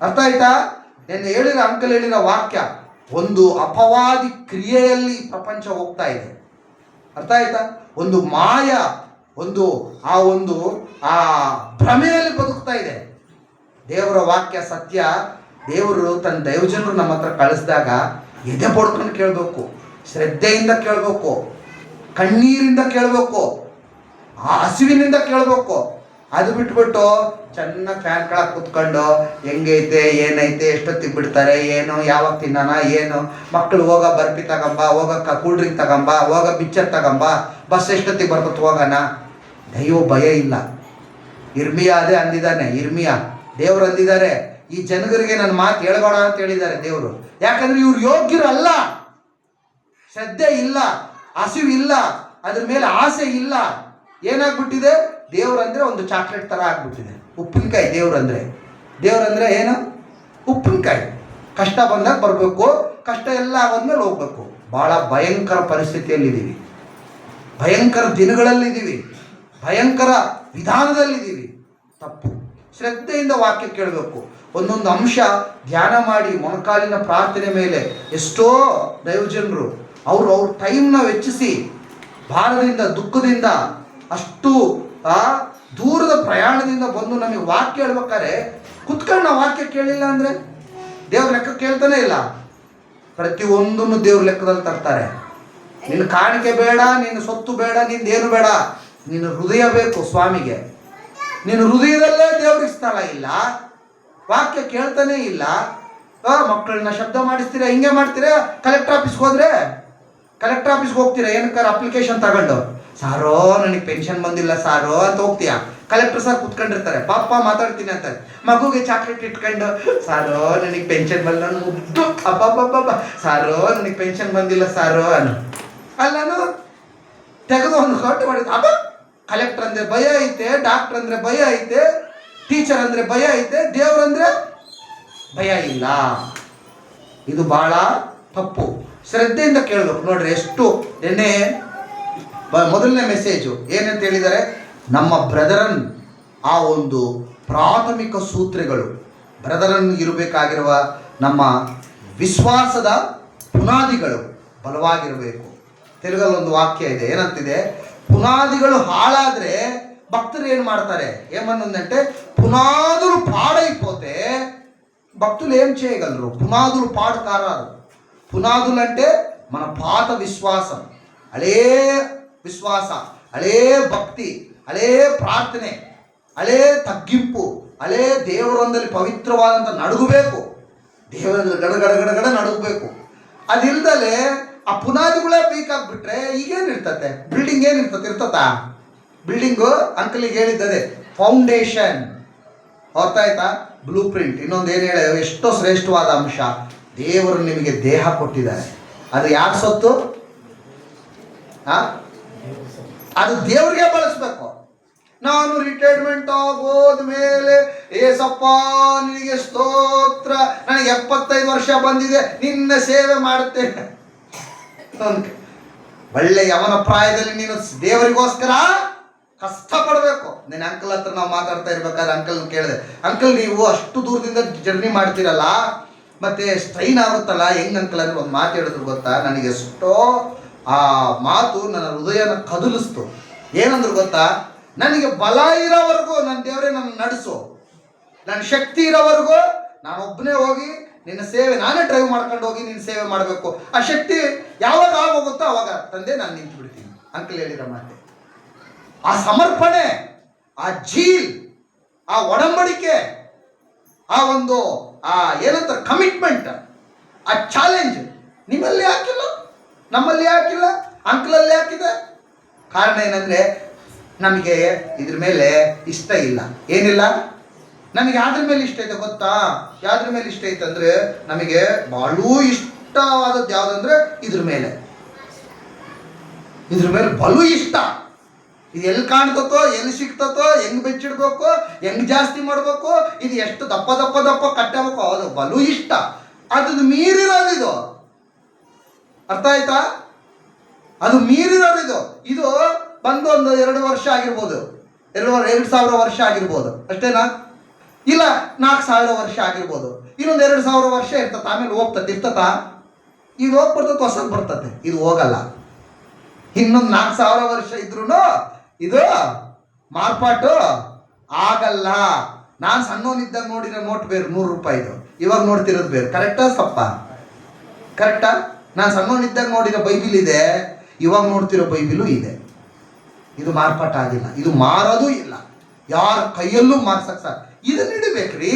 ಅರ್ಥ ಆಯ್ತಾ? ನಾನು ಹೇಳಿರೋ ಅಂಕಲ್ ಹೇಳಿರೋ ವಾಕ್ಯ, ಒಂದು ಅಪವಾದಿ ಕ್ರಿಯೆಯಲ್ಲಿ ಪ್ರಪಂಚ ಹೋಗ್ತಾ ಇದೆ. ಅರ್ಥ ಆಯ್ತಾ? ಒಂದು ಮಾಯ, ಆ ಭ್ರಮೆಯಲ್ಲಿ ಬದುಕ್ತಾ ಇದೆ. ದೇವರ ವಾಕ್ಯ ಸತ್ಯ. ದೇವರು ತನ್ನ ದೈವಜನರು ನಮ್ಮ ಹತ್ರ ಕಳಿಸಿದಾಗ ಎದೆ ಪಡ್ಕೊಂಡು ಕೇಳಬೇಕು, ಶ್ರದ್ಧೆಯಿಂದ ಕೇಳಬೇಕು, ಕಣ್ಣೀರಿಂದ ಕೇಳಬೇಕು, ಆ ಹಸಿವಿನಿಂದ ಕೇಳಬೇಕು. ಅದು ಬಿಟ್ಬಿಟ್ಟು ಚೆನ್ನಾಗಿ ಫ್ಯಾನ್ ಕೆಳಗೆ ಕೂತ್ಕೊಂಡು ಹೆಂಗೈತೆ ಏನೈತೆ ಎಷ್ಟೊತ್ತಿಗೆ ಬಿಡ್ತಾರೆ ಏನು ಯಾವಾಗ ತಿನ್ನೋಣ ಏನು, ಮಕ್ಕಳು ಹೋಗ ಬರ್ಫಿ ತಗೊಂಬ, ಹೋಗ ಕೂಲ್ ಡ್ರಿಂಕ್ ತಗೊಂಬ, ಹೋಗ ಪಿಕ್ಚರ್ ತಗೊಂಬ, ಬಸ್ ಎಷ್ಟೊತ್ತಿಗೆ ಬರ್ತದೆ ಹೋಗೋಣ. ದೈವ ಭಯ ಇಲ್ಲ. ಇರ್ಮಿಯಾ ಅದೇ ಅಂದಿದ್ದಾನೆ. ದೇವರು ಅಂದಿದ್ದಾರೆ, ಈ ಜನಗರಿಗೆ ನನ್ನ ಮಾತು ಹೇಳ್ಬೇಡ ಅಂತ ಹೇಳಿದ್ದಾರೆ ದೇವರು. ಯಾಕಂದ್ರೆ ಇವ್ರು ಯೋಗ್ಯರಲ್ಲ, ಶ್ರದ್ಧೆ ಇಲ್ಲ, ಹಸಿವಿಲ್ಲ, ಅದ್ರ ಮೇಲೆ ಆಸೆ ಇಲ್ಲ. ಏನಾಗ್ಬಿಟ್ಟಿದೆ? ದೇವ್ರಂದ್ರೆ ಒಂದು ಚಾಕ್ಲೇಟ್ ಥರ ಆಗ್ಬಿಟ್ಟಿದೆ, ಉಪ್ಪಿನಕಾಯಿ. ದೇವ್ರಂದ್ರೆ ಏನು? ಉಪ್ಪಿನಕಾಯಿ. ಕಷ್ಟ ಬಂದಾಗ ಬರಬೇಕು, ಕಷ್ಟ ಎಲ್ಲ ಆಗೋದ್ಮೇಲೆ ಹೋಗ್ಬೇಕು. ಭಾಳ ಭಯಂಕರ ಪರಿಸ್ಥಿತಿಯಲ್ಲಿದ್ದೀವಿ, ಭಯಂಕರ ದಿನಗಳಲ್ಲಿದ್ದೀವಿ, ಭಯಂಕರ ವಿಧಾನದಲ್ಲಿದ್ದೀವಿ. ತಪ್ಪು. ಶ್ರದ್ಧೆಯಿಂದ ವಾಕ್ಯ ಕೇಳಬೇಕು. ಒಂದೊಂದು ಅಂಶ ಧ್ಯಾನ ಮಾಡಿ ಮೊಣಕಾಲಿನ ಪ್ರಾರ್ಥನೆ ಮೇಲೆ ಎಷ್ಟೋ ದೈವಜನರು ಅವ್ರ ಟೈಮ್ನ ವೆಚ್ಚಿಸಿ ಭಾರದಿಂದ ದುಃಖದಿಂದ ಅಷ್ಟು ದೂರದ ಪ್ರಯಾಣದಿಂದ ಬಂದು ನಮಗೆ ವಾಕ್ಯ ಹೇಳ್ಬೇಕಾದ್ರೆ ಕುತ್ಕೊಂಡು ನಾವು ವಾಕ್ಯ ಕೇಳಿಲ್ಲ ಅಂದರೆ ದೇವ್ರ ಲೆಕ್ಕ ಕೇಳ್ತಾನೆ ಇಲ್ಲ. ಪ್ರತಿಯೊಂದನ್ನು ದೇವ್ರ ಲೆಕ್ಕದಲ್ಲಿ ತರ್ತಾರೆ. ನಿನ್ನ ಕಾಣಿಕೆ ಬೇಡ, ನಿನ್ನ ಸೊತ್ತು ಬೇಡ, ನಿಂದೇನು ಬೇಡ, ನಿನ್ನ ಹೃದಯ ಬೇಕು ಸ್ವಾಮಿಗೆ. ನಿನ್ನ ಹೃದಯದಲ್ಲೇ ದೇವ್ರಿಗೆ ಸ್ಥಳ ಇಲ್ಲ, ವಾಕ್ಯ ಕೇಳ್ತಾನೆ ಇಲ್ಲ. ಮಕ್ಕಳನ್ನ ಶಬ್ದ ಮಾಡಿಸ್ತೀರಾ, ಹಿಂಗೆ ಮಾಡ್ತೀರಾ. ಕಲೆಕ್ಟರ್ ಆಫೀಸ್ಗೆ ಹೋಗ್ತೀರಾ, ಏನಕ್ಕಾರ ಅಪ್ಲಿಕೇಶನ್ ತಗೊಂಡು, ಸಾರೋ ನನಗೆ ಪೆನ್ಷನ್ ಬಂದಿಲ್ಲ ಸಾರೋ ಅಂತ ಹೋಗ್ತೀಯಾ. ಕಲೆಕ್ಟರ್ ಸರ್ ಕುತ್ಕೊಂಡಿರ್ತಾರೆ, ಪಾಪ ಮಾತಾಡ್ತೀನಿ ಅಂತಾರೆ, ಮಗುಗೆ ಚಾಕ್ಲೇಟ್ ಇಟ್ಕೊಂಡು ಸಾರೋ ನನಗೆ ಪೆನ್ಷನ್ ಬಂದಿಲ್ಲ, ಮುದ್ದು ಅಬ್ಬಬ್ಬಬ್ಬ ಸಾರೋ ನನಗೆ ಪೆನ್ಷನ್ ಬಂದಿಲ್ಲ ಸಾರೋ ಅಲ್ಲನು ತೆಗೆದು ಒಂದು ಹೊಟ್ಟೆ ಮಾಡಿದ. ಅಬ್ಬ ಕಲೆಕ್ಟರ್ ಅಂದರೆ ಭಯ ಐತೆ, ಡಾಕ್ಟರ್ ಅಂದರೆ ಭಯ ಐತೆ, ಟೀಚರ್ ಅಂದರೆ ಭಯ ಐತೆ, ದೇವ್ರಂದ್ರೆ ಭಯ ಇಲ್ಲ. ಇದು ಭಾಳ ತಪ್ಪು. ಶ್ರದ್ಧೆಯಿಂದ ಕೇಳಬೇಕು. ನೋಡ್ರಿ ಎಷ್ಟು ಎಣ್ಣೆ ಮೊದಲನೇ ಮೆಸೇಜು ಏನಂತ ಹೇಳಿದ್ದಾರೆ, ನಮ್ಮ ಬ್ರದರನ್ ಆ ಒಂದು ಪ್ರಾಥಮಿಕ ಸೂತ್ರಗಳು, ಬ್ರದರನ್ ಇರಬೇಕಾಗಿರುವ ನಮ್ಮ ವಿಶ್ವಾಸದ ಪುನಾದಿಗಳು ಬಲವಾಗಿರಬೇಕು. ತೆಲುಗಲ್ಲೊಂದು ವಾಕ್ಯ ಇದೆ, ಏನಂತಿದೆ, పునాదిಗಳು ಹಾಳಾದ್ರೆ భక్తులు ఏం ಮಾಡ್ತಾರೆ, ఏమన్నుందంటే పునాదులు పాడైపోతే భక్తులు ఏం చేయగలరు? పునాదులు పాడు కారాదు. పునాదులు అంటే మన పాత విశ్వాసం, అలే విశ్వాಸ, ಅಳೇ ಭಕ್ತಿ, ಅಳೇ ಪ್ರಾರ್ಥನೆ, ಅಳೇ ತಗ್ಗಿಂಪು, ಅಳೇ ದೇವರೊಂದಲ್ಲಿ ಪವಿತ್ರವಾದಂಥ ನಡುಗಬೇಕು. ದೇವರಲ್ಲಿ ಗಡಗಡ ನಡುಗಬೇಕು. ಅದಿಲ್ಲದಲೇ ಆ ಪುನಾದಿಗಳೇ ವೀಕ್ ಆಗಿಬಿಟ್ರೆ ಈಗೇನು ಇರ್ತತೆ? ಬಿಲ್ಡಿಂಗ್ ಏನು ಇರ್ತತಾ? Building ಅಂಕಲಿಗೆ ಹೇಳಿದ್ದದೆ foundation. ಅರ್ಥ ಆಯ್ತಾ? Blue print. ಇನ್ನೊಂದು ಏನು ಹೇಳ, ಎಷ್ಟೋ ಶ್ರೇಷ್ಠವಾದ ಅಂಶ, ದೇವರು ನಿಮಗೆ ದೇಹ ಕೊಟ್ಟಿದ್ದಾರೆ. ಅದು ಯಾರ ಸೊತ್ತು? ಅದು ದೇವ್ರಿಗೆ ಬಳಸ್ಬೇಕು. ನಾನು ರಿಟೈರ್ಮೆಂಟ್ ಆಗೋದ ಮೇಲೆ ಏಸಪ್ಪ ನಿನಗೆ ಸ್ತೋತ್ರ, ನನಗೆ 75 ವರ್ಷ ಬಂದಿದೆ, ನಿನ್ನ ಸೇವೆ ಮಾಡುತ್ತೇನೆ. ಒಳ್ಳೆ ಯವನ ಪ್ರಾಯದಲ್ಲಿ ನೀನು ದೇವರಿಗೋಸ್ಕರ ಕಷ್ಟಪಡಬೇಕು. ನಿನ್ನ ಅಂಕಲ್ ಹತ್ರ ನಾವು ಮಾತಾಡ್ತಾ ಇರ್ಬೇಕಾದ್ರೆ ಅಂಕಲ್ ಕೇಳಿದೆ, ಅಂಕಲ್ ನೀವು ಅಷ್ಟು ದೂರದಿಂದ ಜರ್ನಿ ಮಾಡ್ತೀರಲ್ಲ, ಮತ್ತೆ ಸ್ಟ್ರೈನ್ ಆಗುತ್ತಲ್ಲ ಹೆಂಗ್ ಅಂಕಲ್ ಅಂದ್ರೆ ಒಂದು ಮಾತು ಹೇಳಿದ್ರು ಗೊತ್ತಾ? ನನಗೆ ಎಷ್ಟೋ ಆ ಮಾತು ನನ್ನ ಹೃದಯನ ಕದಲಿಸ್ತು. ಏನಂದ್ರು ಗೊತ್ತಾ? ನನಗೆ ಬಲ ಇರೋವರೆಗೂ ನನ್ನ ದೇವರೇ ನನ್ನ ನಡೆಸು, ನನ್ನ ಶಕ್ತಿ ಇರೋವರೆಗೂ ನಾನೊಬ್ಬನೇ ಹೋಗಿ ನಿನ್ನ ಸೇವೆ, ನಾನೇ ಡ್ರೈವ್ ಮಾಡ್ಕೊಂಡು ಹೋಗಿ ನಿನ್ನ ಸೇವೆ ಮಾಡಬೇಕು. ಆ ಶಕ್ತಿ ಯಾವಾಗ ಆಗೋಗುತ್ತೋ ಅವಾಗ ತಂದೆ ನಾನು ನಿಂತು ಬಿಡ್ತೀನಿ. ಅಂಕಲ್ ಹೇಳಿರೋ ಮಾತೆ, ಆ ಸಮರ್ಪಣೆ, ಆ ಜೀಲ್, ಆ ಒಡಂಬಡಿಕೆ, ಆ ಒಂದು ಏನಂತಾರೆ ಕಮಿಟ್ಮೆಂಟ್, ಆ ಚಾಲೆಂಜ್ ನಿಮ್ಮಲ್ಲಿ ಹಾಕಿಲ್ಲ, ನಮ್ಮಲ್ಲಿ ಹಾಕಿಲ್ಲ, ಅಂಕಲಲ್ಲಿ ಹಾಕಿದೆ. ಕಾರಣ ಏನಂದ್ರೆ ನಮಗೆ ಇದ್ರ ಮೇಲೆ ಇಷ್ಟ ಇಲ್ಲ. ಏನಿಲ್ಲ? ನಮಗೆ ಯಾವ್ದ್ರ ಮೇಲೆ ಇಷ್ಟ ಐತೆ ಗೊತ್ತಾ? ಯಾವ್ದ್ರ ಮೇಲೆ ಇಷ್ಟ ಐತೆ ಅಂದ್ರೆ ನಮಗೆ ಬಹಳೂ ಇಷ್ಟವಾದದ್ದು ಯಾವುದಂದ್ರೆ ಇದ್ರ ಮೇಲೆ ಬಲು ಇಷ್ಟ. ಇದು ಎಲ್ಲಿ ಕಾಣ್ತತೋ, ಎಲ್ಲಿ ಸಿಗ್ತತೋ, ಹೆಂಗ್ ಬೆಚ್ಚಿಡ್ಬೇಕು, ಹೆಂಗ್ ಜಾಸ್ತಿ ಮಾಡ್ಬೇಕು, ಇದು ಎಷ್ಟು ದಪ್ಪ ದಪ್ಪ ದಪ್ಪ ಕಟ್ಟಬೇಕು, ಅದು ಬಲು ಇಷ್ಟ. ಅದು ಮೀರಿರೋದು ಇದು. ಅರ್ಥ ಆಯ್ತಾ? ಅದು ಮೀರಿರೋದು ಇದು. ಇದು ಬಂದು ಒಂದು 2 ವರ್ಷ ಆಗಿರ್ಬೋದು, 2000 ವರ್ಷ ಆಗಿರ್ಬೋದು, ಅಷ್ಟೇನಾ? ಇಲ್ಲ 4000 ವರ್ಷ ಆಗಿರ್ಬೋದು. ಇನ್ನೊಂದು 2000 ವರ್ಷ ಇರ್ತದೆ, ಆಮೇಲೆ ಹೋಗ್ತದೆ. ಇರ್ತತ? ಇದು ಹೋಗಿ ಬರ್ತದೆ, ಹೊಸದು ಬರ್ತದೆ. ಇದು ಹೋಗಲ್ಲ. ಇನ್ನೊಂದು 4000 ವರ್ಷ ಇದ್ರೂ ಇದು ಮಾರ್ಪಾಟು ಆಗಲ್ಲ. ನಾನು ಸಣ್ಣವನಿದ್ದಾಗ ನೋಡಿರೋ ನೋಟ್ ಬೇರೆ, 100 ರೂಪಾಯಿದು. ಇವಾಗ ನೋಡ್ತಿರೋದು ಬೇರೆ. ಕರೆಕ್ಟಾ ತಪ್ಪ? ಕರೆಕ್ಟಾ? ನಾನು ಸಣ್ಣವನಿದ್ದಾಗ ನೋಡಿರೋ ಬೈಬಿಲ್ ಇದೆ, ಇವಾಗ ನೋಡ್ತಿರೋ ಬೈಬಿಲು ಇದೆ. ಇದು ಮಾರ್ಪಾಟ ಆಗಿಲ್ಲ, ಇದು ಮಾರೋದು ಇಲ್ಲ, ಯಾರ ಕೈಯಲ್ಲೂ ಮಾರ್ಸಕ್ ಸರ್. ಇದನ್ನ ಹಿಡಿಬೇಕ್ರಿ.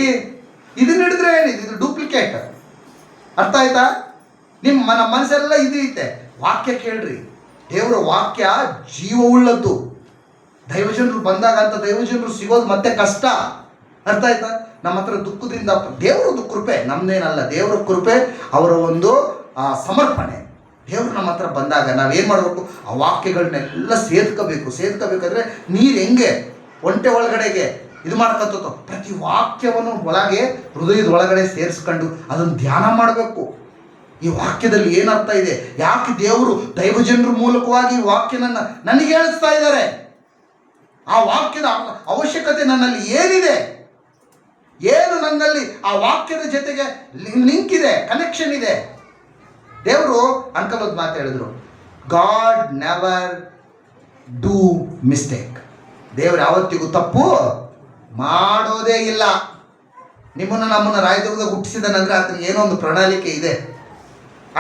ಇದನ್ನ ಹಿಡಿದ್ರೆ ಏನಿದೆ? ಇದು ಡೂಪ್ಲಿಕೇಟ್. ಅರ್ಥ ಆಯ್ತಾ? ನಮ್ಮ ಮನಸ್ಸೆಲ್ಲ ಇದು ಐತೆ. ವಾಕ್ಯ ಕೇಳ್ರಿ. ದೇವರ ವಾಕ್ಯ ಜೀವವುಳ್ಳದ್ದು. ದೈವಜನರು ಬಂದಾಗ ಅಂತ ದೈವಜನರು ಸಿಗೋದು ಮತ್ತೆ ಕಷ್ಟ. ಅರ್ಥ ಆಯ್ತಾ? ನಮ್ಮ ಹತ್ರ ದುಃಖದಿಂದ, ದೇವರದ್ದು ಕೃಪೆ, ನಮ್ದೇನಲ್ಲ, ದೇವರ ಕೃಪೆ, ಅವರ ಒಂದು ಸಮರ್ಪಣೆ. ದೇವರು ನಮ್ಮ ಹತ್ರ ಬಂದಾಗ ನಾವೇನು ಮಾಡಬೇಕು? ಆ ವಾಕ್ಯಗಳನ್ನೆಲ್ಲ ಸೇದ್ಕೋಬೇಕಾದ್ರೆ ನೀರು ಹೆಂಗೆ ಒಂಟೆ ಒಳಗಡೆಗೆ ಇದು ಮಾಡ್ಕೊತೋ, ಪ್ರತಿ ವಾಕ್ಯವನ್ನು ಒಳಗೆ ಹೃದಯದ ಒಳಗಡೆ ಸೇರಿಸ್ಕೊಂಡು ಅದನ್ನು ಧ್ಯಾನ ಮಾಡಬೇಕು. ಈ ವಾಕ್ಯದಲ್ಲಿ ಏನರ್ಥ ಇದೆ? ಯಾಕೆ ದೇವರು ದೈವಜನರ ಮೂಲಕವಾಗಿ ವಾಕ್ಯನನ್ನು ನನಗೆ ಹೇಳಿಸ್ತಾ ಇದ್ದಾರೆ? ಆ ವಾಕ್ಯದ ಅವಶ್ಯಕತೆ ನನ್ನಲ್ಲಿ ಏನಿದೆ? ಏನು ನನ್ನಲ್ಲಿ ಆ ವಾಕ್ಯದ ಜೊತೆಗೆ ಲಿಂಕ್ ಇದೆ, ಕನೆಕ್ಷನ್ ಇದೆ? ದೇವರು ಅಂಕಲ್ ಒಂದು ಮಾತು ಹೇಳಿದ್ರು, ಗಾಡ್ ನೆವರ್ ಡೂ ಮಿಸ್ಟೇಕ್. ದೇವರು ಯಾವತ್ತಿಗೂ ತಪ್ಪು ಮಾಡೋದೇ ಇಲ್ಲ. ನಮ್ಮನ್ನು ರಾಯದುರ್ಗದಾಗ ಹುಟ್ಟಿಸಿದಾನಂದ್ರೆ ಆತನಿಗೆ ಏನೋ ಒಂದು ಪ್ರಣಾಳಿಕೆ ಇದೆ.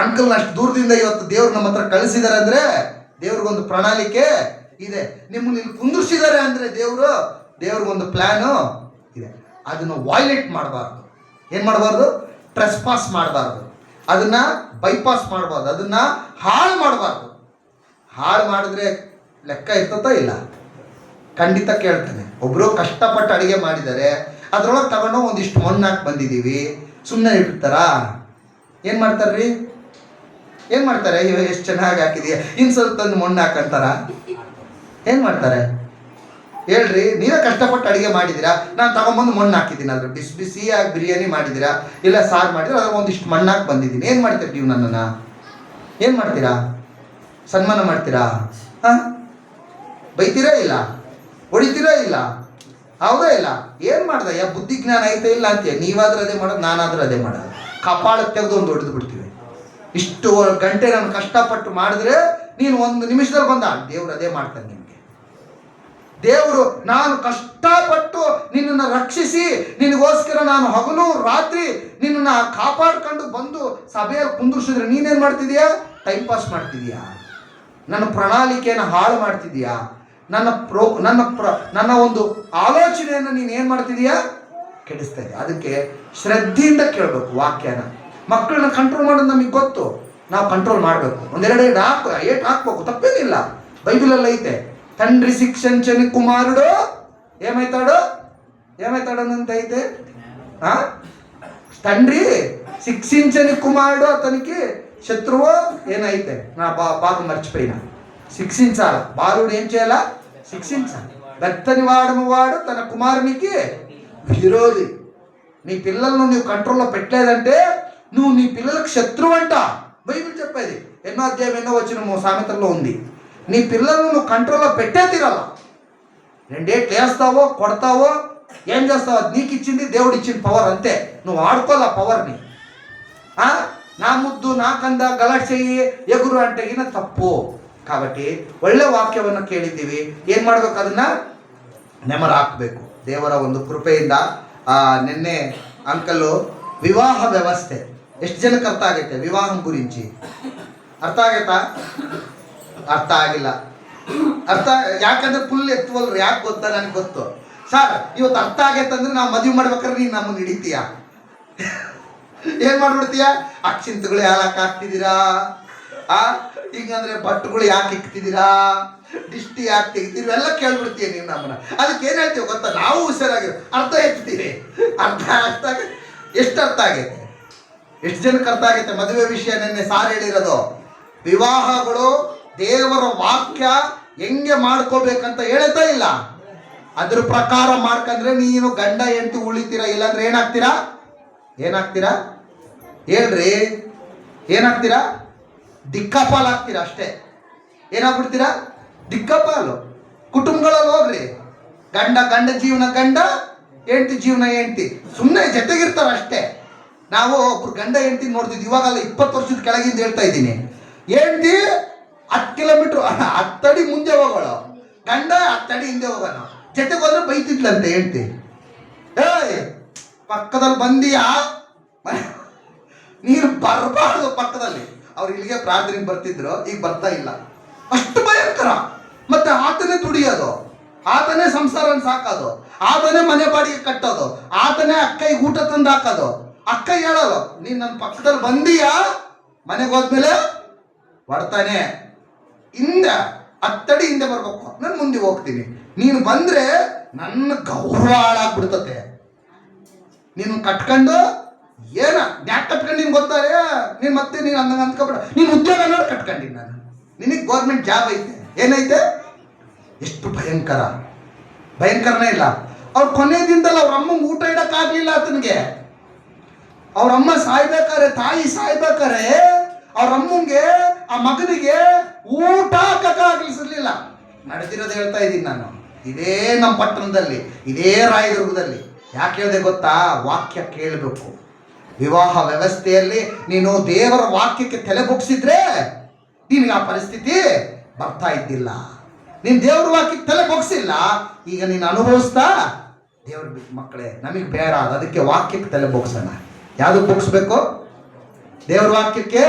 ಅಂಕಲ್ನ ಅಷ್ಟು ದೂರದಿಂದ ಇವತ್ತು ದೇವ್ರು ನಮ್ಮ ಹತ್ರ ಕಳಿಸಿದ್ದಾರೆ ಅಂದರೆ ದೇವ್ರಿಗೊಂದು ಪ್ರಣಾಳಿಕೆ ಇದೆ. ನಿಮ್ಮನ್ನು ಇಲ್ಲಿ ಕುಂದಿರ್ಸಿದ್ದಾರೆ ಅಂದರೆ ದೇವ್ರಿಗೊಂದು ಪ್ಲ್ಯಾನು ಇದೆ. ಅದನ್ನು ವೈಲೇಟ್ ಮಾಡಬಾರ್ದು. ಏನು ಮಾಡಬಾರ್ದು? ಟ್ರೆಸ್ಪಾಸ್ ಮಾಡಬಾರ್ದು. ಅದನ್ನು ಬೈಪಾಸ್ ಮಾಡಬಾರ್ದು. ಅದನ್ನು ಹಾಳು ಮಾಡಬಾರ್ದು. ಹಾಳು ಮಾಡಿದ್ರೆ ಲೆಕ್ಕ ಇರ್ತತೋ ಇಲ್ಲ? ಖಂಡಿತ ಕೇಳ್ತಾನೆ. ಒಬ್ಬರು ಕಷ್ಟಪಟ್ಟು ಅಡುಗೆ ಮಾಡಿದ್ದಾರೆ, ಅದರೊಳಗೆ ತಗೊಂಡು ಒಂದಿಷ್ಟು ಮಣ್ಣು ಹಾಕಿ ಬಂದಿದ್ದೀವಿ, ಸುಮ್ಮನೆ ಇಡ್ತಾರಾ? ಏನು ಮಾಡ್ತಾರ್ರಿ? ಏನು ಮಾಡ್ತಾರೆ? ಎಷ್ಟು ಚೆನ್ನಾಗಿ ಹಾಕಿದೀಯ, ಇನ್ನು ಸ್ವಲ್ಪ ತಂದು ಮಣ್ಣು ಹಾಕಂತಾರ? ಏನು ಮಾಡ್ತಾರೆ ಹೇಳ್ರಿ? ನೀವೇ ಕಷ್ಟಪಟ್ಟು ಅಡುಗೆ ಮಾಡಿದ್ದೀರಾ, ನಾನು ತಗೊಂಬಂದು ಮಣ್ಣು ಹಾಕಿದ್ದೀನಿ, ಅದ್ರ ಬಿಸಿಯಾಗಿ ಬಿರಿಯಾನಿ ಮಾಡಿದ್ದೀರಾ, ಇಲ್ಲ ಸಾರು ಮಾಡಿದ್ರೆ ಅದ್ರ ಒಂದಿಷ್ಟು ಮಣ್ಣು ಹಾಕಿ ಬಂದಿದ್ದೀನಿ. ಏನು ಮಾಡ್ತೀರಿ ನೀವು? ನನ್ನನ್ನು ಏನು ಮಾಡ್ತೀರಾ? ಸನ್ಮಾನ ಮಾಡ್ತೀರಾ? ಬೈತೀರಾ ಇಲ್ಲ? ಹೊಡಿತೀರಾ ಇಲ್ಲ? ಹೌದಾ ಇಲ್ಲ? ಏನು ಮಾಡ್ದೆ? ಬುದ್ಧಿ ಜ್ಞಾನ ಐತೆ ಇಲ್ಲ ಅಂತೀಯ. ನೀವಾದ್ರೂ ಅದೇ ಮಾಡೋದು, ನಾನಾದ್ರೂ ಅದೇ ಮಾಡೋದು. ಕಪಾಳಕ್ಕೆ ತೆಗೆದು ಒಂದು ಹೊಡೆದು ಬಿಡ್ತೀವಿ. ಇಷ್ಟು ಗಂಟೆ ನಾನು ಕಷ್ಟಪಟ್ಟು ಮಾಡಿದ್ರೆ ನೀನು 1 ನಿಮಿಷದಲ್ಲಿ ಬಂದ, ದೇವ್ರು ಅದೇ ಮಾಡ್ತಾನೆ ನಿಮಗೆ. ದೇವರು ನಾನು ಕಷ್ಟಪಟ್ಟು ನಿನ್ನನ್ನು ರಕ್ಷಿಸಿ, ನಿನಗೋಸ್ಕರ ನಾನು ಹಗಲು ರಾತ್ರಿ ನಿನ್ನನ್ನು ಕಾಪಾಡ್ಕೊಂಡು ಬಂದು ಸಭೆಯಲ್ಲಿ ಕುಂದಿರ್ಸಿದ್ರೆ ನೀನೇನು ಮಾಡ್ತಿದೀಯಾ? Time pass ಮಾಡ್ತಿದೀಯಾ? ನನ್ನ ಪ್ರಣಾಳಿಕೆಯನ್ನು ಹಾಳು ಮಾಡ್ತಿದೀಯಾ? ನನ್ನ ಒಂದು ಆಲೋಚನೆಯನ್ನು ನೀನು ಏನು ಮಾಡ್ತಿದೀಯಾ? ಕೆಡಿಸ್ತಾ ಇದೆಯಾ? ಅದಕ್ಕೆ ಶ್ರದ್ಧೆಯಿಂದ ಕೇಳಬೇಕು ವಾಕ್ಯನ. ಮಕ್ಕಳನ್ನ ಕಂಟ್ರೋಲ್ ಮಾಡೋದು ನಮಗೆ ಗೊತ್ತು. ನಾವು ಕಂಟ್ರೋಲ್ ಮಾಡಬೇಕು. ಒಂದೆರಡು ಏಟ್ ಹಾಕ್ಬೇಕು, ತಪ್ಪೇನಿಲ್ಲ. ಬೈಬಲಲ್ಲಿ ಐತೆ, తండ్రి శిక్షించని కుమారుడు ఏమైతాడనంత అయితే తండ్రి శిక్షించని కుమారుడు అతనికి శత్రువు ఏనైతే నా బాగా మర్చిపోయినా. శిక్షించాలి. బాలుడు ఏం చేయాలా? శిక్షించాలి. భక్తని వాడు తన కుమారునికి విరోధి. నీ పిల్లలను నువ్వు కంట్రోల్లో పెట్టలేదంటే నువ్వు నీ పిల్లలకు శత్రువు అంట. బైబిల్ చెప్పేది ఎన్నో అధ్యాయం ఎన్నో వచ్చిన సామెతల్లో ఉంది. నీ పిల్లలను నువ్వు కంట్రోల్లో పెట్టే తీరాల. రెండేట్లు వేస్తావో కొడతావో ఏం చేస్తావో అది నీకు ఇచ్చింది, దేవుడు ఇచ్చిన పవర్ అంతే. నువ్వు ఆడుకోవాలి ఆ పవర్ని. నా ముద్దు నా ಕಂದ ಗಲಾಟೆ చెయ్యి ಎಗುರು అంటే ఈయನ ತಪ್ಪು. కాబట్టి ಒಳ್ಳೆ ವಾಕ್ಯವನ್ನು ಕೇಳಿದ್ದೀವಿ, ಏನು ಮಾಡಬೇಕು? ಅದನ್ನ ನೆಮರು ಹಾಕಬೇಕು. ದೇವರ ಒಂದು ಕೃಪೆಯಿಂದ ನಿನ್ನೆ ಅಂಕಲು ವಿವಾಹ ವ್ಯವಸ್ಥೆ ಎಷ್ಟು ಜನಕ್ಕೆ ಅರ್ಥ ಆಗೈತೆ? ವಿವಾಹಂ ಗುరించి ಅರ್ಥ ಆಗೈತಾ? ಅರ್ಥ ಆಗಿಲ್ಲ. ಯಾಕಂದ್ರೆ ಫುಲ್ ಎತ್ತುವಲ್ರಿ. ಯಾಕೆ ಗೊತ್ತಾ? ನನಗೆ ಗೊತ್ತು ಸರ್. ಇವತ್ತು ಅರ್ಥ ಆಗೈತೆ ಅಂದ್ರೆ ನಾವು ಮದುವೆ ಮಾಡ್ಬೇಕಾದ್ರೆ ನೀನು ನಮ್ಮನ್ನು ಹಿಡಿತೀಯ. ಏನ್ ಮಾಡ್ಬಿಡ್ತೀಯ? ಅಕ್ಷಿಂತಗಳು ಯಾಕೆ ಹಾಕ್ತಿದ್ದೀರಾ? ಹಿಂಗಂದ್ರೆ ಬಟ್ಟುಗಳು ಯಾಕೆ ಇಕ್ತಿದ್ದೀರಾ? ದಿಷ್ಟಿ ಯಾಕೆ ತೆಗಿತೀರಿ? ಎಲ್ಲ ಕೇಳ್ಬಿಡ್ತೀಯ ನೀವು ನಮ್ಮನ್ನ. ಅದಕ್ಕೆ ಏನ್ ಹೇಳ್ತೀವಿ ಗೊತ್ತಾ? ನಾವು ಹುಷಾರಾಗಿರೋ ಅರ್ಥ ಎತ್ತೀವಿ. ಅರ್ಥ ಎಷ್ಟು ಅರ್ಥ ಆಗೈತೆ? ಎಷ್ಟು ಜನಕ್ಕೆ ಅರ್ಥ ಆಗೈತೆ ಮದುವೆ ವಿಷಯ? ನೆನ್ನೆ ಸಾರ್ ಹೇಳಿರೋದು ವಿವಾಹಗಳು ದೇವರ ವಾಕ್ಯ ಹೆಂಗೆ ಮಾಡ್ಕೋಬೇಕಂತ ಹೇಳ್ತಾ ಇಲ್ಲ. ಅದ್ರ ಪ್ರಕಾರ ಮಾಡ್ಕಂದ್ರೆ ನೀನು ಗಂಡ ಹೆಂಡತಿ ಉಳಿತೀರಾ. ಇಲ್ಲಾಂದ್ರೆ ಏನಾಗ್ತೀರಾ ಹೇಳ್ರಿ? ಏನಾಗ್ತೀರಾ? ದಿಕ್ಕಾಪಾಲ್ ಆಗ್ತೀರಾ ಅಷ್ಟೇ. ಏನಾಗ್ಬಿಡ್ತೀರಾ? ದಿಕ್ಕಾಪಾಲು. ಕುಟುಂಬಗಳಲ್ಲಿ ಹೋಗ್ರಿ, ಗಂಡ ಜೀವನ ಗಂಡ, ಹೆಂಡತಿ ಜೀವನ ಹೆಂಡತಿ, ಸುಮ್ಮನೆ ಜೊತೆಗಿರ್ತಾರ ಅಷ್ಟೇ. ನಾವು ಒಬ್ರು ಗಂಡ ಹೆಂಡತಿ ನೋಡ್ತಿದ್ವಿ. ಇವಾಗಲ್ಲ 20 ವರ್ಷದ ಕೆಳಗಿಂದ ಹೇಳ್ತಾ ಇದ್ದೀನಿ. ಹೆಂಡತಿ 10 ಕಿಲೋಮೀಟರ್ 10 ಅಡಿ ಮುಂದೆ ಹೋಗೋಳು, ಗಂಡ 10 ಅಡಿ ಹಿಂದೆ ಹೋಗೋಣ. ಜೊತೆಗೆ ಹೋದ್ರೆ ಬೈತಿದ್ಲಂತೆ ಹೆಂಡತಿ. ಪಕ್ಕದಲ್ಲಿ ಬಂದೀಯಾ? ನೀನು ಬರಬಾರ್ದು ಪಕ್ಕದಲ್ಲಿ. ಅವ್ರು ಇಲ್ಲಿಗೆ ಪ್ರಾರ್ಥನೆಗೆ ಬರ್ತಿದ್ರು, ಈಗ ಬರ್ತಾ ಇಲ್ಲ. ಅಷ್ಟು ಭಯಂಕರ. ಮತ್ತೆ ಆತನೇ ದುಡಿಯೋದು, ಆತನೇ ಸಂಸಾರ ಸಾಕೋದು, ಆತನೇ ಮನೆ ಬಾಡಿಗೆ ಕಟ್ಟೋದು, ಆತನೇ ಅಕ್ಕೈಗೆ ಊಟ ತಂದು ಹಾಕೋದು. ಅಕ್ಕ ಹೇಳೋದು, ನೀನು ನನ್ನ ಪಕ್ಕದಲ್ಲಿ ಬಂದೀಯಾ? ಮನೆಗೆ ಹೋದ್ಮೇಲೆ ಹೊಡ್ತಾನೆ. ಹಿಂದೆ 10 ಅಡಿ ಹಿಂದೆ ಬರ್ಬೇಕು, ನಾನು ಮುಂದೆ ಹೋಗ್ತೀನಿ. ನೀನು ಬಂದ್ರೆ ನನ್ನ ಗೌರವ ಹಾಳಾಗ್ಬಿಡ್ತತೆ. ನೀನು ಕಟ್ಕೊಂಡು ಯಾಕೆ ಕಟ್ಕೊಂಡು ನೀನು ಗೊತ್ತಾರೆ? ನೀನು ಮತ್ತೆ ನೀನು ಅಂದಂಗೆ ಅಂದ್ಕೊಬೇಡ. ನೀನು ಉದ್ಯೋಗ ನೋಡಿ ಕಟ್ಕೊಂಡಿನಿ ನಾನು. ನಿನಗೆ ಗೌರ್ಮೆಂಟ್ ಜಾಬ್ ಐತೆ, ಏನೈತೆ? ಎಷ್ಟು ಭಯಂಕರನೇ ಇಲ್ಲ. ಅವ್ರ ಕೊನೆ ದಿನದಲ್ಲಿ ಅವ್ರ ಅಮ್ಮಂಗೆ ಊಟ ಇಡಕ್ಕಾಗ್ಲಿಲ್ಲ ಆತನಿಗೆ. ಅವ್ರ ಅಮ್ಮ ಸಾಯ್ಬೇಕಾರೆ, ತಾಯಿ ಸಾಯ್ಬೇಕಾರೆ ಅವ್ರ ಅಮ್ಮಂಗೆ ಆ ಮಗನಿಗೆ ಊಟ ಹಾಕಕ್ಕಾಗ್ಲಿಸಿರ್ಲಿಲ್ಲ. ನಡೆದಿರೋದು ಹೇಳ್ತಾ ಇದ್ದೀನಿ ನಾನು. ಇದೇ ನಮ್ಮ ಪಟ್ಟಣದಲ್ಲಿ, ಇದೇ ರಾಯದುರ್ಗದಲ್ಲಿ. ಯಾಕೆ ಹೇಳಿದೆ ಗೊತ್ತಾ? ವಾಕ್ಯ ಕೇಳಬೇಕು. ವಿವಾಹ ವ್ಯವಸ್ಥೆಯಲ್ಲಿ ನೀನು ದೇವರ ವಾಕ್ಯಕ್ಕೆ ತಲೆ ಬೊಗ್ಸಿದ್ರೆ ನಿನಗೆ ಆ ಪರಿಸ್ಥಿತಿ ಬರ್ತಾ ಇದ್ದಿಲ್ಲ. ನೀನು ದೇವ್ರ ವಾಕ್ಯಕ್ಕೆ ತಲೆ ಬೊಗ್ಸಿಲ್ಲ, ಈಗ ನೀನು ಅನುಭವಿಸ್ತಾ ದೇವ್ರ ಮಕ್ಕಳೇ ನಮಗೆ ಬೇಡ. ಅದಕ್ಕೆ ವಾಕ್ಯಕ್ಕೆ ತಲೆ ಬೊಗ್ಸೋಣ. ಯಾವ್ದಕ್ಕೆ ಬೊಗ್ಸ್ಬೇಕು? ದೇವ್ರ ವಾಕ್ಯಕ್ಕೆ.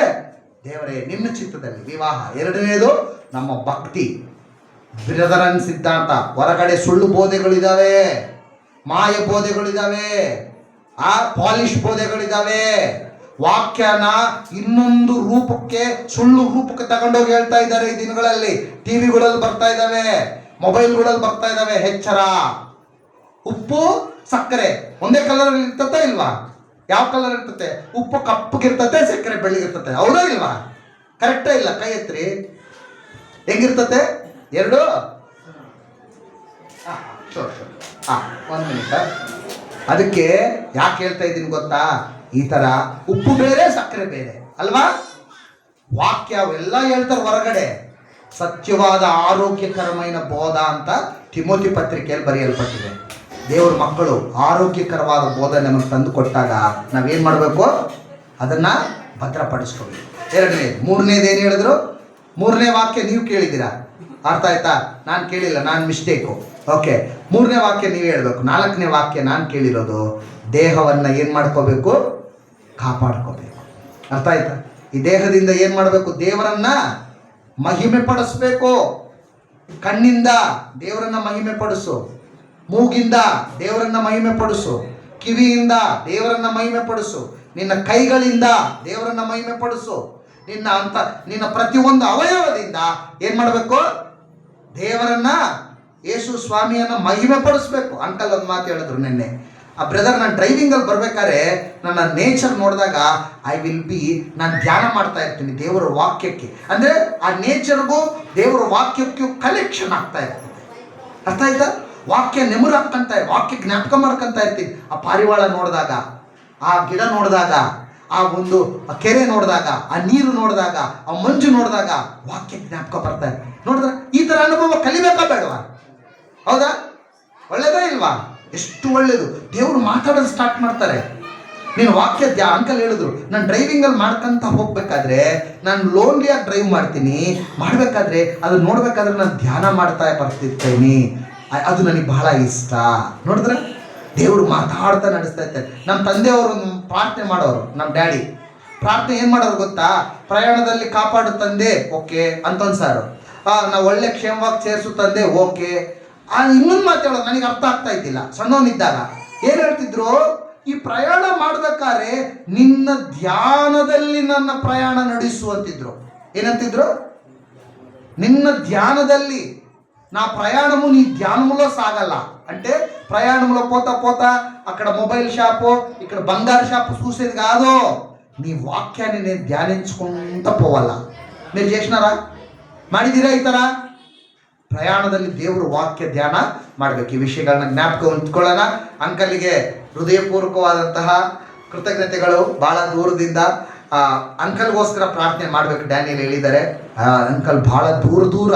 ದೇವರೇ ನಿನ್ನ ಚಿತ್ತದಲ್ಲಿ ವಿವಾಹ. ಎರಡನೇದು ನಮ್ಮ ಭಕ್ತಿ. ಬ್ರದರನ್ ಸಿದ್ಧಾಂತ. ಹೊರಗಡೆ ಸುಳ್ಳು ಬೋಧೆಗಳಿದ್ದಾವೆ, ಮಾಯ ಬೋಧೆಗಳಿದ್ದಾವೆ, ಪಾಲಿಶ್ ಬೋಧೆಗಳಿದ್ದಾವೆ. ವಾಕ್ಯನ ಇನ್ನೊಂದು ರೂಪಕ್ಕೆ, ಸುಳ್ಳು ರೂಪಕ್ಕೆ ತಗೊಂಡೋಗಿ ಹೇಳ್ತಾ ಇದ್ದಾರೆ ಈ ದಿನಗಳಲ್ಲಿ. ಟಿವಿಗಳಲ್ಲಿ ಬರ್ತಾ ಇದ್ದಾವೆ, ಮೊಬೈಲ್ಗಳಲ್ಲಿ ಬರ್ತಾ ಇದ್ದಾವೆ. ಎಚ್ಚರ. ಉಪ್ಪು ಸಕ್ಕರೆ ಒಂದೇ ಕಲರ್ ಇರ್ತತೆ ಇಲ್ವಾ? ಯಾವ ಕಲರ್ ಇರ್ತತೆ? ಉಪ್ಪು ಕಪ್ಪಗಿರ್ತತೆ, ಸಕ್ಕರೆ ಬೆಳ್ಳಗಿರ್ತತೆ. ಹೌದಾ ಇಲ್ವಾ? ಕರೆಕ್ಟಾ ಇಲ್ಲ? ಕೈ ಎತ್ರಿ. ಹೆಂಗಿರ್ತತೆ ಎರಡು? ಒಂದು ಮಿನಿಟ್. ಅದಕ್ಕೆ ಯಾಕೆ ಹೇಳ್ತಾ ಇದ್ದೀನಿ ಗೊತ್ತಾ? ಈ ತರ ಉಪ್ಪು ಬೇರೆ ಸಕ್ಕರೆ ಬೇರೆ ಅಲ್ವಾ? ವಾಕ್ಯ ಅವೆಲ್ಲ ಹೇಳ್ತಾರೆ ಹೊರಗಡೆ. ಸತ್ಯವಾದ ಆರೋಗ್ಯಕರమైన ಬೋಧ ಅಂತ ತಿಮೋತಿ ಪತ್ರಿಕೆಯಲ್ಲಿ ಬರೆಯಲ್ಪಟ್ಟಿದೆ. ದೇವ್ರ ಮಕ್ಕಳು ಆರೋಗ್ಯಕರವಾದ ಬೋಧನೆ ನಮಗೆ ತಂದು ಕೊಟ್ಟಾಗ ನಾವೇನು ಮಾಡಬೇಕು? ಅದನ್ನು ಭದ್ರಪಡಿಸ್ಕೋಬೇಕು. ಎರಡನೇದು. ಮೂರನೇದು ಏನು ಹೇಳಿದ್ರು? ಮೂರನೇ ವಾಕ್ಯ ನೀವು ಕೇಳಿದ್ದೀರಾ, ಅರ್ಥ ಆಯ್ತಾ? ನಾನು ಕೇಳಿಲ್ಲ, ನಾನು ಮಿಸ್ಟೇಕು. ಓಕೆ, ಮೂರನೇ ವಾಕ್ಯ ನೀವು ಹೇಳಬೇಕು. ನಾಲ್ಕನೇ ವಾಕ್ಯ ನಾನು ಕೇಳಿರೋದು, ದೇಹವನ್ನು ಏನು ಮಾಡ್ಕೋಬೇಕು? ಕಾಪಾಡ್ಕೋಬೇಕು. ಅರ್ಥ ಆಯ್ತಾ? ಈ ದೇಹದಿಂದ ಏನು ಮಾಡಬೇಕು? ದೇವರನ್ನ ಮಹಿಮೆ ಪಡಿಸ್ಬೇಕು. ಕಣ್ಣಿಂದ ದೇವರನ್ನ ಮಹಿಮೆ ಪಡಿಸು, ಮೂಗಿಂದ ದೇವರನ್ನ ಮಹಿಮೆ ಪಡಿಸು, ಕಿವಿಯಿಂದ ದೇವರನ್ನ ಮಹಿಮೆ ಪಡಿಸು, ನಿನ್ನ ಕೈಗಳಿಂದ ದೇವರನ್ನ ಮಹಿಮೆ ಪಡಿಸು. ನಿನ್ನ ಪ್ರತಿಯೊಂದು ಅವಯವದಿಂದ ಏನ್ ಮಾಡಬೇಕು? ದೇವರನ್ನ, ಯೇಸು ಸ್ವಾಮಿಯನ್ನ ಮಹಿಮೆ ಪಡಿಸ್ಬೇಕು. ಅಂಕಲ್ ಒಂದು ಮಾತು ಹೇಳಿದ್ರು ನಿನ್ನೆ, ಆ ಬ್ರದರ್, ನಾನು ಡ್ರೈವಿಂಗಲ್ಲಿ ಬರ್ಬೇಕಾದ್ರೆ ನನ್ನ ನೇಚರ್ ನೋಡಿದಾಗ ನಾನು ಧ್ಯಾನ ಮಾಡ್ತಾ ಇರ್ತೀನಿ ದೇವರ ವಾಕ್ಯಕ್ಕೆ. ಅಂದರೆ ಆ ನೇಚರ್ಗೂ ದೇವರ ವಾಕ್ಯಕ್ಕೂ ಕಲೆಕ್ಷನ್ ಆಗ್ತಾ ಇರ್ತದೆ. ಅರ್ಥ ಆಯ್ತಾ? ವಾಕ್ಯ ನೆಮರು ಹಾಕ್ಕಂತ, ವಾಕ್ಯ ಜ್ಞಾಪಕ ಮಾಡ್ಕೊಂತ ಇರ್ತೀನಿ. ಆ ಪಾರಿವಾಳ ನೋಡಿದಾಗ, ಆ ಗಿಡ ನೋಡಿದಾಗ, ಆ ಒಂದು ಕೆರೆ ನೋಡಿದಾಗ, ಆ ನೀರು ನೋಡಿದಾಗ, ಆ ಮಂಜು ನೋಡಿದಾಗ ವಾಕ್ಯ ಜ್ಞಾಪಕ ಬರ್ತಾರೆ. ನೋಡಿದ್ರೆ ಈ ಥರ ಅನುಭವ ಕಲಿಬೇಕಾ ಬೇಡವಾ? ಹೌದಾ? ಒಳ್ಳೇದೇ ಇಲ್ವಾ? ಎಷ್ಟು ಒಳ್ಳೇದು. ದೇವರು ಮಾತಾಡೋದು ಸ್ಟಾರ್ಟ್ ಮಾಡ್ತಾರೆ. ನೀನು ವಾಕ್ಯ ಅಂಕಲ್ ಹೇಳಿದ್ರು, ನಾನು ಡ್ರೈವಿಂಗಲ್ಲಿ ಮಾಡ್ಕೊಂತ ಹೋಗ್ಬೇಕಾದ್ರೆ ನಾನು ಲೋನ್ಲಿಯಾಗಿ ಡ್ರೈವ್ ಮಾಡಬೇಕಾದ್ರೆ ಅದು ನೋಡ್ಬೇಕಾದ್ರೆ ನಾನು ಧ್ಯಾನ ಮಾಡ್ತಾ ಬರ್ತಿರ್ತೀನಿ. ಅದು ನನಗೆ ಬಹಳ ಇಷ್ಟ. ನೋಡಿದ್ರೆ ದೇವರು ಮಾತಾಡ್ತಾ ನಡೆಸ್ತಾ ಇರ್ತಾರೆ. ನಮ್ಮ ತಂದೆಯವರು ಪ್ರಾರ್ಥನೆ ಮಾಡೋರು, ನಮ್ಮ ಡ್ಯಾಡಿ ಪ್ರಾರ್ಥನೆ ಏನು ಮಾಡೋರು ಗೊತ್ತಾ? ಪ್ರಯಾಣದಲ್ಲಿ ಕಾಪಾಡು ತಂದೆ, ಓಕೆ ಅಂತ ಸಾರು. ನಾವು ಒಳ್ಳೆ ಕ್ಷೇಮವಾಗಿ ಸೇರಿಸು ತಂದೆ, ಓಕೆ. ಇನ್ನೊಂದು ಮಾತು ಹೇಳೋದು ನನಗೆ ಅರ್ಥ ಆಗ್ತಾ ಇದ್ದಿಲ್ಲ ಸಣ್ಣವನಿದ್ದಾಗ. ಏನು ಹೇಳ್ತಿದ್ರು? ಈ ಪ್ರಯಾಣ ಮಾಡ್ಬೇಕಾದ್ರೆ ನಿನ್ನ ಧ್ಯಾನದಲ್ಲಿ ನನ್ನ ಪ್ರಯಾಣ ನಡೆಸು ಅಂತಿದ್ರು. ಏನಂತಿದ್ರು? నిన్న ధ్యానದಲ್ಲಿ నా ప్రయాణము నీ ధ్యానములో సాగల్ల. అంటే ప్రయాణంలో పోతా పోతా అక్కడ మొబైల్ షాపు, ఇక్కడ బంగారు షాపు చూసేది కాదు, నీ వాక్యాన్ని నేను ధ్యానించుకుంటూ పోవాలా. మీరు చేసినారా? ಮಾಡಿದ್ದೀರಾ ಈ ಥರ? ಪ್ರಯಾಣದಲ್ಲಿ ದೇವರ ವಾಕ್ಯ ಧ್ಯಾನ ಮಾಡಬೇಕು. ಈ ವಿಷಯಗಳನ್ನ ಜ್ಞಾಪಕ ಹೊಂದ್ಕೊಳ್ಳೋಣ. ಅಂಕಲ್ಗೆ ಹೃದಯಪೂರ್ವಕವಾದಂತಹ ಕೃತಜ್ಞತೆಗಳು. ಭಾಳ ದೂರದಿಂದ ಅಂಕಲ್ಗೋಸ್ಕರ ಪ್ರಾರ್ಥನೆ ಮಾಡಬೇಕು. ಡ್ಯಾನಿಯಲ್ ಹೇಳಿದ್ದಾರೆ, ಅಂಕಲ್ ಭಾಳ ದೂರ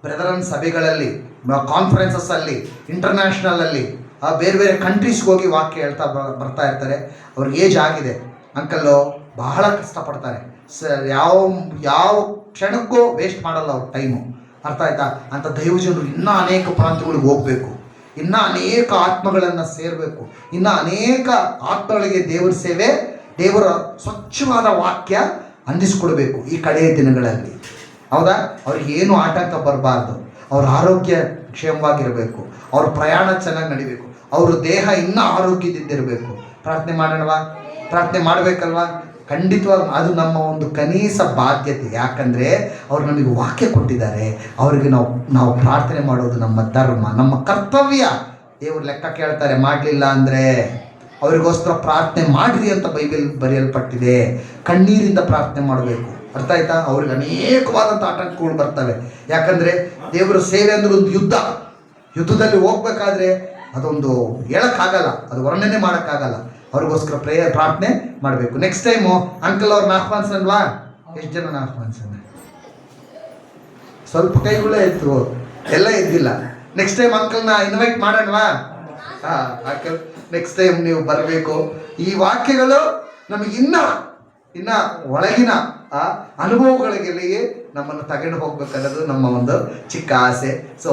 ಬ್ರದರನ್ ಸಭೆಗಳಲ್ಲಿ, ಕಾನ್ಫರೆನ್ಸಸ್ಸಲ್ಲಿ, ಇಂಟರ್ನ್ಯಾಷನಲಲ್ಲಿ, ಬೇರೆ ಬೇರೆ ಕಂಟ್ರೀಸ್ಗೆ ಹೋಗಿ ವಾಕ್ಯ ಹೇಳ್ತಾ ಬರ್ತಾ ಇರ್ತಾರೆ. ಅವ್ರಿಗೆ ಏಜ್ ಆಗಿದೆ. ಅಂಕಲ್ಲು ಬಹಳ ಕಷ್ಟಪಡ್ತಾರೆ. ಯಾವ ಕ್ಷಣಕ್ಕೂ ವೇಸ್ಟ್ ಮಾಡಲ್ಲ ಅವ್ರ ಟೈಮು. ಅರ್ಥ ಆಯ್ತಾ? ಅಂತ ದೈವಜನರು ಇನ್ನೂ ಅನೇಕ ಪ್ರಾಂತ್ಯಗಳಿಗೆ ಹೋಗಬೇಕು, ಇನ್ನೂ ಅನೇಕ ಆತ್ಮಗಳನ್ನು ಸೇರಬೇಕು, ಇನ್ನೂ ಅನೇಕ ಆತ್ಮಗಳಿಗೆ ದೇವರ ಸೇವೆ, ದೇವರ ಸ್ವಚ್ಛವಾದ ವಾಕ್ಯ ಅಂದಿಸ್ಕೊಡ್ಬೇಕು ಈ ಕಡೆಯ ದಿನಗಳಲ್ಲಿ. ಹೌದಾ? ಅವ್ರಿಗೆ ಏನು ಆಟಂಕ ಬರಬಾರ್ದು. ಅವ್ರ ಆರೋಗ್ಯ ಕ್ಷೇಮವಾಗಿರಬೇಕು, ಅವ್ರ ಪ್ರಯಾಣ ಚೆನ್ನಾಗಿ ನಡಿಬೇಕು, ಅವ್ರ ದೇಹ ಇನ್ನೂ ಆರೋಗ್ಯದಿಂದಿರಬೇಕು. ಪ್ರಾರ್ಥನೆ ಮಾಡೋಣವಾ? ಪ್ರಾರ್ಥನೆ ಮಾಡಬೇಕಲ್ವಾ? ಖಂಡಿತವಾಗಿ ಅದು ನಮ್ಮ ಒಂದು ಕನೀಸ ಬಾಧ್ಯತೆ. ಯಾಕಂದರೆ ಅವ್ರು ನಮಗೆ ವಾಕ್ಯ ಕೊಟ್ಟಿದ್ದಾರೆ. ಅವರಿಗೆ ನಾವು ಪ್ರಾರ್ಥನೆ ಮಾಡೋದು ನಮ್ಮ ಧರ್ಮ, ನಮ್ಮ ಕರ್ತವ್ಯ. ದೇವರು ಲೆಕ್ಕ ಕೇಳ್ತಾರೆ. ಮಾಡಲಿಲ್ಲ ಅಂದರೆ ಅವರಿಗೋಸ್ಕರ ಪ್ರಾರ್ಥನೆ ಮಾಡಿರಿ ಅಂತ ಬೈಬಲ್ ಬರೆಯಲ್ಪಟ್ಟಿದೆ. ಕಣ್ಣೀರಿಂದ ಪ್ರಾರ್ಥನೆ ಮಾಡಬೇಕು. ಅರ್ಥ ಆಯ್ತಾ? ಅವ್ರಿಗೆ ಅನೇಕವಾದಂಥ ಆಟಂಕಗಳು ಬರ್ತವೆ. ಯಾಕಂದರೆ ದೇವರ ಸೇವೆ ಅಂದ್ರೆ ಒಂದು ಯುದ್ಧದಲ್ಲಿ ಹೋಗ್ಬೇಕಾದ್ರೆ ಅದೊಂದು ಹೇಳೋಕ್ಕಾಗಲ್ಲ, ಅದು ವರ್ಣನೆ ಮಾಡೋಕ್ಕಾಗಲ್ಲ. ಅವ್ರಿಗೋಸ್ಕರ ಪ್ರಾರ್ಥನೆ ಮಾಡಬೇಕು. ನೆಕ್ಸ್ಟ್ ಟೈಮು ಅಂಕಲ್ ಅವ್ರನ್ನ ಆಹ್ವಾನಿಸಲ್ವಾ? ಎಷ್ಟು ಜನ ಆಹ್ವಾನಿಸೋಣ? ಸ್ವಲ್ಪ ಕೈಗಳೇ ಇತ್ತು, ಎಲ್ಲ ಇದ್ದಿಲ್ಲ. ನೆಕ್ಸ್ಟ್ ಟೈಮ್ ಅಂಕಲ್ನ ಇನ್ವೈಟ್ ಮಾಡೋಣವಾ? ಅಂಕಲ್ ನೆಕ್ಸ್ಟ್ ಟೈಮ್ ನೀವು ಬರಬೇಕು. ಈ ವಾಕ್ಯಗಳು ನಮಗೆ ಇನ್ನ ಒಳಗಿನ ಅನುಭವಗಳಿಗೆ ನಮ್ಮನ್ನು ತಗೊಂಡು ಹೋಗ್ಬೇಕನ್ನೋದು ನಮ್ಮ ಒಂದು ಚಿಕ್ಕ ಆಸೆ. ಸೊ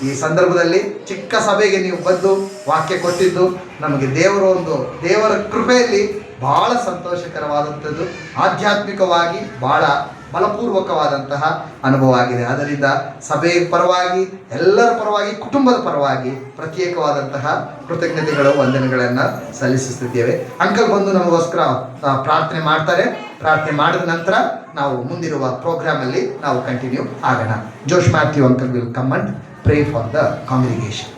ಈ ಸಂದರ್ಭದಲ್ಲಿ ಚಿಕ್ಕ ಸಭೆಗೆ ನೀವು ಬಂದು ವಾಕ್ಯ ಕೊಟ್ಟಿದ್ದು ನಮಗೆ ದೇವರ ಕೃಪೆಯಲ್ಲಿ ಬಹಳ ಸಂತೋಷಕರವಾದಂಥದ್ದು, ಆಧ್ಯಾತ್ಮಿಕವಾಗಿ ಬಹಳ ಬಲಪೂರ್ವಕವಾದಂತಹ ಅನುಭವ ಆಗಿದೆ. ಅದರಿಂದ ಸಭೆಯ ಪರವಾಗಿ, ಎಲ್ಲರ ಪರವಾಗಿ, ಕುಟುಂಬದ ಪರವಾಗಿ ಪ್ರತ್ಯೇಕವಾದಂತಹ ಕೃತಜ್ಞತೆಗಳು, ವಂದನೆಗಳನ್ನು ಸಲ್ಲಿಸುತ್ತಿದ್ದೇವೆ. ಅಂಕಲ್ ಬಂದು ನಮಗೋಸ್ಕರ ಪ್ರಾರ್ಥನೆ ಮಾಡ್ತಾರೆ. ಪ್ರಾರ್ಥನೆ ಮಾಡಿದ ನಂತರ ನಾವು ಮುಂದಿರುವ ಪ್ರೋಗ್ರಾಮಲ್ಲಿ ನಾವು ಕಂಟಿನ್ಯೂ ಆಗೋಣ. Josh Mathew uncle will come and pray for the congregation.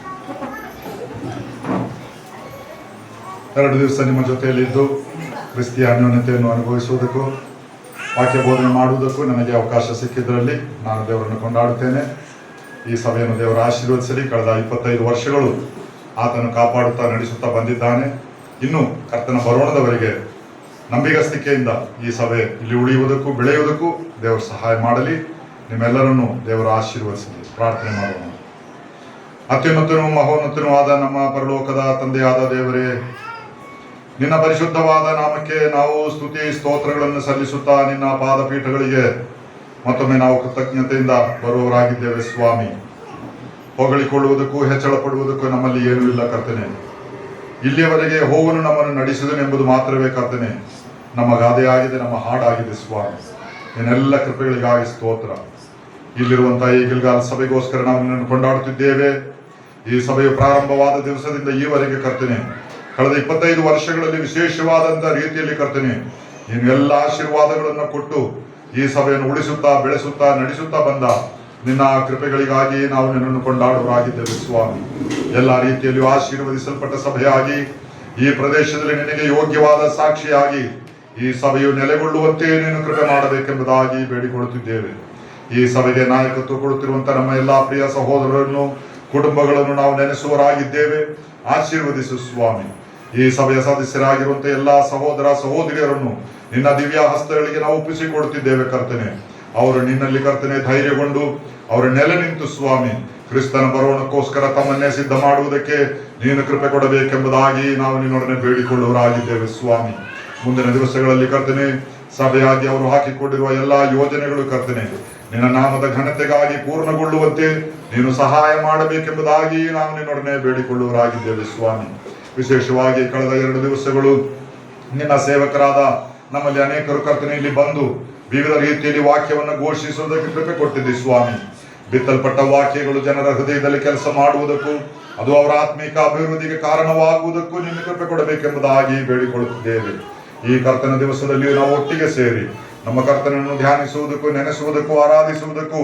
2 ದಿವಸ ನಿಮ್ಮ ಜೊತೆಯಲ್ಲಿದ್ದು ಕ್ರಿಸ್ತಿಯ ಅನ್ಯೋನ್ಯತೆಯನ್ನು ಅನುಭವಿಸುವುದಕ್ಕೂ ವಾಕ್ಯ ಬೋಧನೆ ಮಾಡುವುದಕ್ಕೂ ನನಗೆ ಅವಕಾಶ ಸಿಕ್ಕಿದ್ದರಲ್ಲಿ ನಾನು ದೇವರನ್ನು ಕೊಂಡಾಡುತ್ತೇನೆ. ಈ ಸಭೆಯನ್ನು ದೇವರ ಆಶೀರ್ವದಿಸಲಿ. ಕಳೆದ 25 ವರ್ಷಗಳು ಆತನು ಕಾಪಾಡುತ್ತಾ ನಡೆಸುತ್ತಾ ಬಂದಿದ್ದಾನೆ. ಇನ್ನು ಕರ್ತನ ಬರೋಣದವರೆಗೆ ನಂಬಿಗಸ್ತಿಕೆಯಿಂದ ಈ ಸಭೆ ಇಲ್ಲಿ ಉಳಿಯುವುದಕ್ಕೂ ಬೆಳೆಯುವುದಕ್ಕೂ ದೇವರು ಸಹಾಯ ಮಾಡಲಿ. ನಿಮ್ಮೆಲ್ಲರನ್ನು ದೇವರ ಆಶೀರ್ವದಿಸಲಿ. ಪ್ರಾರ್ಥನೆ ಮಾಡೋಣ. ಅತ್ಯುನ್ನತನೂ ಮಹೋನ್ನತನೂ ಆದ ನಮ್ಮ ಪರಲೋಕದ ತಂದೆಯಾದ ದೇವರೇ, ನಿನ್ನ ಪರಿಶುದ್ಧವಾದ ನಾಮಕ್ಕೆ ನಾವು ಸ್ತುತಿ ಸ್ತೋತ್ರಗಳನ್ನು ಸಲ್ಲಿಸುತ್ತಾ ನಿನ್ನ ಪಾದಪೀಠಗಳಿಗೆ ಮತ್ತೊಮ್ಮೆ ನಾವು ಕೃತಜ್ಞತೆಯಿಂದ ಬರುವವರಾಗಿದ್ದೇವೆ ಸ್ವಾಮಿ. ಹೊಗಳಿಕೊಳ್ಳುವುದಕ್ಕೂ ಹೆಚ್ಚಳ ಪಡುವುದಕ್ಕೂ ನಮ್ಮಲ್ಲಿ ಏನೂ ಇಲ್ಲ ಕರ್ತನೆ. ಇಲ್ಲಿಯವರೆಗೆ ಹೋಗನು ನಮ್ಮನ್ನು ನಡೆಸಿದನೆಂಬುದು ಮಾತ್ರವೇ ಕರ್ತನೆ ನಮ್ಮ ಗಾದೆಯಾಗಿದೆ, ನಮ್ಮ ಹಾಡಾಗಿದೆ ಸ್ವಾಮಿ. ನಿನ್ನೆಲ್ಲ ಕೃಪೆಗಳಿಗಾಗಿ ಸ್ತೋತ್ರ. ಇಲ್ಲಿರುವಂತಹ ಈ ಗಿಲ್ಗಾಲ್ ಸಭೆಗೋಸ್ಕರ ನಾವು ನಿನ್ನನ್ನು ಕೊಂಡಾಡುತ್ತಿದ್ದೇವೆ. ಈ ಸಭೆಯು ಪ್ರಾರಂಭವಾದ ದಿವಸದಿಂದ ಈವರೆಗೆ ಕರ್ತನೆ, ಕಳೆದ 25 ವರ್ಷಗಳಲ್ಲಿ ವಿಶೇಷವಾದಂಥ ರೀತಿಯಲ್ಲಿ ಕರ್ತನೆ ನೀನು ಎಲ್ಲ ಆಶೀರ್ವಾದಗಳನ್ನು ಕೊಟ್ಟು ಈ ಸಭೆಯನ್ನು ಉಳಿಸುತ್ತಾ ಬೆಳೆಸುತ್ತಾ ನಡೆಸುತ್ತಾ ಬಂದ ನಿನ್ನ ಕೃಪೆಗಳಿಗಾಗಿ ನಾವು ನಿನ್ನನ್ನು ಕೊಂಡಾಡುವರಾಗಿದ್ದೇವೆ ಸ್ವಾಮಿ. ಎಲ್ಲ ರೀತಿಯಲ್ಲಿಯೂ ಆಶೀರ್ವದಿಸಲ್ಪಟ್ಟ ಸಭೆಯಾಗಿ ಈ ಪ್ರದೇಶದಲ್ಲಿ ನಿನಗೆ ಯೋಗ್ಯವಾದ ಸಾಕ್ಷಿಯಾಗಿ ಈ ಸಭೆಯು ನೆಲೆಗೊಳ್ಳುವಂತೆ ನೀನು ಕೃಪೆ ಮಾಡಬೇಕೆಂಬುದಾಗಿ ಬೇಡಿಕೊಳ್ಳುತ್ತಿದ್ದೇವೆ. ಈ ಸಭೆಗೆ ನಾಯಕತ್ವ ಕೊಡುತ್ತಿರುವಂತಹ ನಮ್ಮ ಎಲ್ಲಾ ಪ್ರಿಯ ಸಹೋದರರನ್ನು ಕುಟುಂಬಗಳನ್ನು ನಾವು ನೆನೆಸುವರಾಗಿದ್ದೇವೆ. ಆಶೀರ್ವದಿಸು ಸ್ವಾಮಿ. ಈ ಸಭೆಯ ಸದಸ್ಯರಾಗಿರುವಂತಹ ಎಲ್ಲಾ ಸಹೋದರ ಸಹೋದರಿಯರನ್ನು ನಿನ್ನ ದಿವ್ಯ ಹಸ್ತಗಳಿಗೆ ನಾವು ಒಪ್ಪಿಸಿಕೊಡುತ್ತಿದ್ದೇವೆ ಕರ್ತನೆ. ಅವರು ನಿನ್ನಲ್ಲಿ ಕರ್ತನೆ ಧೈರ್ಯಗೊಂಡು ಅವರ ನೆಲೆ ನಿಂತು ಸ್ವಾಮಿ ಕ್ರಿಸ್ತನ ಬರೋಣಕ್ಕೋಸ್ಕರ ತಮ್ಮನ್ನೇ ಸಿದ್ಧ ಮಾಡುವುದಕ್ಕೆ ನೀನು ಕೃಪೆ ಕೊಡಬೇಕೆಂಬುದಾಗಿ ನಾವು ನಿನ್ನೊಡನೆ ಬೇಡಿಕೊಳ್ಳುವರಾಗಿದ್ದೇವೆ ಸ್ವಾಮಿ. ಮುಂದಿನ ದಿವಸಗಳಲ್ಲಿ ಕರ್ತನೆ ಸಭೆಯಾಗಿ ಅವರು ಹಾಕಿಕೊಂಡಿರುವ ಎಲ್ಲಾ ಯೋಜನೆಗಳು ಕರ್ತನೆ ನಿನ್ನ ನಾಮದ ಘನತೆಗಾಗಿ ಪೂರ್ಣಗೊಳ್ಳುವಂತೆ ನೀನು ಸಹಾಯ ಮಾಡಬೇಕೆಂಬುದಾಗಿ ನಾವು ನಿನ್ನೊಡನೆ ಬೇಡಿಕೊಳ್ಳುವರಾಗಿದ್ದೇವೆ ಸ್ವಾಮಿ. ವಿಶೇಷವಾಗಿ ಕಳೆದ 2 ದಿವಸಗಳು ನಿನ್ನ ಸೇವಕರಾದ ನಮ್ಮಲ್ಲಿ ಅನೇಕರು ಕರ್ತನೆ ಇಲ್ಲಿ ಬಂದು ವಿವಿಧ ರೀತಿಯಲ್ಲಿ ವಾಕ್ಯವನ್ನು ಘೋಷಿಸುವುದಕ್ಕೆ ಕೃಪೆ ಕೊಟ್ಟಿದ್ದೆ ಸ್ವಾಮಿ. ಬಿತ್ತಲ್ಪಟ್ಟ ವಾಕ್ಯಗಳು ಜನರ ಹೃದಯದಲ್ಲಿ ಕೆಲಸ ಮಾಡುವುದಕ್ಕೂ ಅದು ಅವರ ಆತ್ಮಿಕ ಅಭಿವೃದ್ಧಿಗೆ ಕಾರಣವಾಗುವುದಕ್ಕೂ ನಿನ್ನ ಕೃಪೆ ಕೊಡಬೇಕೆಂಬುದಾಗಿ ಬೇಡಿಕೊಳ್ಳುತ್ತಿದ್ದೇವೆ. ಈ ಕರ್ತನ ದಿವಸದಲ್ಲಿ ನಾವು ಒಟ್ಟಿಗೆ ಸೇರಿ ನಮ್ಮ ಕರ್ತನನ್ನು ಧ್ಯಾನಿಸುವುದಕ್ಕೂ ನೆನೆಸುವುದಕ್ಕೂ ಆರಾಧಿಸುವುದಕ್ಕೂ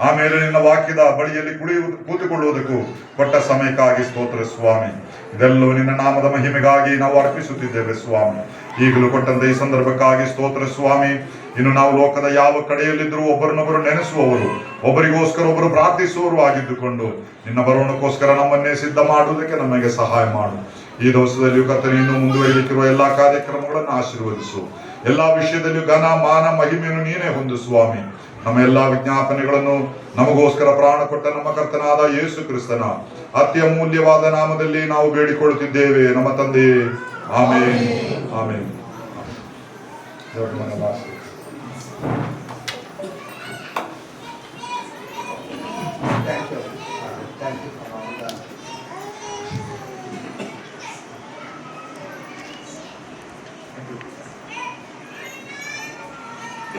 ಆಮೇಲೆ ನಿನ್ನ ವಾಕ್ಯದ ಬಳಿಯಲ್ಲಿ ಕೂತುಕೊಳ್ಳುವುದಕ್ಕೂ ಕೊಟ್ಟ ಸಮಯಕ್ಕಾಗಿ ಸ್ತೋತ್ರ ಸ್ವಾಮಿ. ಇದೆಲ್ಲವೂ ನಿನ್ನ ನಾಮದ ಮಹಿಮೆಗಾಗಿ ನಾವು ಅರ್ಪಿಸುತ್ತಿದ್ದೇವೆ ಸ್ವಾಮಿ. ಈಗಲೂ ಕೊಟ್ಟಂತ ಈ ಸಂದರ್ಭಕ್ಕಾಗಿ ಸ್ತೋತ್ರ ಸ್ವಾಮಿ. ಇನ್ನು ನಾವು ಲೋಕದ ಯಾವ ಕಡೆಯಲ್ಲಿದ್ದರೂ ಒಬ್ಬರನ್ನೊಬ್ಬರು ನೆನೆಸುವವರು, ಒಬ್ಬರಿಗೋಸ್ಕರ ಒಬ್ಬರು ಪ್ರಾರ್ಥಿಸುವವರು ಆಗಿದ್ದುಕೊಂಡು ನಿನ್ನ ಬರೋಣಕ್ಕೋಸ್ಕರ ನಮ್ಮನ್ನೇ ಸಿದ್ಧ ಮಾಡುವುದಕ್ಕೆ ನಮಗೆ ಸಹಾಯ ಮಾಡು. ಈ ದಿವಸದಲ್ಲಿಯೂ ಕರ್ತನೆ ಇನ್ನು ಮುಂದುವರಿಲಿಕ್ಕಿರುವ ಎಲ್ಲಾ ಕಾರ್ಯಕ್ರಮಗಳನ್ನು ಆಶೀರ್ವದಿಸು. ಎಲ್ಲಾ ವಿಷಯದಲ್ಲಿಯೂ ಘನ ಮಾನ ಮಹಿಮೆಯನ್ನು ನೀನೇ ಹೊಂದು ಸ್ವಾಮಿ. ನಮ್ಮ ಎಲ್ಲಾ ವಿಜ್ಞಾಪನೆಗಳನ್ನು ನಮಗೋಸ್ಕರ ಪ್ರಾಣ ಕೊಟ್ಟ ನಮ್ಮ ಕರ್ತನಾದ ಯೇಸು ಕ್ರಿಸ್ತನ ಅತ್ಯಮೂಲ್ಯವಾದ ನಾಮದಲ್ಲಿ ನಾವು ಬೇಡಿಕೊಳ್ಳುತ್ತಿದ್ದೇವೆ ನಮ್ಮ ತಂದೆಯೇ. ಆಮೇನ್ ಆಮೇನ್.